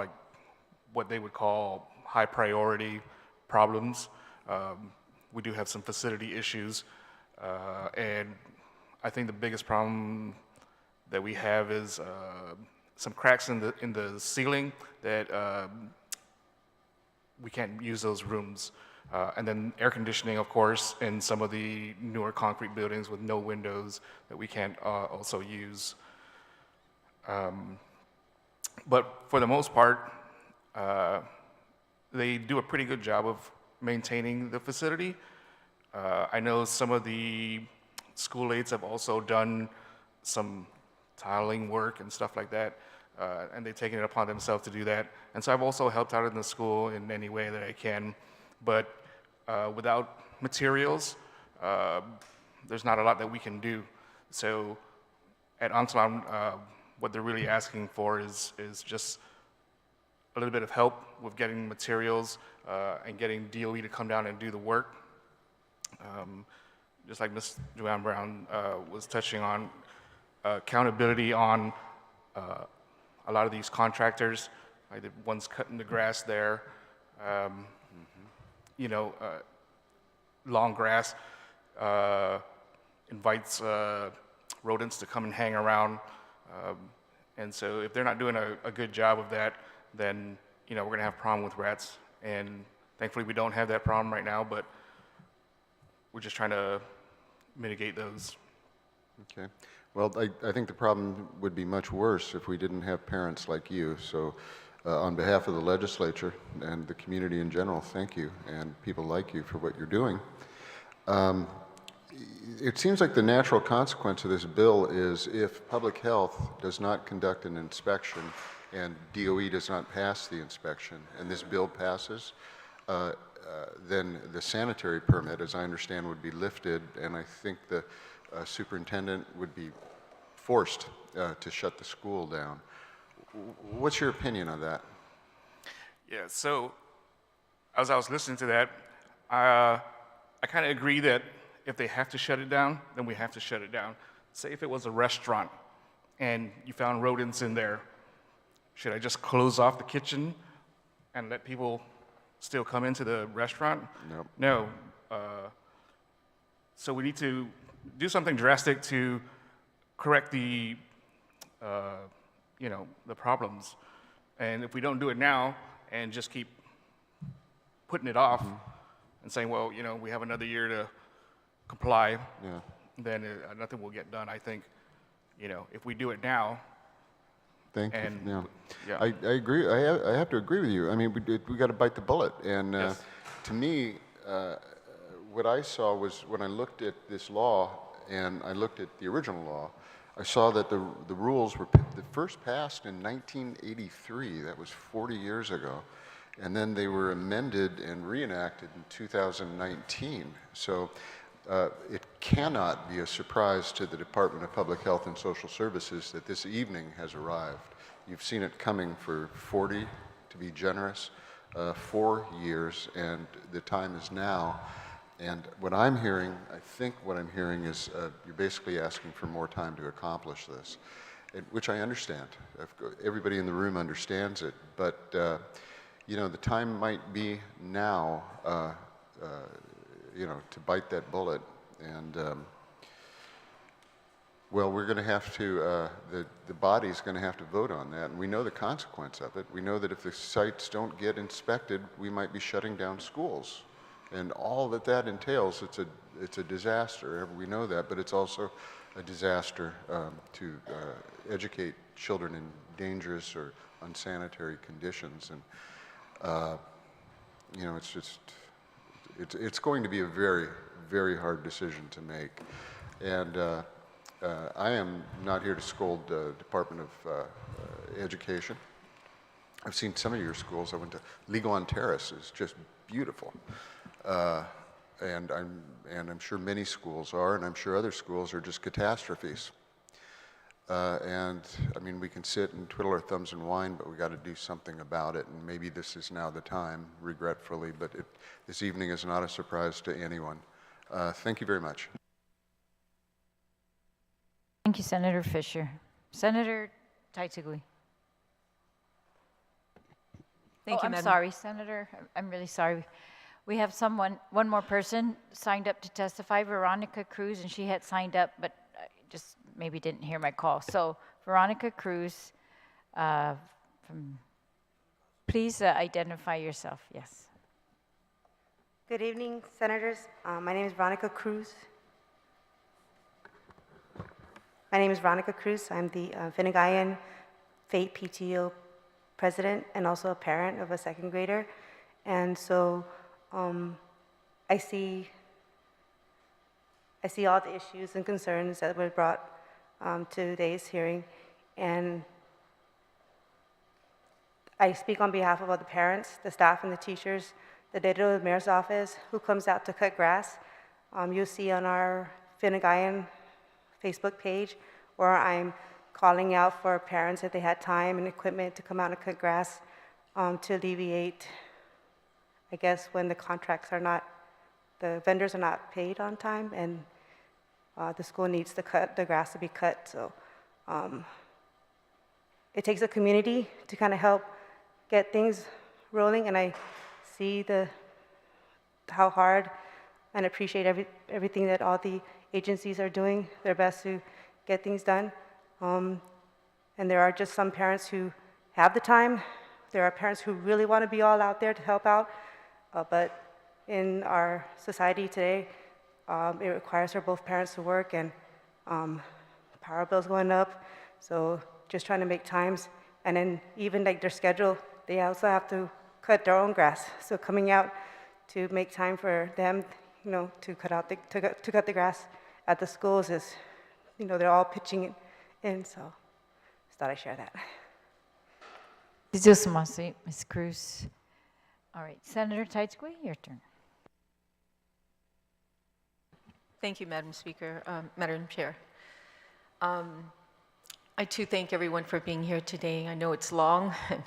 what they would call high priority problems. We do have some facility issues, and I think the biggest problem that we have is some cracks in the ceiling that we can't use those rooms. And then air conditioning, of course, in some of the newer concrete buildings with no windows that we can't also use. But for the most part, they do a pretty good job of maintaining the facility. I know some of the school aides have also done some tiling work and stuff like that, and they've taken it upon themselves to do that. And so I've also helped out in the school in any way that I can. But without materials, there's not a lot that we can do. So at Antolon, what they're really asking for is just a little bit of help with getting materials and getting DOE to come down and do the work. Just like Ms. Joanne Brown was touching on, accountability on a lot of these contractors, like the ones cutting the grass there. Long grass invites rodents to come and hang around. And so if they're not doing a good job of that, then, you know, we're going to have a problem with rats. And thankfully, we don't have that problem right now, but we're just trying to mitigate those. Okay. Well, I think the problem would be much worse if we didn't have parents like you. So on behalf of the legislature and the community in general, thank you, and people like you for what you're doing. It seems like the natural consequence of this bill is if public health does not conduct an inspection and DOE does not pass the inspection, and this bill passes, then the sanitary permit, as I understand, would be lifted, and I think the superintendent would be forced to shut the school down. What's your opinion on that? Yeah, so as I was listening to that, I kind of agree that if they have to shut it down, then we have to shut it down. Say if it was a restaurant and you found rodents in there, should I just close off the kitchen and let people still come into the restaurant? Nope. No. So we need to do something drastic to correct the, you know, the problems. And if we don't do it now and just keep putting it off and saying, well, you know, we have another year to comply, then nothing will get done. I think, you know, if we do it now. Thank you. And, yeah. I agree. I have to agree with you. I mean, we got to bite the bullet. And Yes. to me, what I saw was when I looked at this law and I looked at the original law, I saw that the rules were first passed in 1983. That was 40 years ago. And then they were amended and reenacted in 2019. So it cannot be a surprise to the Department of Public Health and Social Services that this evening has arrived. You've seen it coming for 40, to be generous, 4 years, and the time is now. And what I'm hearing, I think what I'm hearing is you're basically asking for more time to accomplish this, which I understand. Everybody in the room understands it, but you know, the time might be now, you know, to bite that bullet. And well, we're going to have to, the body's going to have to vote on that, and we know the consequence of it. We know that if the sites don't get inspected, we might be shutting down schools. And all that that entails, it's a disaster. We know that, but it's also a disaster to educate children in dangerous or unsanitary conditions. And you know, it's just, it's going to be a very, very hard decision to make. And I am not here to scold the Department of Education. I've seen some of your schools. I went to Lujan, Terrace is just beautiful. And I'm sure many schools are, and I'm sure other schools are just catastrophes. And I mean, we can sit and twiddle our thumbs and whine, but we got to do something about it. And maybe this is now the time, regretfully, but this evening is not a surprise to anyone. Thank you very much. Thank you, Senator Fisher. Senator Taitague. Thank you, I'm Madam. sorry, Senator. I'm really sorry. We have one more person signed up to testify, Veronica Cruz, and she had signed up, but just maybe didn't hear my call. So Veronica Cruz, please identify yourself. Yes. Good evening, Senators. My name is Veronica Cruz. I'm the Finnegayan FATE PTO president and also a parent of a second grader. And so I see all the issues and concerns that were brought to today's hearing. And I speak on behalf of all the parents, the staff, and the teachers, the deputy of the mayor's office who comes out to cut grass. You'll see on our Finnegayan Facebook page where I'm calling out for parents if they had time and equipment to come out and cut grass to alleviate, I guess, when the the vendors are not paid on time and the school needs the grass to be cut. So it takes a community to kind of help get things rolling, and I see how hard and appreciate everything that all the agencies are doing their best to get things done. And there are just some parents who have the time, there are parents who really want to be all out there to help out, but in our society today, it requires for both parents to work, and power bills going up, so just trying to make times. And then even like their schedule, they also have to cut their own grass. So coming out to make time for them, you know, to cut the grass at the schools is, you know, they're all pitching in. So just thought I'd share that. Ms. Cruz. All right, Senator Taitague, your turn. Thank you, Madam Speaker, Madam Chair. I too thank everyone for being here today. I know it's long, and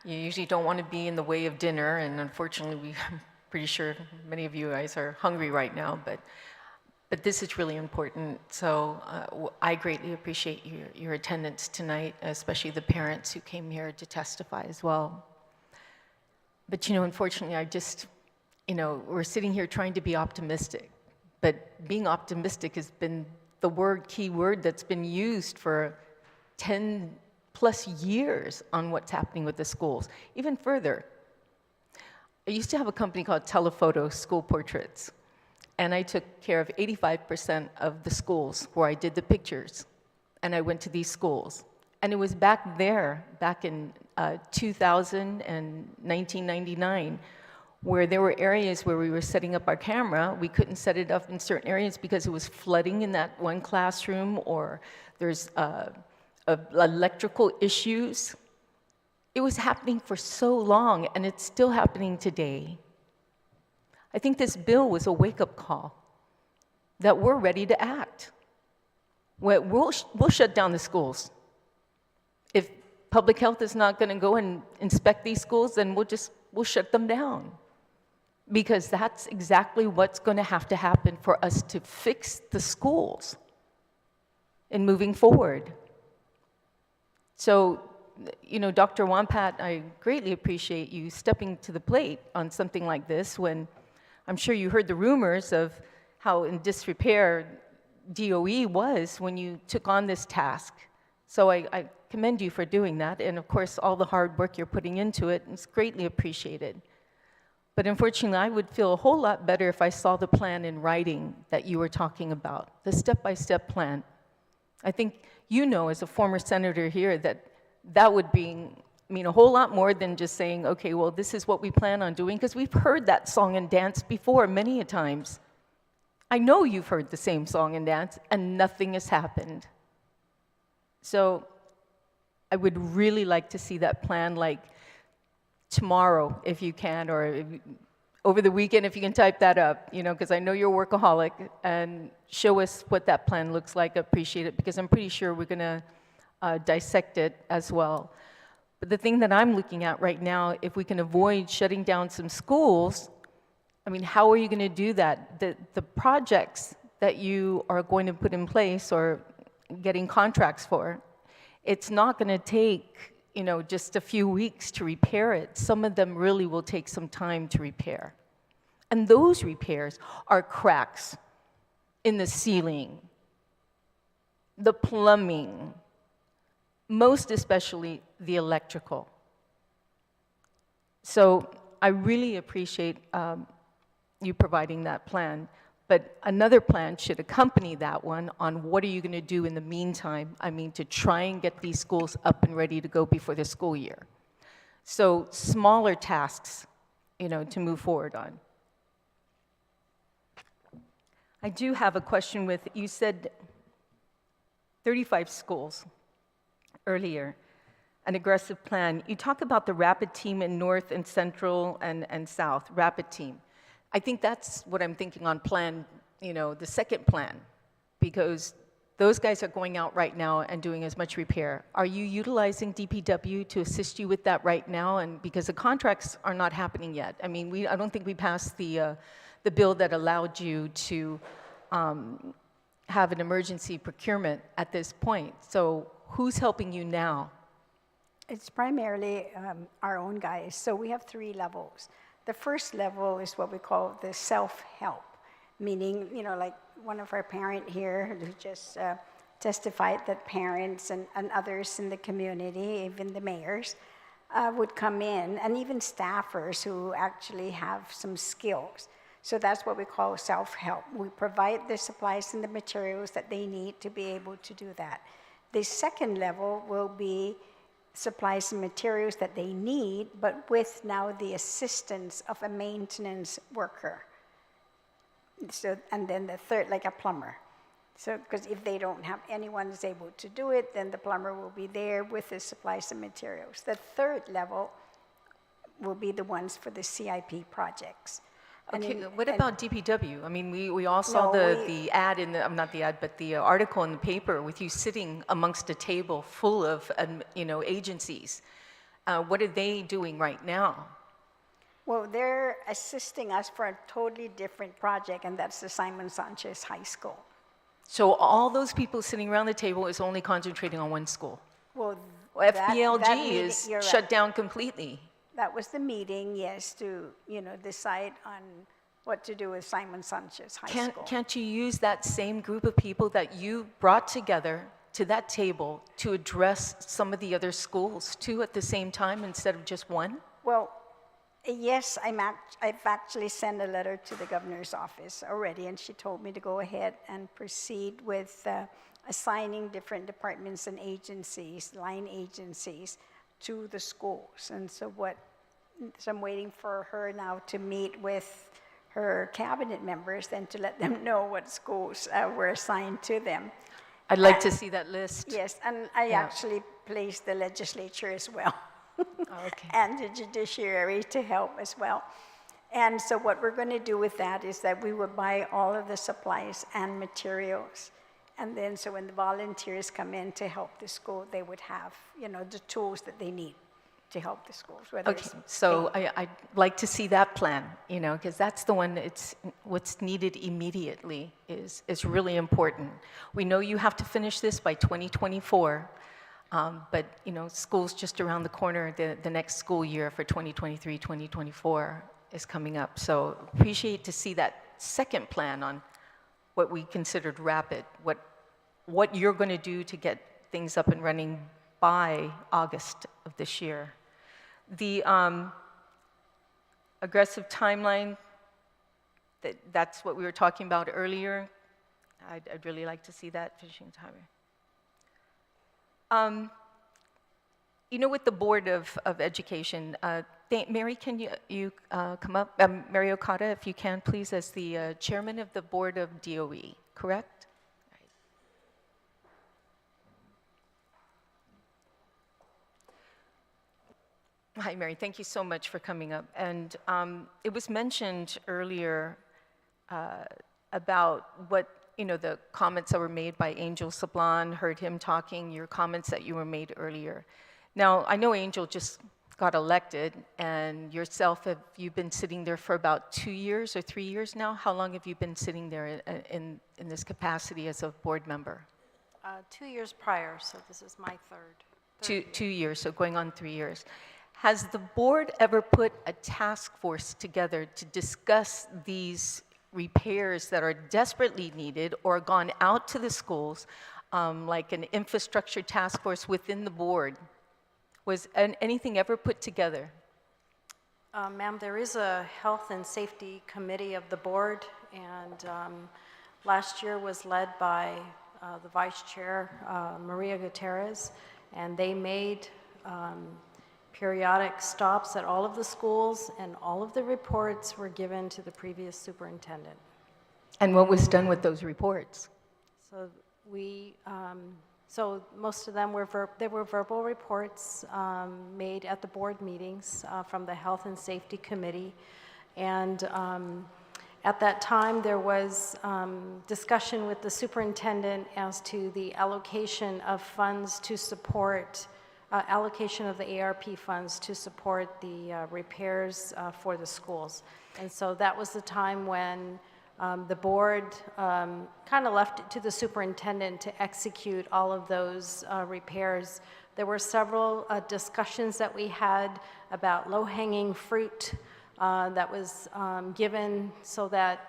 you usually don't want to be in the way of dinner, and unfortunately, I'm pretty sure many of you guys are hungry right now, but this is really important. So I greatly appreciate your attendance tonight, especially the parents who came here to testify as well. But you know, unfortunately, we're sitting here trying to be optimistic, but being optimistic has been the key word that's been used for 10 plus years on what's happening with the schools. Even further, I used to have a company called Telephoto School Portraits, and I took care of 85% of the schools where I did the pictures, and I went to these schools. And it was back in 2000 and 1999, where there were areas where we were setting up our camera. We couldn't set it up in certain areas because it was flooding in that one classroom, or there's electrical issues. It was happening for so long, and it's still happening today. I think this bill was a wake-up call that we're ready to act. We'll shut down the schools. If public health is not going to go and inspect these schools, then we'll shut them down. Because that's exactly what's going to have to happen for us to fix the schools in moving forward. So, you know, Dr. Wampat, I greatly appreciate you stepping to the plate on something like this when I'm sure you heard the rumors of how in disrepair DOE was when you took on this task. So I commend you for doing that, and of course all the hard work you're putting into it is greatly appreciated. But unfortunately, I would feel a whole lot better if I saw the plan in writing that you were talking about, the step-by-step plan. I think you know, as a former senator here, that would mean a whole lot more than just saying, okay, well, this is what we plan on doing, because we've heard that song and dance before many a times. I know you've heard the same song and dance, and nothing has happened. So I would really like to see that plan, like, tomorrow, if you can, or over the weekend, if you can type that up, you know, because I know you're a workaholic, and show us what that plan looks like. I appreciate it, because I'm pretty sure we're going to dissect it as well. But the thing that I'm looking at right now, if we can avoid shutting down some schools, I mean, how are you going to do that? The projects that you are going to put in place or getting contracts for, it's not going to take, you know, just a few weeks to repair it. Some of them really will take some time to repair. And those repairs are cracks in the ceiling, the plumbing, most especially the electrical. So I really appreciate you providing that plan. But another plan should accompany that one on what are you going to do in the meantime, I mean, to try and get these schools up and ready to go before the school year. So smaller tasks, you know, to move forward on. I do have a question with, you said 35 schools earlier, an aggressive plan. You talk about the rapid team in North and Central and South, rapid team. I think that's what I'm thinking on plan, you know, the second plan, because those guys are going out right now and doing as much repair. Are you utilizing DPW to assist you with that right now? And because the contracts are not happening yet. I mean, I don't think we passed the bill that allowed you to have an emergency procurement at this point. So who's helping you now? It's primarily our own guys. So we have 3 levels. The first level is what we call the self-help, meaning, you know, like one of our parent here who just testified that parents and others in the community, even the mayors, would come in, and even staffers who actually have some skills. So that's what we call self-help. We provide the supplies and the materials that they need to be able to do that. The second level will be supplies and materials that they need, but with now the assistance of a maintenance worker. So, and then the third, like a plumber. So, because if they don't have anyone who's able to do it, then the plumber will be there with the supplies and materials. The third level will be the ones for the CIP projects. Okay, what about DPW? I mean, we all saw the ad in the, not the ad, but the article in the paper with you sitting amongst a table full of, agencies. What are they doing right now? Well, they're assisting us for a totally different project, and that's the Simon Sanchez High School. So all those people sitting around the table is only concentrating on one school? Well, FBLG is shut down completely. That was the meeting, yes, to decide on what to do with Simon Sanchez High School. Can't you use that same group of people that you brought together to that table to address some of the other schools too at the same time instead of just one? Well, yes, I've actually sent a letter to the governor's office already, and she told me to go ahead and proceed with assigning different departments and agencies, line agencies, to the schools. And so I'm waiting for her now to meet with her cabinet members and to let them know what schools were assigned to them. I'd like to see that list. Yes, and I actually placed the legislature as well. Okay. And the judiciary to help as well. And so what we're going to do with that is that we will buy all of the supplies and materials. And then so when the volunteers come in to help the school, they would have, the tools that they need to help the schools. Okay, so I'd like to see that plan, because that's the one, what's needed immediately is really important. We know you have to finish this by 2024, but, school's just around the corner. The next school year for 2023, 2024 is coming up. So appreciate to see that second plan on what we considered rapid, what you're going to do to get things up and running by August of this year. The aggressive timeline, that's what we were talking about earlier. I'd really like to see that finishing time. With the Board of Education, Mary, can you come up? Mary Okada, if you can, please, as the chairman of the Board of DOE, correct? Hi, Mary. Thank you so much for coming up. And it was mentioned earlier about what, the comments that were made by Angel Sablan, heard him talking, your comments that you were made earlier. Now, I know Angel just got elected, and yourself, have you been sitting there for about 2 years or 3 years now? How long have you been sitting there in this capacity as a board member? 2 years prior, so this is my third. 2 years, so going on 3 years. Has the board ever put a task force together to discuss these repairs that are desperately needed, or gone out to the schools, like an infrastructure task force within the board? Was anything ever put together? Ma'am, there is a health and safety committee of the board, and last year was led by the vice chair, Maria Gutierrez, and they made periodic stops at all of the schools, and all of the reports were given to the previous superintendent. And what was done with those reports? So so most of them were verbal reports made at the board meetings from the Health and Safety Committee. And at that time, there was discussion with the superintendent as to the allocation of funds to support, allocation of the ARP funds to support the repairs for the schools. And so that was the time when the board kind of left it to the superintendent to execute all of those repairs. There were several discussions that we had about low-hanging fruit that was given so that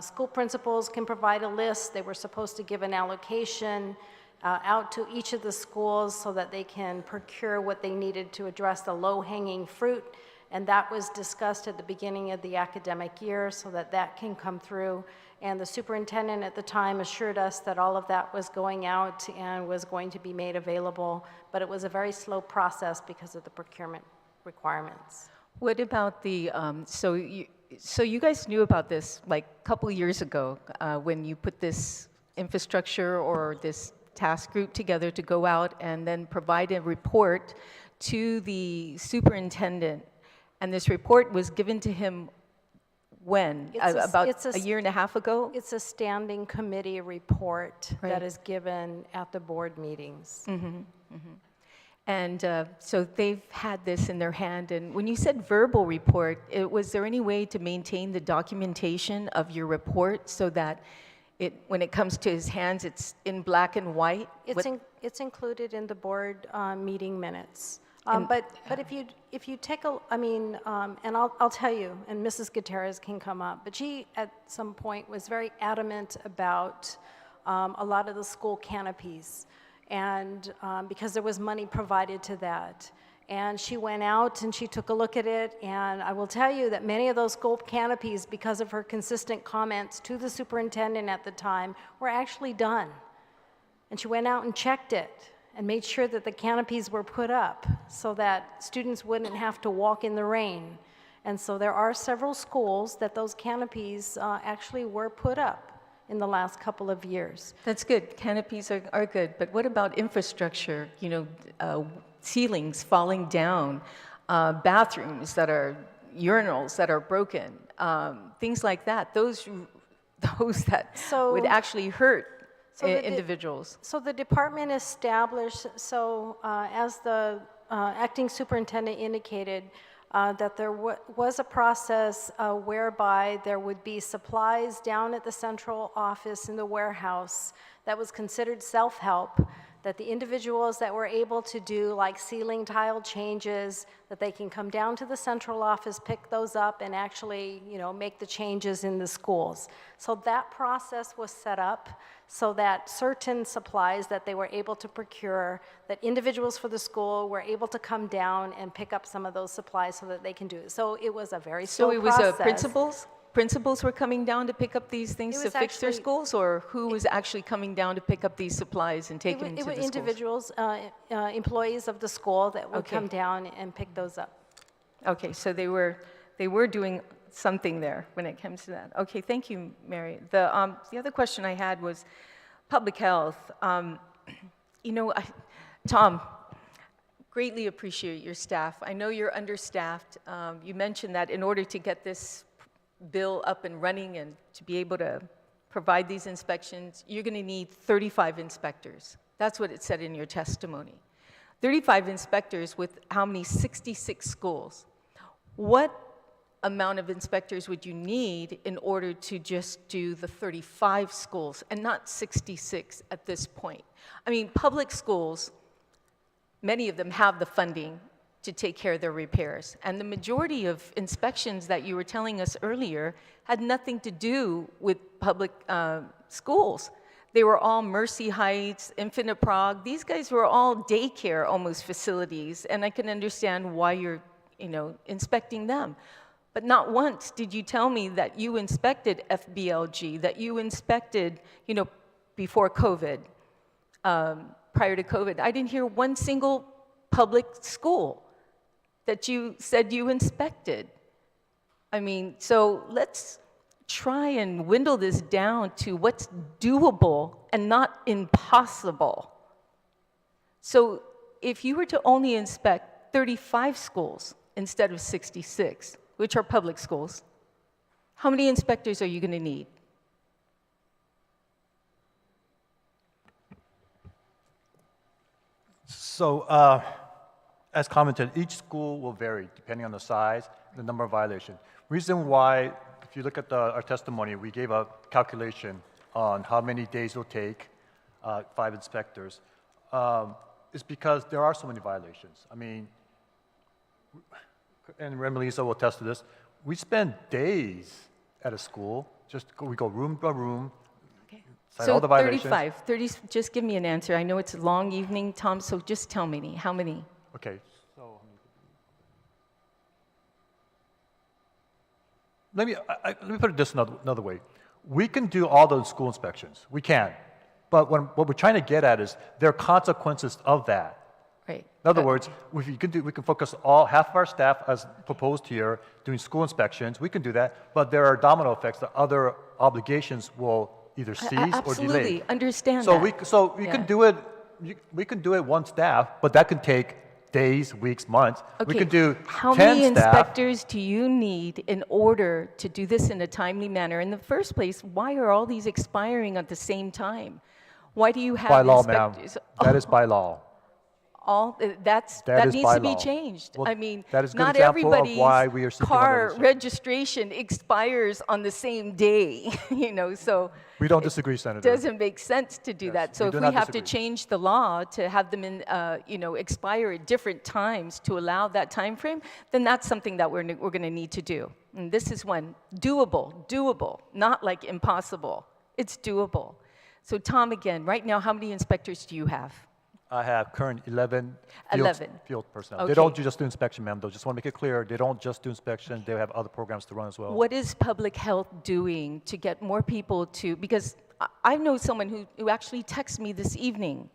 school principals can provide a list. They were supposed to give an allocation out to each of the schools so that they can procure what they needed to address the low-hanging fruit. And that was discussed at the beginning of the academic year so that that can come through. And the superintendent at the time assured us that all of that was going out and was going to be made available, but it was a very slow process because of the procurement requirements. What about the, so you guys knew about this like a couple years ago when you put this infrastructure or this task group together to go out and then provide a report to the superintendent. And this report was given to him when? About a year and a half ago? It's a standing committee report that is given at the board meetings. And so they've had this in their hand. And when you said verbal report, was there any way to maintain the documentation of your report so that when it comes to his hands, it's in black and white? It's included in the board meeting minutes. But if you take a, I mean, and I'll tell you, and Mrs. Gutierrez can come up, but she at some point was very adamant about a lot of the school canopies, and because there was money provided to that. And she went out and she took a look at it, and I will tell you that many of those school canopies, because of her consistent comments to the superintendent at the time, were actually done. And she went out and checked it and made sure that the canopies were put up so that students wouldn't have to walk in the rain. And so there are several schools that those canopies actually were put up in the last couple of years. That's good. Canopies are good. But what about infrastructure? You know, ceilings falling down, bathrooms that are urinals that are broken, things like that. Those that would actually hurt individuals. So the department established, as the acting superintendent indicated, that there was a process whereby there would be supplies down at the central office in the warehouse that was considered self-help, that the individuals that were able to do like ceiling tile changes, that they can come down to the central office, pick those up, and actually, make the changes in the schools. So that process was set up so that certain supplies that they were able to procure, that individuals for the school were able to come down and pick up some of those supplies so that they can do it. So it was a very slow process. So it was principals were coming down to pick up these things to fix their schools, or who was actually coming down to pick up these supplies and take them to the schools? It were individuals, employees of the school that would come down and pick those up. Okay, so they were doing something there when it comes to that. Okay, thank you, Mary. The other question I had was public health. Tom, greatly appreciate your staff. I know you're understaffed. You mentioned that in order to get this bill up and running and to be able to provide these inspections, you're going to need 35 inspectors. That's what it said in your testimony. 35 inspectors with how many? 66 schools. What amount of inspectors would you need in order to just do the 35 schools and not 66 at this point? I mean, public schools, many of them have the funding to take care of their repairs. And the majority of inspections that you were telling us earlier had nothing to do with public schools. They were all Mercy Heights, Infinite Prague. These guys were all daycare almost facilities, and I can understand why you're inspecting them. But not once did you tell me that you inspected FBLG, that you inspected, before COVID, prior to COVID. I didn't hear one single public school that you said you inspected. I mean, so let's try and dwindle this down to what's doable and not impossible. So if you were to only inspect 35 schools instead of 66, which are public schools, how many inspectors are you going to need? So, as commented, each school will vary depending on the size and the number of violations. Reason why, if you look at our testimony, we gave a calculation on how many days it will take, 5 inspectors, is because there are so many violations. I mean, and Melissa will attest to this, we spend days at a school, we go room by room, cite So all the violations. 30, just give me an answer. I know it's a long evening, Tom, so just tell me, how many? Okay, so let me put it this another way. We can do all those school inspections. We can. But what we're trying to get at is there are consequences of that. Right. In other words, we can focus half of our staff, as proposed here, doing school inspections. We can do that, but there are domino effects that other obligations will either cease or delay. Absolutely, understand So that. we can do it. We can do it one staff, but that can take days, weeks, months. We can do How 10 many staff. inspectors do you need in order to do this in a timely manner? In the first place, why are all these expiring at the same time? Why do you have By law, ma'am. inspectors? That is by law. That is needs by to be law. changed. Well, I mean, that is a good not example of everybody's why we are seeking car another session. registration expires on the same day, so We don't disagree, it Senator. doesn't make sense to do that. So we if do we not have to disagree. change the law to have them expire at different times to allow that time frame, then that's something that we're going to need to do. And this is one doable, not like impossible. It's doable. So Tom, again, right now, how many inspectors do you have? I have current 11 field personnel. Okay. They don't just do inspection, ma'am, though. Just want to make it clear, they don't just do inspection. They have other programs to run as well. What is public health doing to get more people to, because I know someone who actually texted me this evening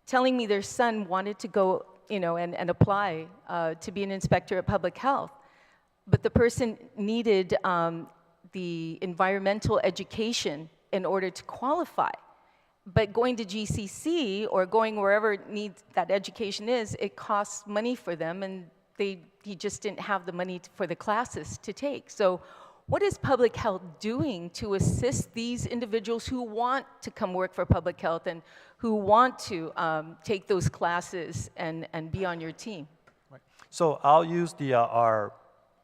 telling me their son wanted to go, and apply to be an inspector at public health, but the person needed the environmental education in order to qualify. But going to GCC or going wherever that education is, it costs money for them, and he just didn't have the money for the classes to take. So what is public health doing to assist these individuals who want to come work for public health and who want to take those classes and be on your team? Right. So I'll use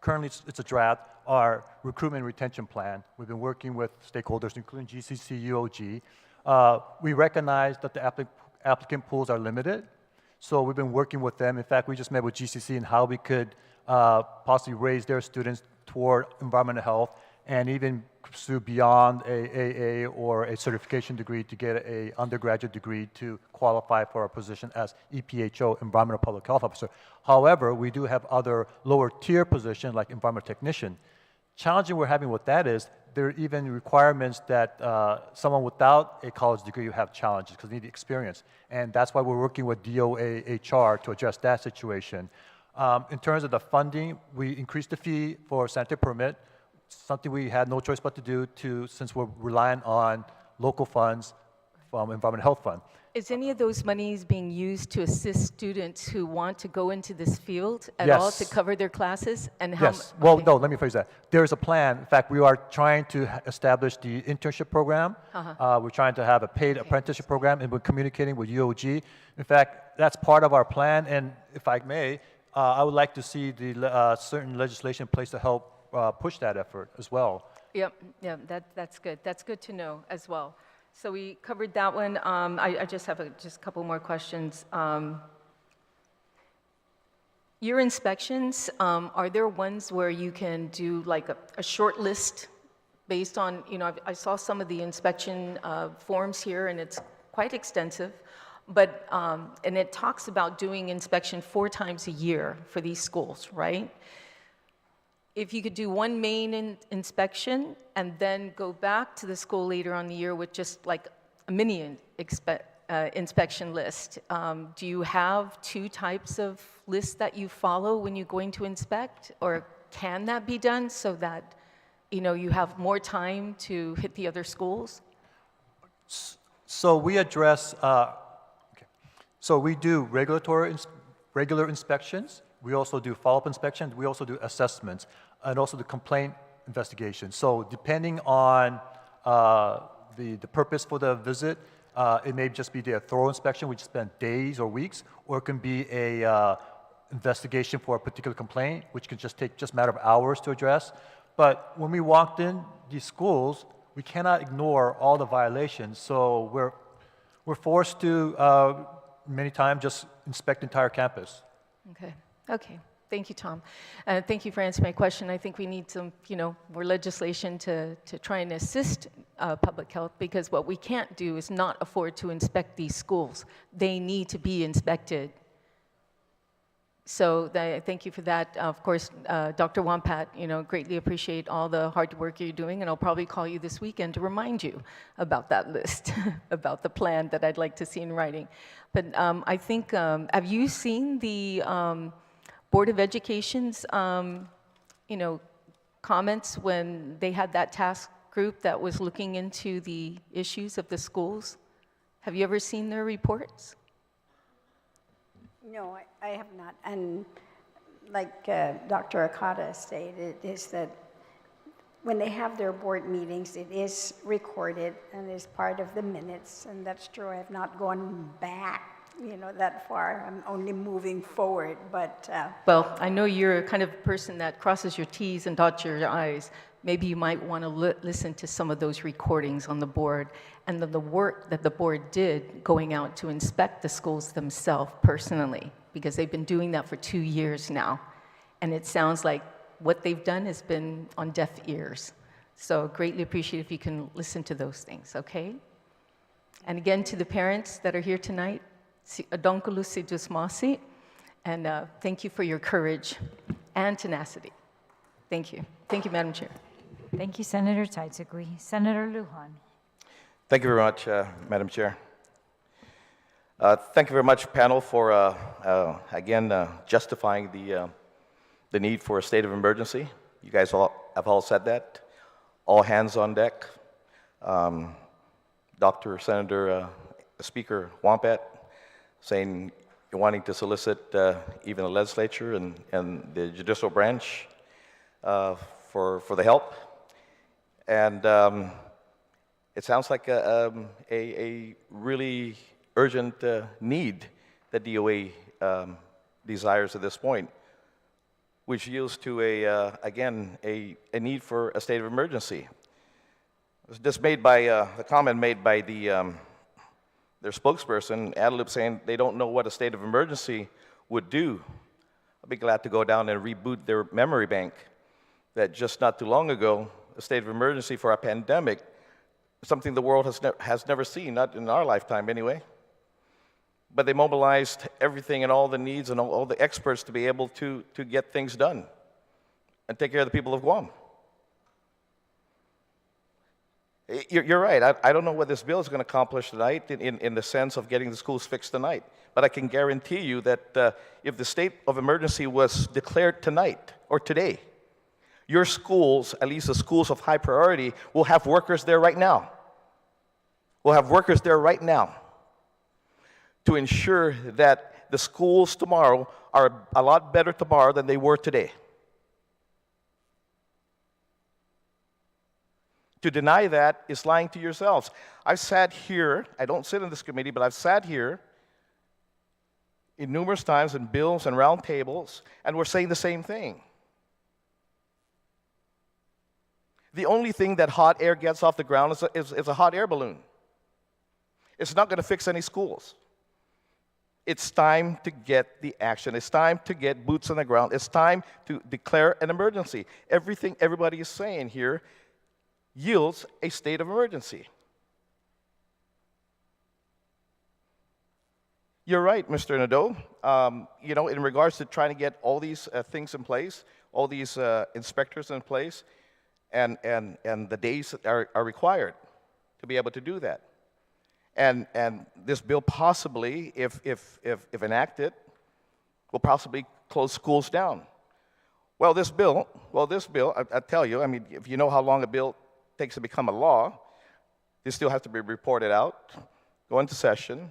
currently it's a draft, our recruitment retention plan. We've been working with stakeholders, including GCC, UOG. We recognize that the applicant pools are limited, so we've been working with them. In fact, we just met with GCC and how we could possibly raise their students toward environmental health and even pursue beyond a AA or a certification degree to get an undergraduate degree to qualify for a position as EPHO, Environmental Public Health Officer. However, we do have other lower tier positions like environmental technician. Challenging we're having with that is there are even requirements that someone without a college degree have challenges because they need experience. And that's why we're working with DOA HR to address that situation. In terms of the funding, we increased the fee for sanitary permit, something we had no choice but to do since we're relying on local funds from Environmental Health Fund. Is any of those monies being used to assist students who want to go into this field at Yes. all to cover their classes? And Yes. Well, no, let me phrase that. There's a plan. In fact, we are trying to establish the internship program. We're trying to have a paid apprenticeship program, and we're communicating with UOG. In fact, that's part of our plan, and if I may, I would like to see the certain legislation in place to help push that effort as well. Yep, that's good. That's good to know as well. So we covered that one. I just have a couple more questions. Your inspections, are there ones where you can do like a short list based on, I saw some of the inspection forms here, and it's quite extensive, but, and it talks about doing inspection 4 times a year for these schools, right? If you could do one main inspection and then go back to the school later on the year with just like a mini inspection list, do you have 2 types of lists that you follow when you're going to inspect? Or can that be done so that, you have more time to hit the other schools? So we address, so we do regular inspections. We also do follow-up inspections. We also do assessments and also the complaint investigation. So depending on the purpose for the visit, it may just be a thorough inspection, which spend days or weeks, or it can be a investigation for a particular complaint, which can just take a matter of hours to address. But when we walked in these schools, we cannot ignore all the violations. So we're forced to many times just inspect the entire campus. Okay, Thank you, Tom. Thank you for answering my question. I think we need some, more legislation to try and assist public health, because what we can't do is not afford to inspect these schools. They need to be inspected. So thank you for that. Of course, Dr. Wampat, greatly appreciate all the hard work you're doing, and I'll probably call you this weekend to remind you about that list, about the plan that I'd like to see in writing. But I think, have you seen the Board of Education's, comments when they had that task group that was looking into the issues of the schools? Have you ever seen their reports? No, I have not. And like Dr. Akata stated, is that when they have their board meetings, it is recorded and is part of the minutes, and that's true. I have not gone back, that far. I'm only moving forward, but... Well, I know you're a kind of person that crosses your T's and dots your I's. Maybe you might want to listen to some of those recordings on the board, and the work that the board did going out to inspect the schools themselves personally, because they've been doing that for 2 years now. And it sounds like what they've done has been on deaf ears. So greatly appreciate if you can listen to those things, okay? And again, to the parents that are here tonight, and thank you for your courage and tenacity. Thank you. Thank you, Madam Chair. Thank you, Senator Taitague. Senator Lujan. Thank you very much, Madam Chair. Thank you very much, panel, for again justifying the need for a state of emergency. You guys have all said that. All hands on deck. Senator Speaker Wampat saying you're wanting to solicit even the legislature and the judicial branch for the help. And it sounds like a really urgent need that DOA desires at this point, which yields to again a need for a state of emergency. It was just made by the comment made by their spokesperson, ad-lib, saying they don't know what a state of emergency would do. I'll be glad to go down and reboot their memory bank. That just not too long ago, a state of emergency for a pandemic, something the world has never seen, not in our lifetime anyway. But they mobilized everything and all the needs and all the experts to be able to get things done and take care of the people of Guam. You're right. I don't know what this bill is going to accomplish tonight in the sense of getting the schools fixed tonight. But I can guarantee you that if the state of emergency was declared tonight or today, your schools, at least the schools of high priority, will have workers there right now. We'll have workers there right now to ensure that the schools tomorrow are a lot better tomorrow than they were today. To deny that is lying to yourselves. I've sat here, I don't sit in this committee, but I've sat here in numerous times in bills and round tables, and we're saying the same thing. The only thing that hot air gets off the ground is a hot air balloon. It's not going to fix any schools. It's time to get the action. It's time to get boots on the ground. It's time to declare an emergency. Everything everybody is saying here yields a state of emergency. You're right, Mr. Nadeau. In regards to trying to get all these things in place, all these inspectors in place, and the days that are required to be able to do that. And this bill possibly, if enacted, will possibly close schools down. Well, this bill, I tell you, I mean, if you know how long a bill takes to become a law, this still has to be reported out, go into session,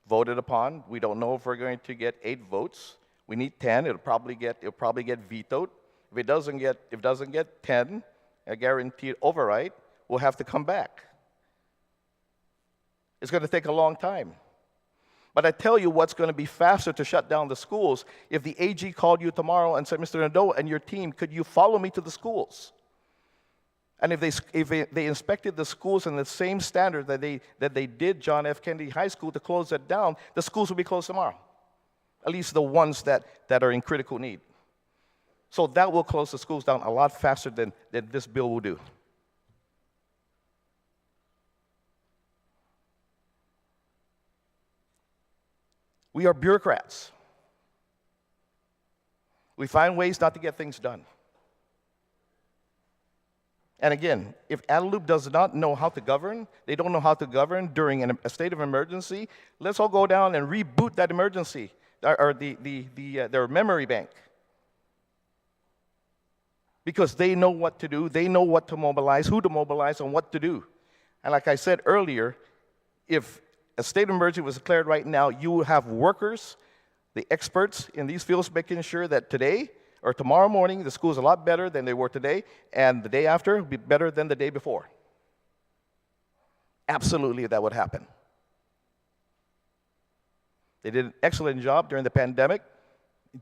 voted upon. We don't know if we're going to get 8 votes. We need 10. It'll probably get vetoed. If it doesn't get 10, a guaranteed override, we'll have to come back. It's going to take a long time. But I tell you what's going to be faster to shut down the schools. If the AG called you tomorrow and said, Mr. Nadeau and your team, could you follow me to the schools? And if they inspected the schools in the same standard that they did John F. Kennedy High School to close it down, the schools will be closed tomorrow. At least the ones that are in critical need. So that will close the schools down a lot faster than this bill will do. We are bureaucrats. We find ways not to get things done. And again, if Guadeloupe does not know how to govern, they don't know how to govern during a state of emergency, let's all go down and reboot that emergency, or their memory bank. Because they know what to do, they know what to mobilize, who to mobilize, and what to do. And like I said earlier, if a state of emergency was declared right now, you will have workers, the experts in these fields making sure that today or tomorrow morning the school is a lot better than they were today, and the day after will be better than the day before. Absolutely, that would happen. They did an excellent job during the pandemic.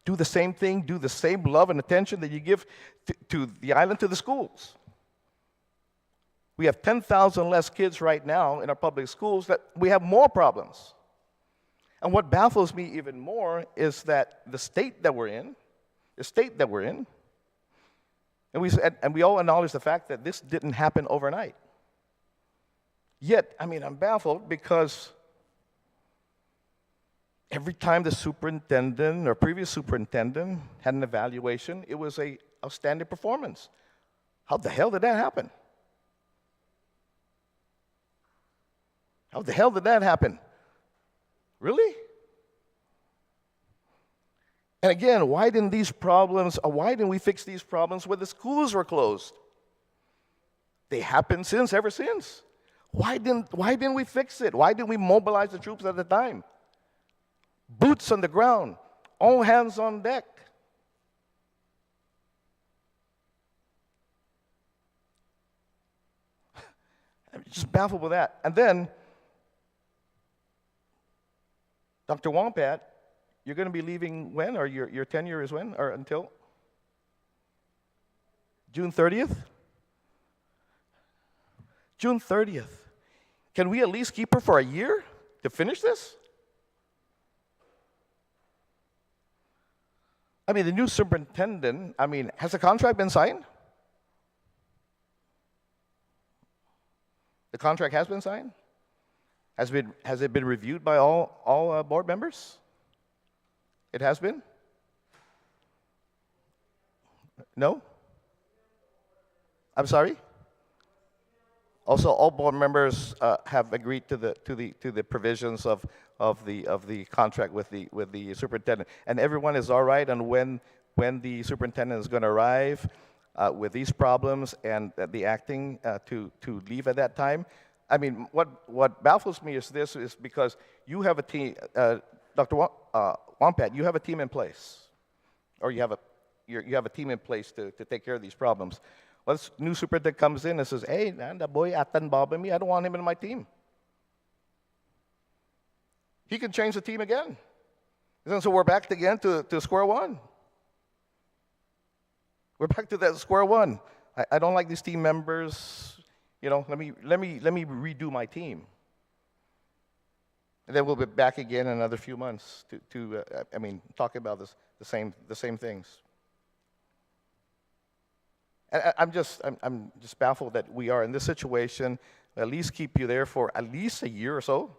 Do the same thing, do the same love and attention that you give to the island, to the schools. We have 10,000 less kids right now in our public schools, that we have more problems. And what baffles me even more is that the state that we're in, and we all acknowledge the fact that this didn't happen overnight. Yet, I'm baffled because every time the superintendent or previous superintendent had an evaluation, it was an outstanding performance. How the hell did that happen? How the hell did that happen? Really? And again, why didn't we fix these problems when the schools were closed? They happened ever since. Why didn't we fix it? Why didn't we mobilize the troops at the time? Boots on the ground, all hands on deck. I'm just baffled with that. And then, Dr. Wampat, you're going to be leaving when, or your tenure is when, or until? June 30th? June 30th. Can we at least keep her for a year to finish this? The new superintendent, has the contract been signed? The contract has been signed? Has it been reviewed by all board members? It has been? No? I'm sorry? Also, all board members have agreed to the provisions of the contract with the superintendent, and everyone is all right on when the superintendent is going to arrive with these problems and the acting to leave at that time. What baffles me is because you have a team, Dr. Wampat, you have a team in place, or you have a team in place to take care of these problems. Well, this new superintendent comes in and says, "Hey, man, that boy atan bothering me. I don't want him in my team." He can change the team again. And so we're back again to square one. We're back to that square one. I don't like these team members. Let me redo my team. And then we'll be back again in another few months to talking about the same things. And I'm just baffled that we are in this situation. At least keep you there for at least a year or so.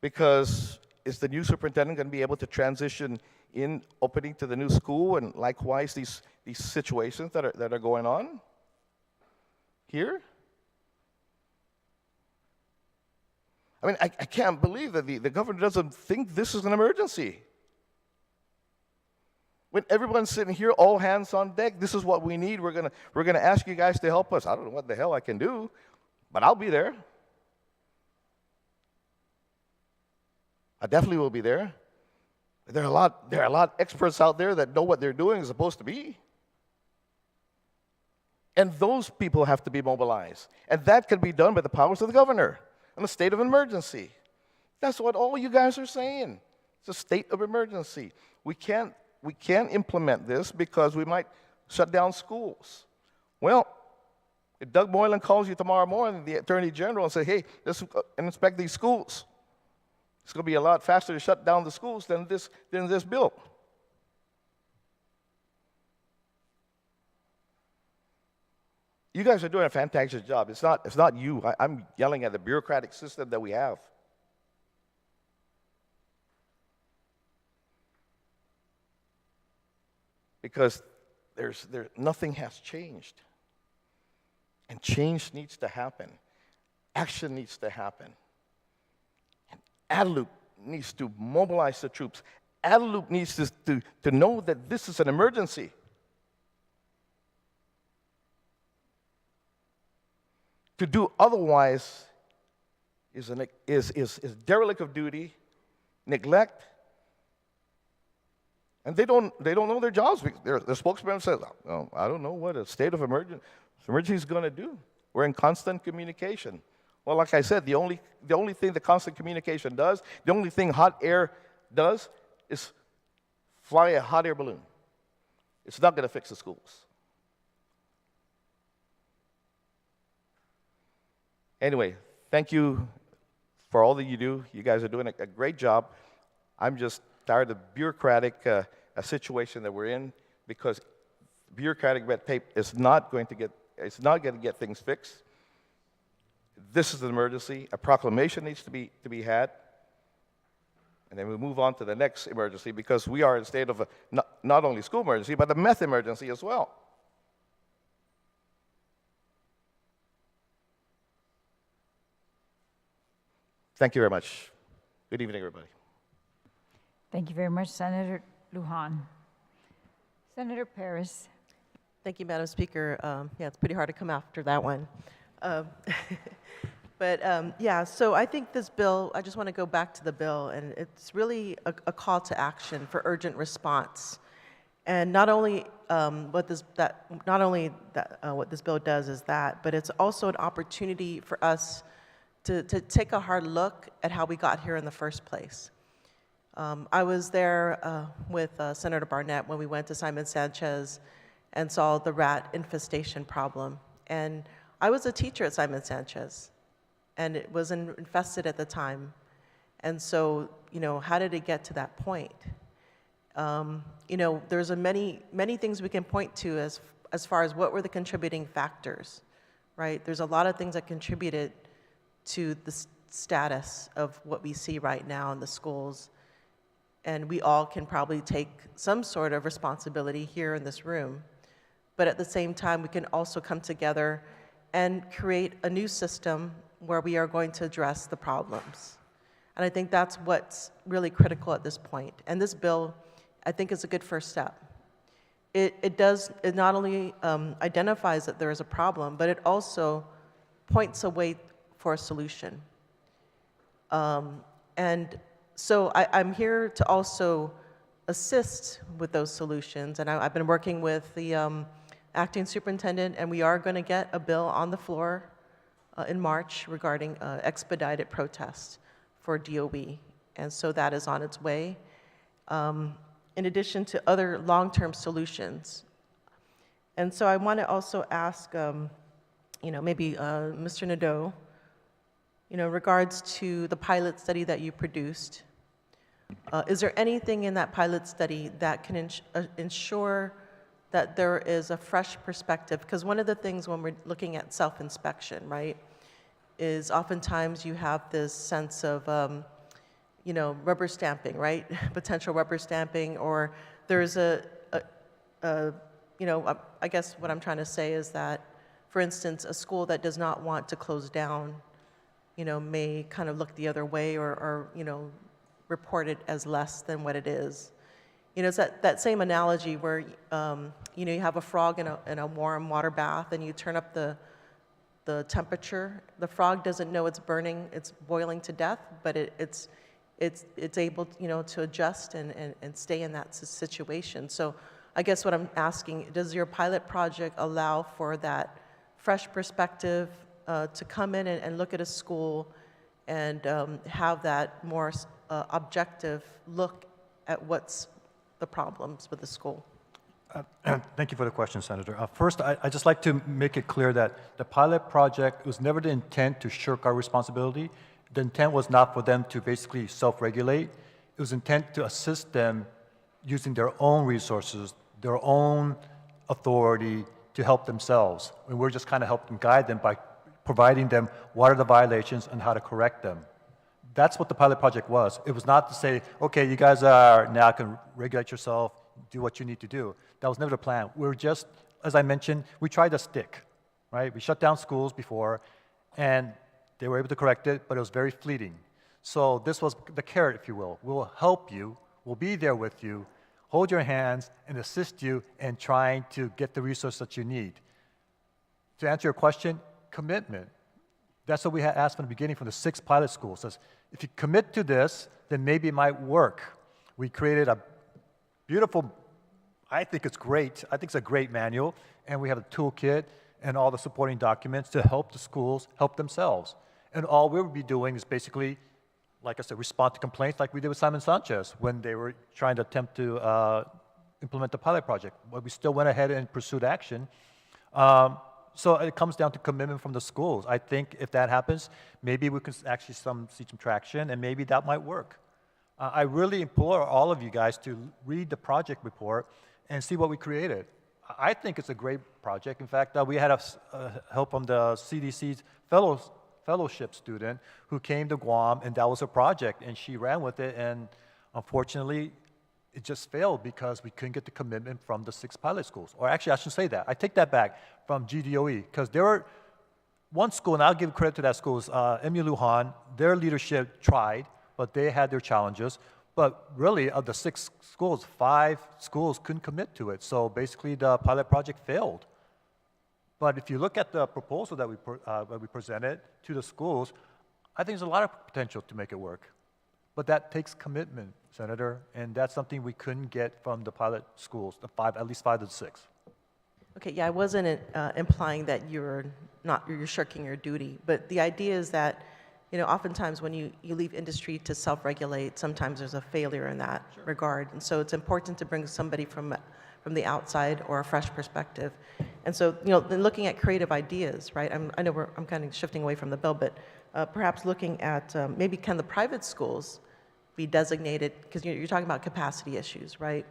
Because is the new superintendent going to be able to transition in opening to the new school, and likewise these situations that are going on here? I can't believe that the governor doesn't think this is an emergency. When everyone's sitting here, all hands on deck, this is what we need. We're gonna ask you guys to help us. I don't know what the hell I can do, but I'll be there. I definitely will be there. There are a lot of experts out there that know what they're doing is supposed to be. And those people have to be mobilized. And that can be done by the powers of the governor in a state of emergency. That's what all you guys are saying. It's a state of emergency. We can't implement this because we might shut down schools. Well, if Doug Moylan calls you tomorrow morning, the Attorney General, and say, "Hey, let's inspect these schools," it's going to be a lot faster to shut down the schools than this bill. You guys are doing a fantastic job. It's not you. I'm yelling at the bureaucratic system that we have. Because nothing has changed. And change needs to happen. Action needs to happen. And ADLUP needs to mobilize the troops. ADLUP needs to know that this is an emergency. To do otherwise is derelict of duty, neglect, and they don't know their jobs. The spokesman says, oh, I don't know what a state of emergency is going to do. We're in constant communication. Well, like I said, the only thing that constant communication does, the only thing hot air does is fly a hot air balloon. It's not going to fix the schools. Anyway, thank you for all that you do. You guys are doing a great job. I'm just tired of the bureaucratic situation that we're in, because bureaucratic red tape is not going to get things fixed. This is an emergency. A proclamation needs to be had, and then we move on to the next emergency, because we are in a state of not only school emergency but a meth emergency as well. Thank you very much. Good evening, everybody. Thank you very much, Senator Lujan. Senator Perez. Thank you, Madam Speaker. Yeah, it's pretty hard to come after that one. Yeah, so I think this bill, I just want to go back to the bill, and it's really a call to action for urgent response. And not only what this bill does is that, but it's also an opportunity for us to take a hard look at how we got here in the first place. I was there with Senator Barnett when we went to Simon Sanchez and saw the rat infestation problem. And I was a teacher at Simon Sanchez, and it was infested at the time. And so, how did it get to that point? There's many things we can point to as far as what were the contributing factors, right? There's a lot of things that contributed to the status of what we see right now in the schools. And we all can probably take some sort of responsibility here in this room. But at the same time, we can also come together and create a new system where we are going to address the problems. And I think that's what's really critical at this point. And this bill, I think, is a good first step. It not only identifies that there is a problem, but it also points a way for a solution. And so I'm here to also assist with those solutions. And I've been working with the acting superintendent, and we are going to get a bill on the floor in March regarding expedited protest for DOE. And so that is on its way, in addition to other long-term solutions. And so I want to also ask, maybe Mr. Nadeau, regards to the pilot study that you produced. Is there anything in that pilot study that can ensure that there is a fresh perspective? Because one of the things when we're looking at self-inspection, right, is oftentimes you have this sense of, rubber stamping, right? Potential rubber stamping, or there's I guess what I'm trying to say is that, for instance, a school that does not want to close down, may kind of look the other way or report it as less than what it is. It's that same analogy where, you have a frog in a warm water bath and you turn up the temperature. The frog doesn't know it's burning, it's boiling to death, but it's able, to adjust and stay in that situation. So I guess what I'm asking, does your pilot project allow for that fresh perspective to come in and look at a school and have that more objective look at what's the problems with the school? Thank you for the question, Senator. First, I'd just like to make it clear that the pilot project was never the intent to shirk our responsibility. The intent was not for them to basically self-regulate. It was intent to assist them using their own resources, their own authority to help themselves. And we're just kind of helping guide them by providing them what are the violations and how to correct them. That's what the pilot project was. It was not to say, okay, you guys are now can regulate yourself, do what you need to do. That was never the plan. We were just, as I mentioned, we tried to stick, right? We shut down schools before, and they were able to correct it, but it was very fleeting. So this was the carrot, if you will. We'll help you, we'll be there with you, hold your hands, and assist you in trying to get the resources that you need. To answer your question, commitment. That's what we had asked from the beginning from the 6 pilot schools. Says, if you commit to this, then maybe it might work. We created a beautiful, I think it's great. I think it's a great manual, and we have a toolkit and all the supporting documents to help the schools help themselves. And all we would be doing is basically, like I said, respond to complaints like we did with Simon Sanchez when they were trying to attempt to implement the pilot project. But we still went ahead and pursued action. So it comes down to commitment from the schools. I think if that happens, maybe we can actually see some traction, and maybe that might work. I really implore all of you guys to read the project report and see what we created. I think it's a great project. In fact, we had help from the CDC's fellowship student who came to Guam, and that was her project, and she ran with it, and unfortunately, it just failed because we couldn't get the commitment from the 6 pilot schools. Or actually, I shouldn't say that. I take that back, from GDOE, because there were one school, and I'll give credit to that school, is MU Lujan. Their leadership tried, but they had their challenges. But really, of the 6 schools, 5 schools couldn't commit to it. So basically, the pilot project failed. But if you look at the proposal that we presented to the schools, I think there's a lot of potential to make it work. But that takes commitment, Senator, and that's something we couldn't get from the pilot schools, at least 5 of the 6. Okay, yeah, I wasn't implying that you're shirking your duty, but the idea is that, you know, oftentimes when you leave industry to self-regulate, sometimes there's a failure in that regard, and so it's important to bring somebody from the outside or a fresh perspective. And so, you know, then looking at creative ideas, right? I know I'm kind of shifting away from the bill, but perhaps looking at maybe can the private schools be designated, because you're talking about capacity issues, right?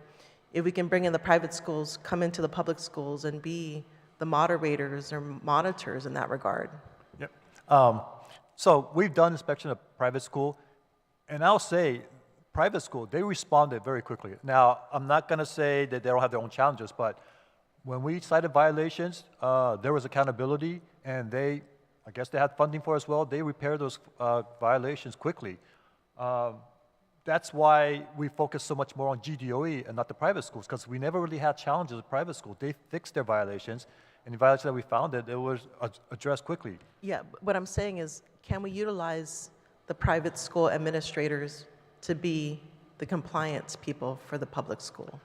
If we can bring in the private schools, come into the public schools and be the moderators or monitors in that regard. Yep. So we've done inspection of private school, and I'll say private school, they responded very quickly. Now, I'm not going to say that they don't have their own challenges, but when we cited violations, there was accountability, and I guess they had funding for it as well. They repaired those violations quickly. That's why we focus so much more on GDOE and not the private schools, because we never really had challenges with private schools. They fixed their violations, and the violations that we found, it was addressed quickly. Yeah, what I'm saying is, can we utilize the private school administrators to be the compliance people for the public school?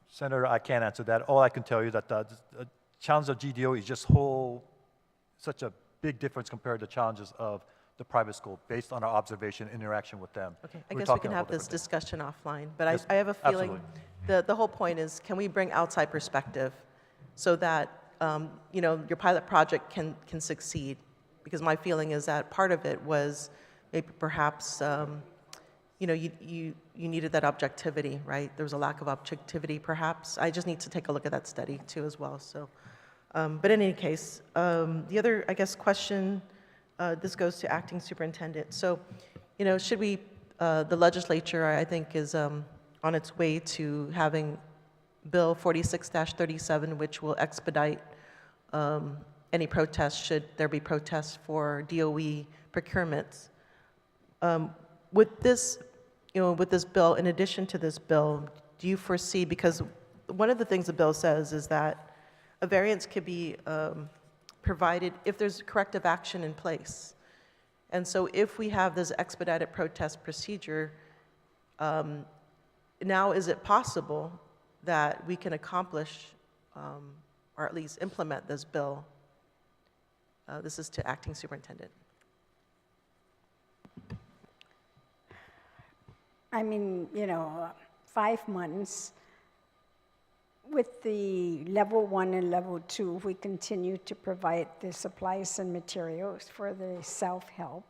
Senator, I can't answer that. All I can tell you that the challenge of GDOE is just such a big difference compared to challenges of the private school based on our observation interaction with them. Okay, I guess we can have this discussion offline, but yes, I have a feeling the whole point is, can we bring outside perspective so that you know, your pilot project can succeed? Because my feeling is that part of it was maybe perhaps you know, you needed that objectivity, right? There was a lack of objectivity perhaps. I just need to take a look at that study too as well. So, but in any case, the other, I guess, question, this goes to acting superintendent. So, you know, should we, the legislature, I think, is on its way to having Bill 46-37, which will expedite any protests, should there be protests for DOE procurements. With this, you know, with this bill, in addition to this bill, do you foresee, because one of the things the bill says is that a variance could be provided if there's corrective action in place. And so if we have this expedited protest procedure, now is it possible that we can accomplish or at least implement this bill? This is to acting superintendent. I mean, you know, 5 months. With the level 1 and level 2, we continue to provide the supplies and materials for the self-help.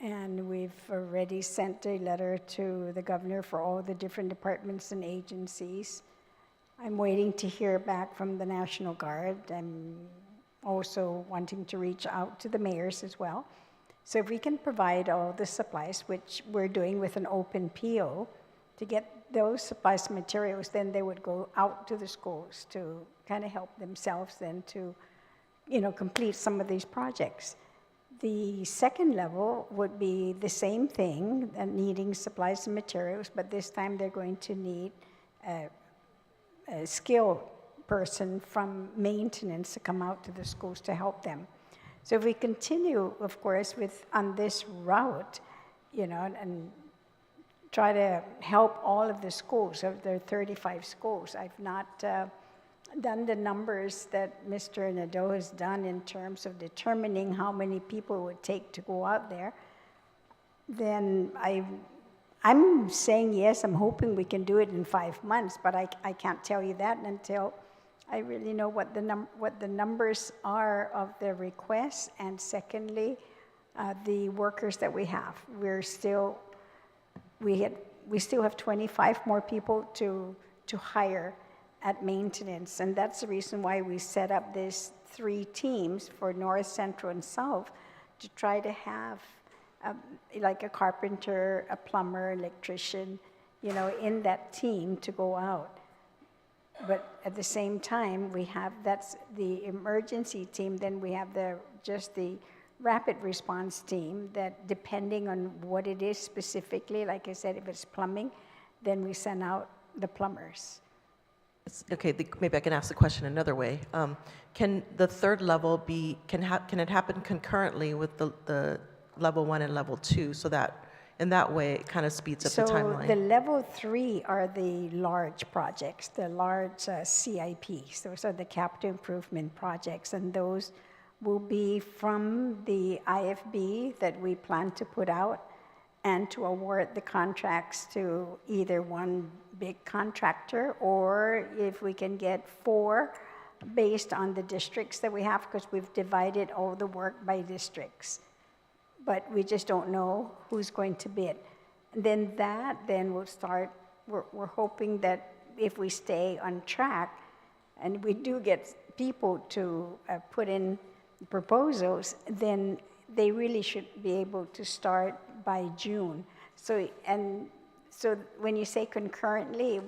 And we've already sent a letter to the governor for all the different departments and agencies. I'm waiting to hear back from the National Guard. I'm also wanting to reach out to the mayors as well. So if we can provide all the supplies, which we're doing with an open PO, to get those supplies and materials, then they would go out to the schools to kind of help themselves then to, complete some of these projects. The second level would be the same thing, needing supplies and materials, but this time they're going to need a skilled person from maintenance to come out to the schools to help them. So if we continue, of course, on this route, and try to help all of the schools, there are 35 schools. I've not done the numbers that Mr. Nadeau has done in terms of determining how many people it would take to go out there. Then I'm saying yes, I'm hoping we can do it in 5 months, but I can't tell you that until I really know what the numbers are of the requests, and secondly, the workers that we have. We still have 25 more people to hire at maintenance, and that's the reason why we set up these 3 teams for North, Central, and South to try to have like a carpenter, a plumber, electrician, in that team to go out. But at the same time, that's the emergency team, then we have just the rapid response team that, depending on what it is specifically, like I said, if it's plumbing, then we send out the plumbers. Okay, maybe I can ask the question another way. Can the third level can it happen concurrently with the level 1 and level 2, so that in that way it kind of speeds up the timeline? So the level 3 are the large projects, the large CIPs. Those are the capital improvement projects, and those will be from the IFB that we plan to put out and to award the contracts to either one big contractor, or if we can get 4 based on the districts that we have, because we've divided all the work by districts. But we just don't know who's going to bid. And then we'll start, we're hoping that if we stay on track and we do get people to put in proposals, then they really should be able to start by June. So when you say concurrently,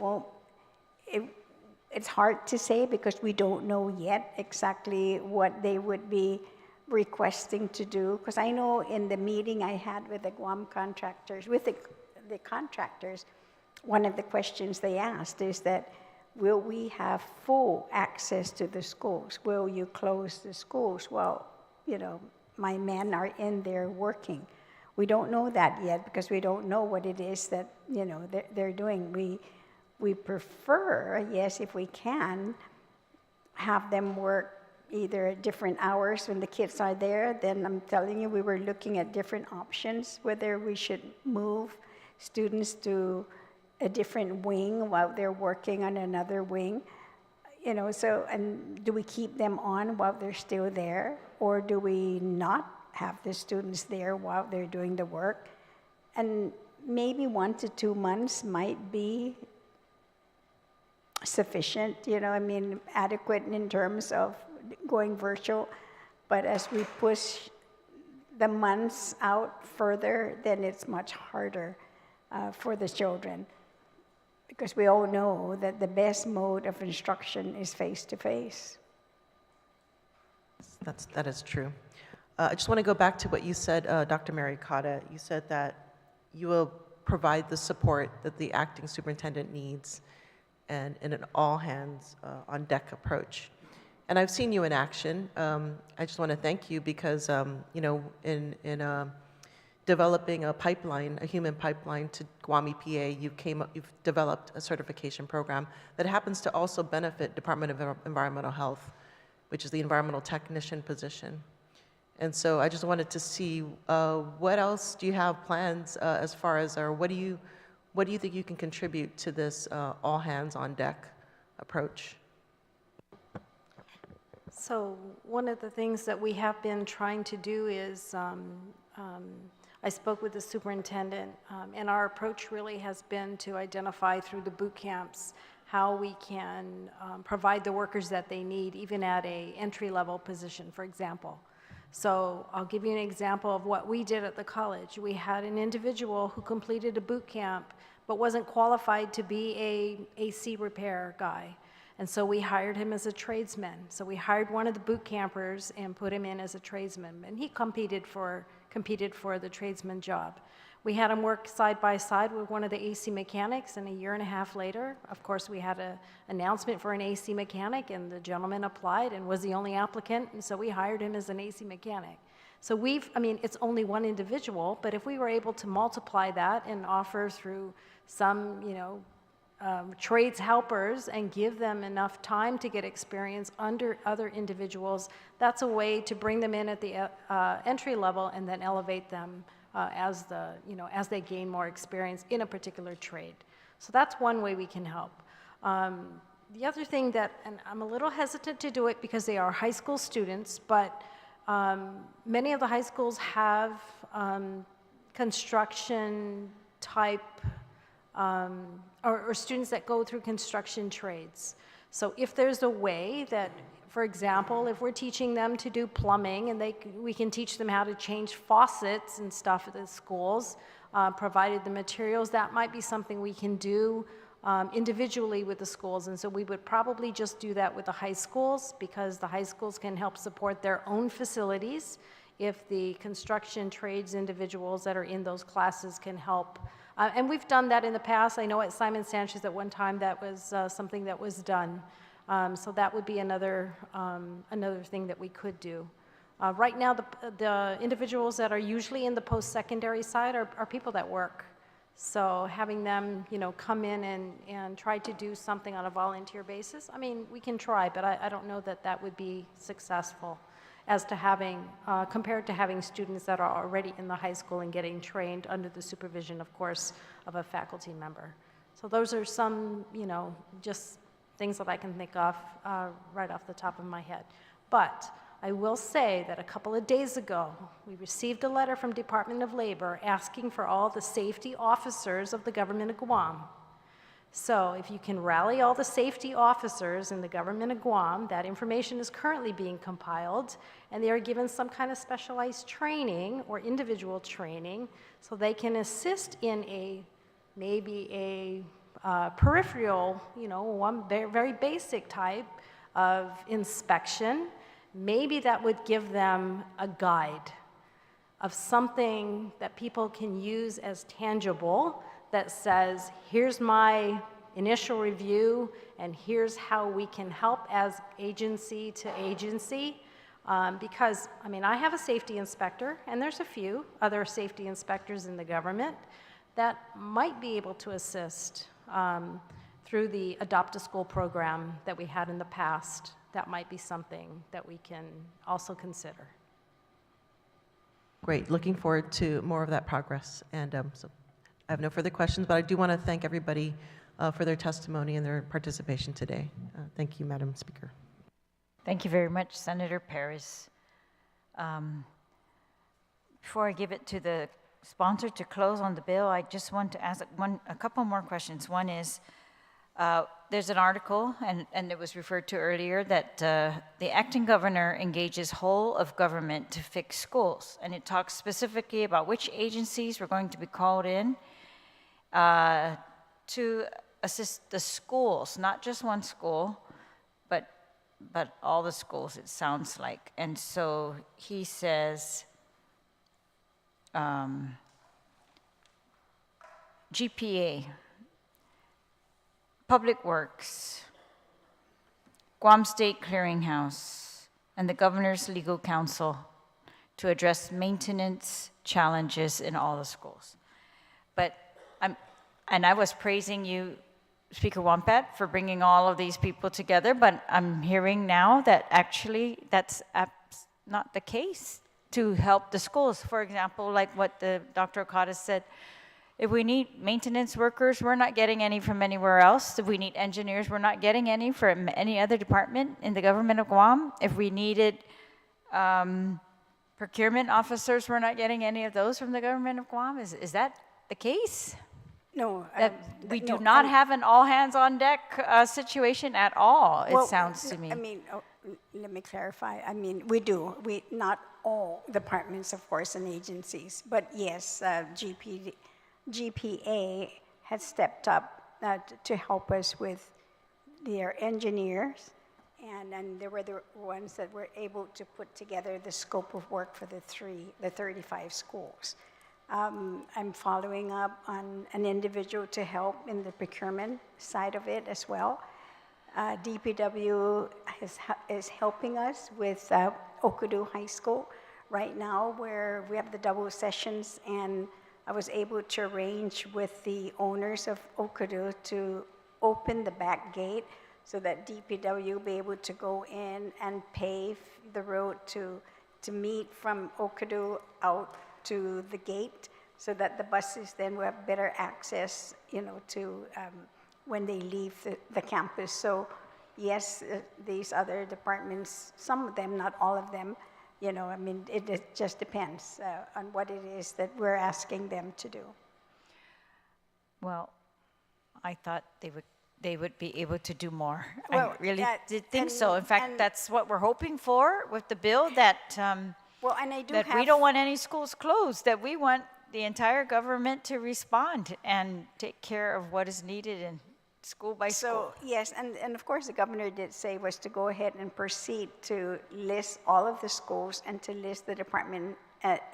it's hard to say because we don't know yet exactly what they would be requesting to do. Because I know in the meeting I had with the Guam contractors, with the contractors, one of the questions they asked is that, will we have full access to the schools? Will you close the schools? Well, my men are in there working. We don't know that yet because we don't know what it is that, they're doing. We prefer, yes, if we can, have them work either at different hours when the kids are there. Then I'm telling you, we were looking at different options, whether we should move students to a different wing while they're working on another wing. And do we keep them on while they're still there? Or do we not have the students there while they're doing the work? And maybe 1 to 2 months might be sufficient, adequate in terms of going virtual. But as we push the months out further, then it's much harder for the children. Because we all know that the best mode of instruction is face-to-face. That is true. I just want to go back to what you said, Dr. Mary Cotta. You said that you will provide the support that the acting superintendent needs and in an all-hands-on-deck approach. And I've seen you in action. I just want to thank you because, in developing a pipeline, a human pipeline to Guam EPA, you've developed a certification program that happens to also benefit Department of Environmental Health, which is the environmental technician position. And so I just wanted to see what else do you have plans as far as, or what do you think you can contribute to this all hands on deck approach? So one of the things that we have been trying to do is, I spoke with the superintendent, and our approach really has been to identify through the boot camps how we can provide the workers that they need, even at a entry-level position, for example. So I'll give you an example of what we did at the college. We had an individual who completed a boot camp but wasn't qualified to be a AC repair guy. And so we hired him as a tradesman. So we hired one of the boot campers and put him in as a tradesman, and he competed for the tradesman job. We had him work side by side with one of the AC mechanics, and a year and a half later, of course, we had an announcement for an AC mechanic, and the gentleman applied and was the only applicant, and so we hired him as an AC mechanic. So it's only one individual, but if we were able to multiply that and offer through some, trades helpers and give them enough time to get experience under other individuals, that's a way to bring them in at the entry level and then elevate them as they gain more experience in a particular trade. So that's one way we can help. The other thing and I'm a little hesitant to do it because they are high school students, but many of the high schools have construction type or students that go through construction trades. So if there's a way that, for example, if we're teaching them to do plumbing and we can teach them how to change faucets and stuff at the schools, provided the materials, that might be something we can do individually with the schools. And so we would probably just do that with the high schools, because the high schools can help support their own facilities if the construction trades individuals that are in those classes can help. And we've done that in the past. I know at Simon Sanchez at one time that was something that was done. So that would be another thing that we could do. Right now, the individuals that are usually in the post-secondary side are people that work. So having them, come in and try to do something on a volunteer basis, we can try, but I don't know that would be successful as to compared to having students that are already in the high school and getting trained under the supervision, of course, of a faculty member. So those are some, just things that I can think of right off the top of my head. But I will say that a couple of days ago, we received a letter from Department of Labor asking for all the safety officers of the government of Guam. So if you can rally all the safety officers in the government of Guam, that information is currently being compiled, and they are given some kind of specialized training or individual training so they can assist in maybe a peripheral, one very basic type of inspection. Maybe that would give them a guide of something that people can use as tangible that says, here's my initial review, and here's how we can help as agency to agency. Because, I have a safety inspector, and there's a few other safety inspectors in the government that might be able to assist through the Adopt a School program that we had in the past. That might be something that we can also consider. Great. Looking forward to more of that progress. And so I have no further questions, but I do want to thank everybody for their testimony and their participation today. Thank you, Madam Speaker. Thank you very much, Senator Perez. Before I give it to the sponsor to close on the bill, I just want to ask a couple more questions. One is, there's an article, and it was referred to earlier, that the acting governor engages whole of government to fix schools. And it talks specifically about which agencies were going to be called in to assist the schools, not just one school, but all the schools, it sounds like. And so he says, GPA, Public Works, Guam State Clearinghouse, and the Governor's Legal Counsel to address maintenance challenges in all the schools. But I was praising you, Speaker Wampat, for bringing all of these people together, but I'm hearing now that actually that's not the case to help the schools. For example, like what Dr. Okada said, if we need maintenance workers, we're not getting any from anywhere else. If we need engineers, we're not getting any from any other department in the government of Guam. If we needed procurement officers, we're not getting any of those from the government of Guam. Is that the case? No. That we do no, not have an all-hands-on-deck situation at all, it well, sounds to me. I mean, let me clarify. I mean, we do. Not all departments, of course, and agencies, but yes, GPA has stepped up to help us with their engineers, and they were the ones that were able to put together the scope of work for the 35 schools. I'm following up on an individual to help in the procurement side of it as well. DPW is helping us with Okadu High School right now, where we have the double sessions, and I was able to arrange with the owners of Okadu to open the back gate so that DPW will be able to go in and pave the road to meet from Okadu out to the gate, so that the buses then will have better access, to when they leave the campus. So yes, these other departments, some of them, not all of them, I mean, it just depends on what it is that we're asking them to do. Well, I thought they would be able to do more. Well, I really did think so. In fact, that's what we're hoping for with the bill, that well, and I do that we don't want any schools closed, that we want the entire government to respond and take care of what is needed in school by school. So, yes, and of course the governor did say was to go ahead and proceed to list all of the schools and to list the department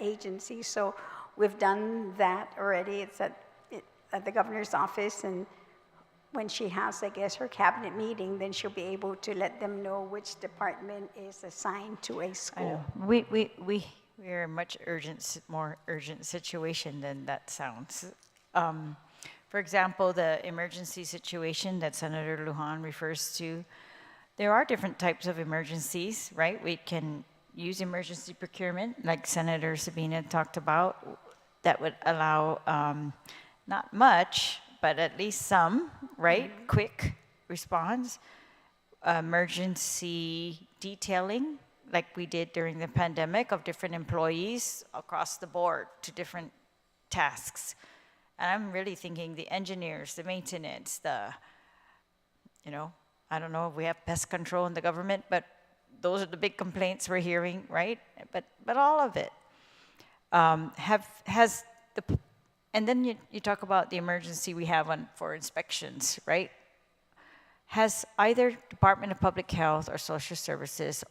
agencies. So we've done that already. It's at the governor's office, and when she has, I guess, her cabinet meeting, then she'll be able to let them know which department is assigned to a school. I know. We're a much more urgent situation than that sounds. For example, the emergency situation that Senator Lujan refers to, there are different types of emergencies, right? We can use emergency procurement, like Senator Sabina talked about, that would allow not much, but at least some, right? Mm-hmm. Quick response. Emergency detailing, like we did during the pandemic, of different employees across the board to different tasks. And I'm really thinking the engineers, the maintenance, I don't know if we have pest control in the government, but those are the big complaints we're hearing, right? But all of it and then you talk about the emergency we have for inspections, right? Has either Department of Public Health or Social Services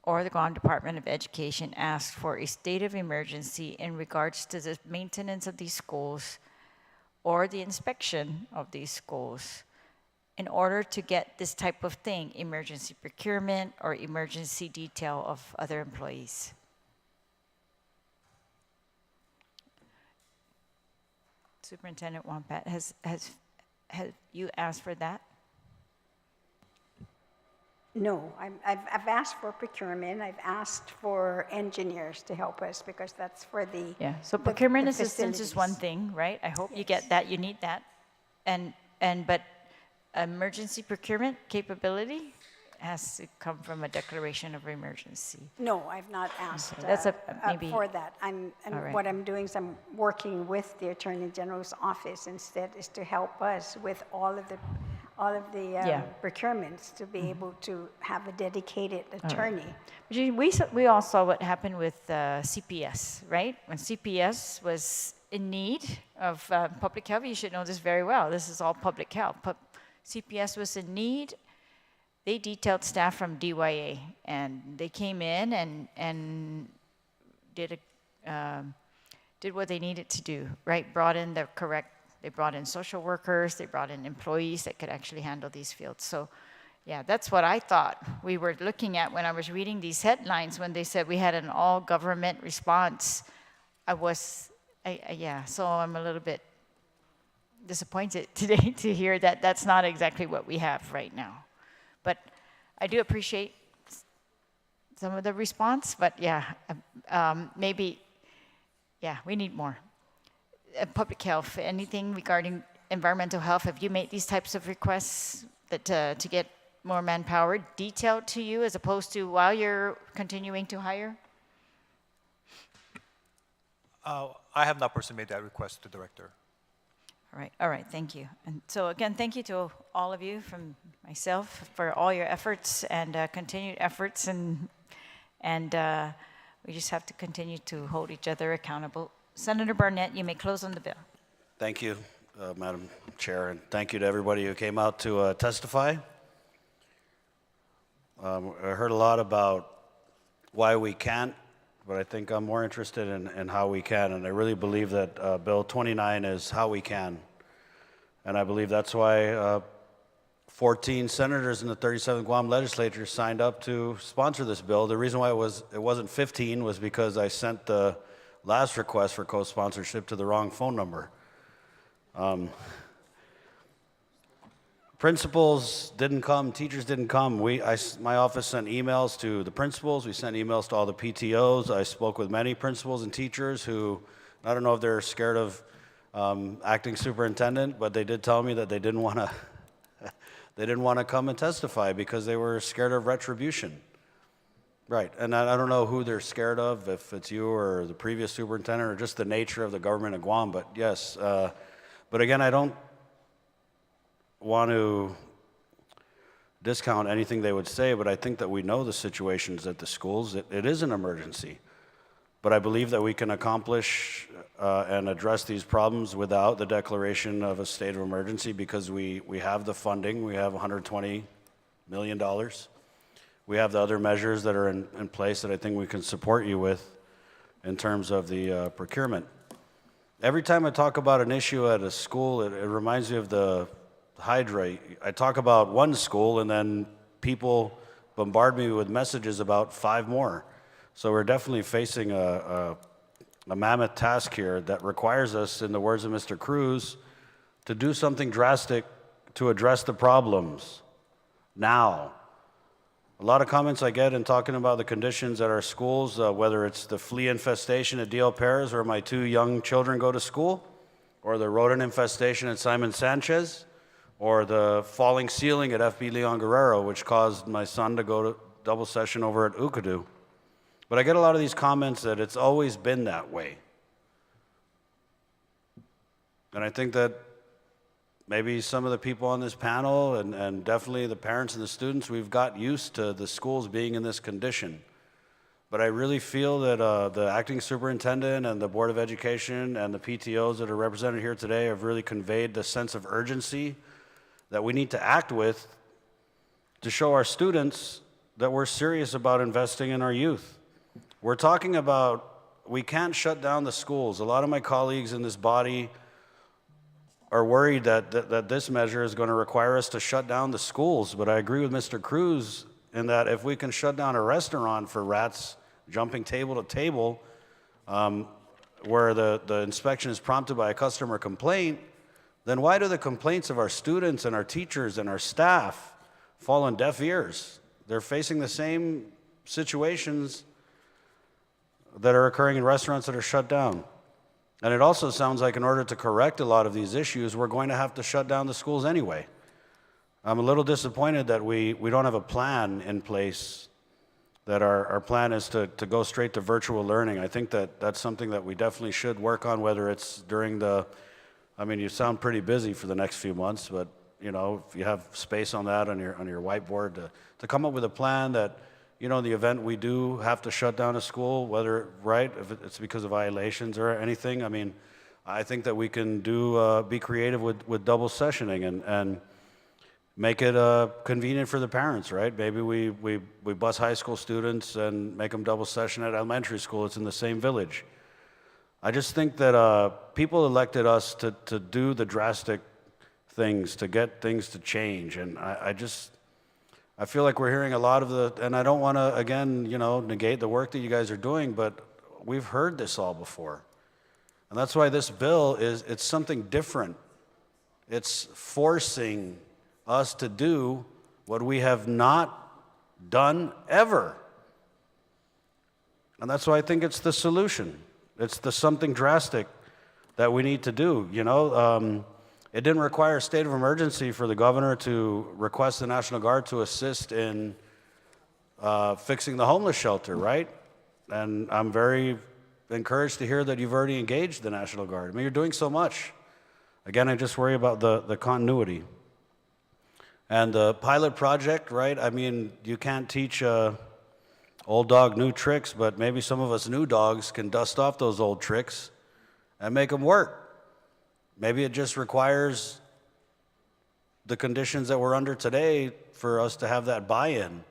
or the Guam Department of Education asked for a state of emergency in regards to the maintenance of these schools or the inspection of these schools in order to get this type of thing, emergency procurement or emergency detail of other employees? Superintendent Wampat, have you asked for that? No, I've asked for procurement. I've asked for engineers to help us because that's for the So procurement the assistance is one thing, right? I hope you get that. You need that, but emergency procurement capability has to come from a declaration of emergency. No, I've not asked That's maybe for that. right. What I'm doing is I'm working with the Attorney General's office instead, is to help us with all of the procurements to be able to have a dedicated attorney. Right. We all saw what happened with CPS, right? When CPS was in need of public health, you should know this very well. This is all public health. CPS was in need. They detailed staff from DYA, and they came in and did what they needed to do, right? They brought in social workers, they brought in employees that could actually handle these fields. So yeah, that's what I thought we were looking at when I was reading these headlines when they said we had an all-government response. So I'm a little bit disappointed today to hear that that's not exactly what we have right now. But I do appreciate some of the response, but we need more. Public health, anything regarding environmental health, have you made these types of requests that to get more manpower detailed to you as opposed to while you're continuing to hire? I have not personally made that request to the director. All right, thank you. And so again, thank you to all of you from myself for all your efforts and continued efforts, and we just have to continue to hold each other accountable. Senator Barnett, you may close on the bill. Thank you, Madam Chair, and thank you to everybody who came out to testify. I heard a lot about why we can't, but I think I'm more interested in how we can, and I really believe that Bill 29 is how we can. And I believe that's why 14 senators in the 37th Guam legislature signed up to sponsor this bill. The reason why it wasn't 15 was because I sent the last request for co-sponsorship to the wrong phone number. Principals didn't come, teachers didn't come. My office sent emails to the principals, we sent emails to all the PTOs. I spoke with many principals and teachers who, I don't know if they're scared of acting superintendent, but they did tell me that they didn't want to come and testify because they were scared of retribution. Right, and I don't know who they're scared of, if it's you or the previous superintendent or just the nature of the government of Guam, but yes. But again, I don't want to discount anything they would say, but I think that we know the situations at the schools. It is an emergency. But I believe that we can accomplish and address these problems without the declaration of a state of emergency because we have the funding. We have $120 million. We have the other measures that are in place that I think we can support you with in terms of the procurement. Every time I talk about an issue at a school, it reminds me of the Hydra. I talk about one school and then people bombard me with messages about 5 more. So we're definitely facing a mammoth task here that requires us, in the words of Mr. Cruz, to do something drastic to address the problems now. A lot of comments I get in talking about the conditions at our schools, whether it's the flea infestation at DL Perez where my 2 young children go to school, or the rodent infestation at Simon Sanchez, or the falling ceiling at FB Leon Guerrero, which caused my son to go to double session over at Ukadu. But I get a lot of these comments that it's always been that way. And I think that maybe some of the people on this panel, and definitely the parents and the students, we've got used to the schools being in this condition. But I really feel that the acting superintendent and the Board of Education and the PTOs that are represented here today have really conveyed the sense of urgency that we need to act with to show our students that we're serious about investing in our youth. We're talking about, we can't shut down the schools. A lot of my colleagues in this body are worried that this measure is going to require us to shut down the schools. But I agree with Mr. Cruz in that if we can shut down a restaurant for rats jumping table to table, where the inspection is prompted by a customer complaint, then why do the complaints of our students and our teachers and our staff fall on deaf ears? They're facing the same situations that are occurring in restaurants that are shut down. And it also sounds like in order to correct a lot of these issues, we're going to have to shut down the schools anyway. I'm a little disappointed that we don't have a plan in place, that our plan is to go straight to virtual learning. I think that that's something that we definitely should work on, whether it's during you sound pretty busy for the next few months, but if you have space on that on your whiteboard to come up with a plan that, in the event we do have to shut down a school, whether, if it's because of violations or anything, I think that we can be creative with double sessioning and make it convenient for the parents, right? Maybe we bus high school students and make them double session at elementary school. It's in the same village. I just think that people elected us to do the drastic things, to get things to change, and I feel like we're hearing a lot of and I don't want to, again, negate the work that you guys are doing, but we've heard this all before. And that's why this bill it's something different. It's forcing us to do what we have not done ever. And that's why I think it's the solution. It's the something drastic that we need to do, It didn't require a state of emergency for the governor to request the National Guard to assist in fixing the homeless shelter, right? And I'm very encouraged to hear that you've already engaged the National Guard. You're doing so much. Again, I just worry about the continuity. And the pilot project, right? I mean, you can't teach old dog new tricks, but maybe some of us new dogs can dust off those old tricks and make them work. Maybe it just requires the conditions that we're under today for us to have that buy-in,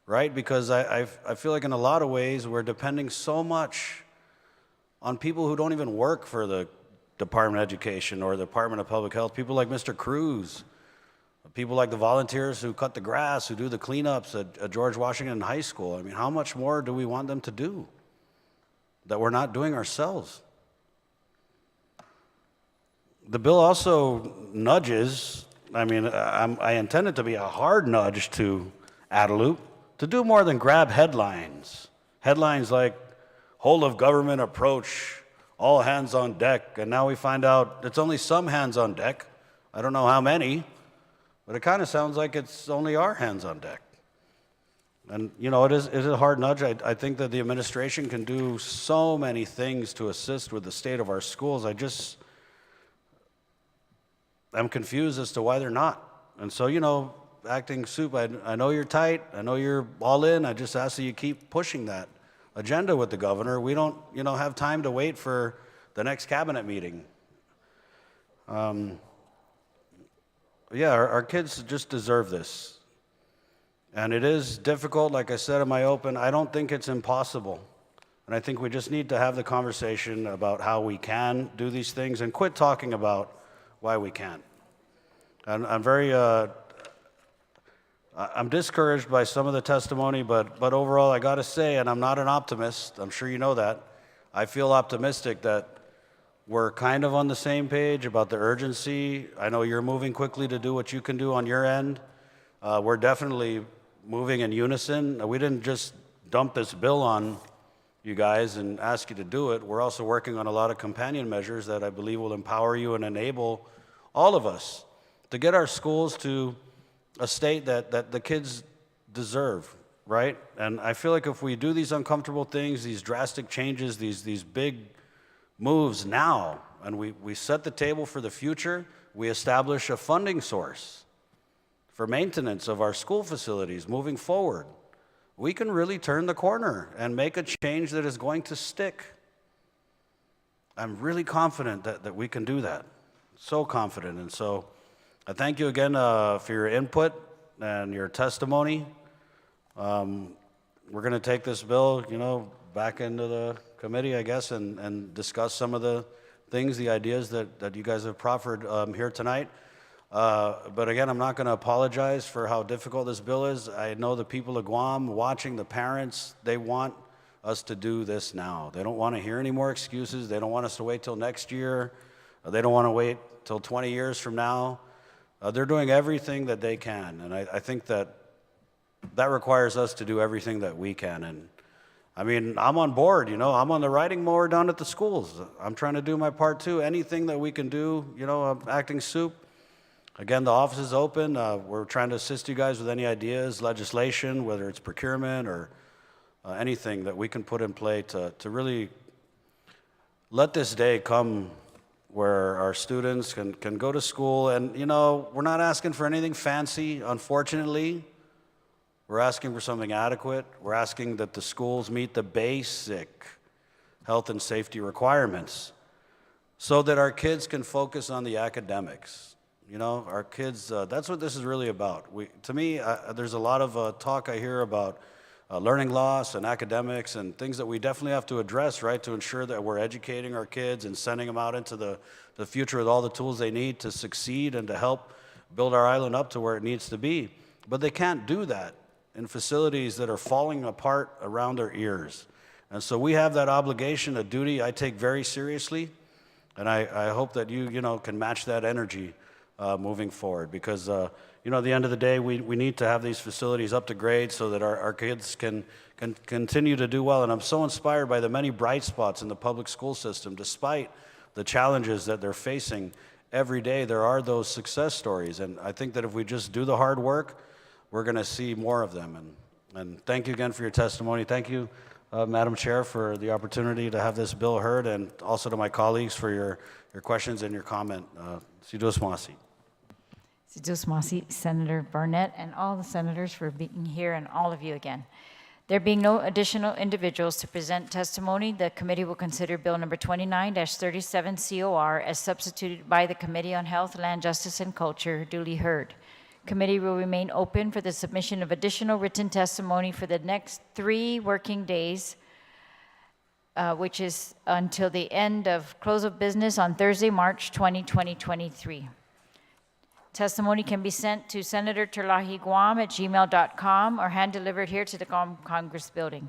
right? Because I feel like in a lot of ways we're depending so much on people who don't even work for the Department of Education or the Department of Public Health, people like Mr. Cruz, people like the volunteers who cut the grass, who do the cleanups at George Washington High School. I mean, how much more do we want them to do that we're not doing ourselves? The bill also nudges, I mean, I intend it to be a hard nudge to Adelup to do more than grab headlines. Headlines like, whole of government approach, all hands on deck, and now we find out it's only some hands on deck. I don't know how many, but it kind of sounds like it's only our hands on deck. And, you know, it is a hard nudge. I think that the administration can do so many things to assist with the state of our schools. I'm confused as to why they're not. And so, you know, Acting Soup, I know you're tight. I know you're all in. I just ask that you keep pushing that agenda with the governor. We don't, you know, have time to wait for the next cabinet meeting. Yeah, our kids just deserve this. And it is difficult, like I said in my open. I don't think it's impossible. And I think we just need to have the conversation about how we can do these things and quit talking about why we can't. And I'm discouraged by some of the testimony, but overall, I gotta say, and I'm not an optimist, I'm sure you know that, I feel optimistic that we're kind of on the same page about the urgency. I know you're moving quickly to do what you can do on your end. We're definitely moving in unison. We didn't just dump this bill on you guys and ask you to do it. We're also working on a lot of companion measures that I believe will empower you and enable all of us to get our schools to a state that the kids deserve, right? And I feel like if we do these uncomfortable things, these drastic changes, these big moves now, and we set the table for the future, we establish a funding source for maintenance of our school facilities moving forward, we can really turn the corner and make a change that is going to stick. I'm really confident that we can do that. So confident. And so I thank you again for your input and your testimony. We're going to take this bill, you know, back into the committee, I guess, and discuss some of the things, the ideas that you guys have proffered here tonight. But again, I'm not going to apologize for how difficult this bill is. I know the people of Guam watching, the parents, they want us to do this now. They don't want to hear any more excuses. They don't want us to wait till next year. They don't want to wait till 20 years from now. They're doing everything that they can, and I think that requires us to do everything that we can. And I mean, I'm on board, you know, I'm on the riding mower down at the schools. I'm trying to do my part too. Anything that we can do, you know, Acting Soup. Again, the office is open. We're trying to assist you guys with any ideas, legislation, whether it's procurement or anything that we can put in play to really let this day come where our students can go to school. And, you know, we're not asking for anything fancy, unfortunately. We're asking for something adequate. We're asking that the schools meet the basic health and safety requirements so that our kids can focus on the academics. You know, our kids, that's what this is really about. To me, there's a lot of talk I hear about learning loss and academics and things that we definitely have to address, right, to ensure that we're educating our kids and sending them out into the future with all the tools they need to succeed and to help build our island up to where it needs to be. But they can't do that in facilities that are falling apart around their ears. And so we have that obligation, a duty I take very seriously, and I hope that you know, can match that energy moving forward, because you know, at the end of the day, we need to have these facilities up to grade so that our kids can continue to do well. And I'm so inspired by the many bright spots in the public school system. Despite the challenges that they're facing every day, there are those success stories. And I think that if we just do the hard work, we're going to see more of them. And thank you again for your testimony. Thank you, Madam Chair, for the opportunity to have this bill heard, and also to my colleagues for your questions and your comment. Si Dios masi. Si Dios masi, Senator Barnett, and all the senators for being here, and all of you again. There being no additional individuals to present testimony, the committee will consider Bill number 29-37 COR as substituted by the Committee on Health, Land, Justice, and Culture duly heard. Committee will remain open for the submission of additional written testimony for the next 3 working days, which is until the end of close of business on Thursday, March 20, 2023. Testimony can be sent to Senator Terlaje Guam at gmail.com or hand-delivered here to the Guam Congress Building.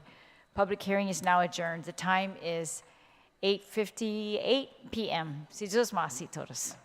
Public hearing is now adjourned. The time is 8:58 p.m. Si Dios masi todos.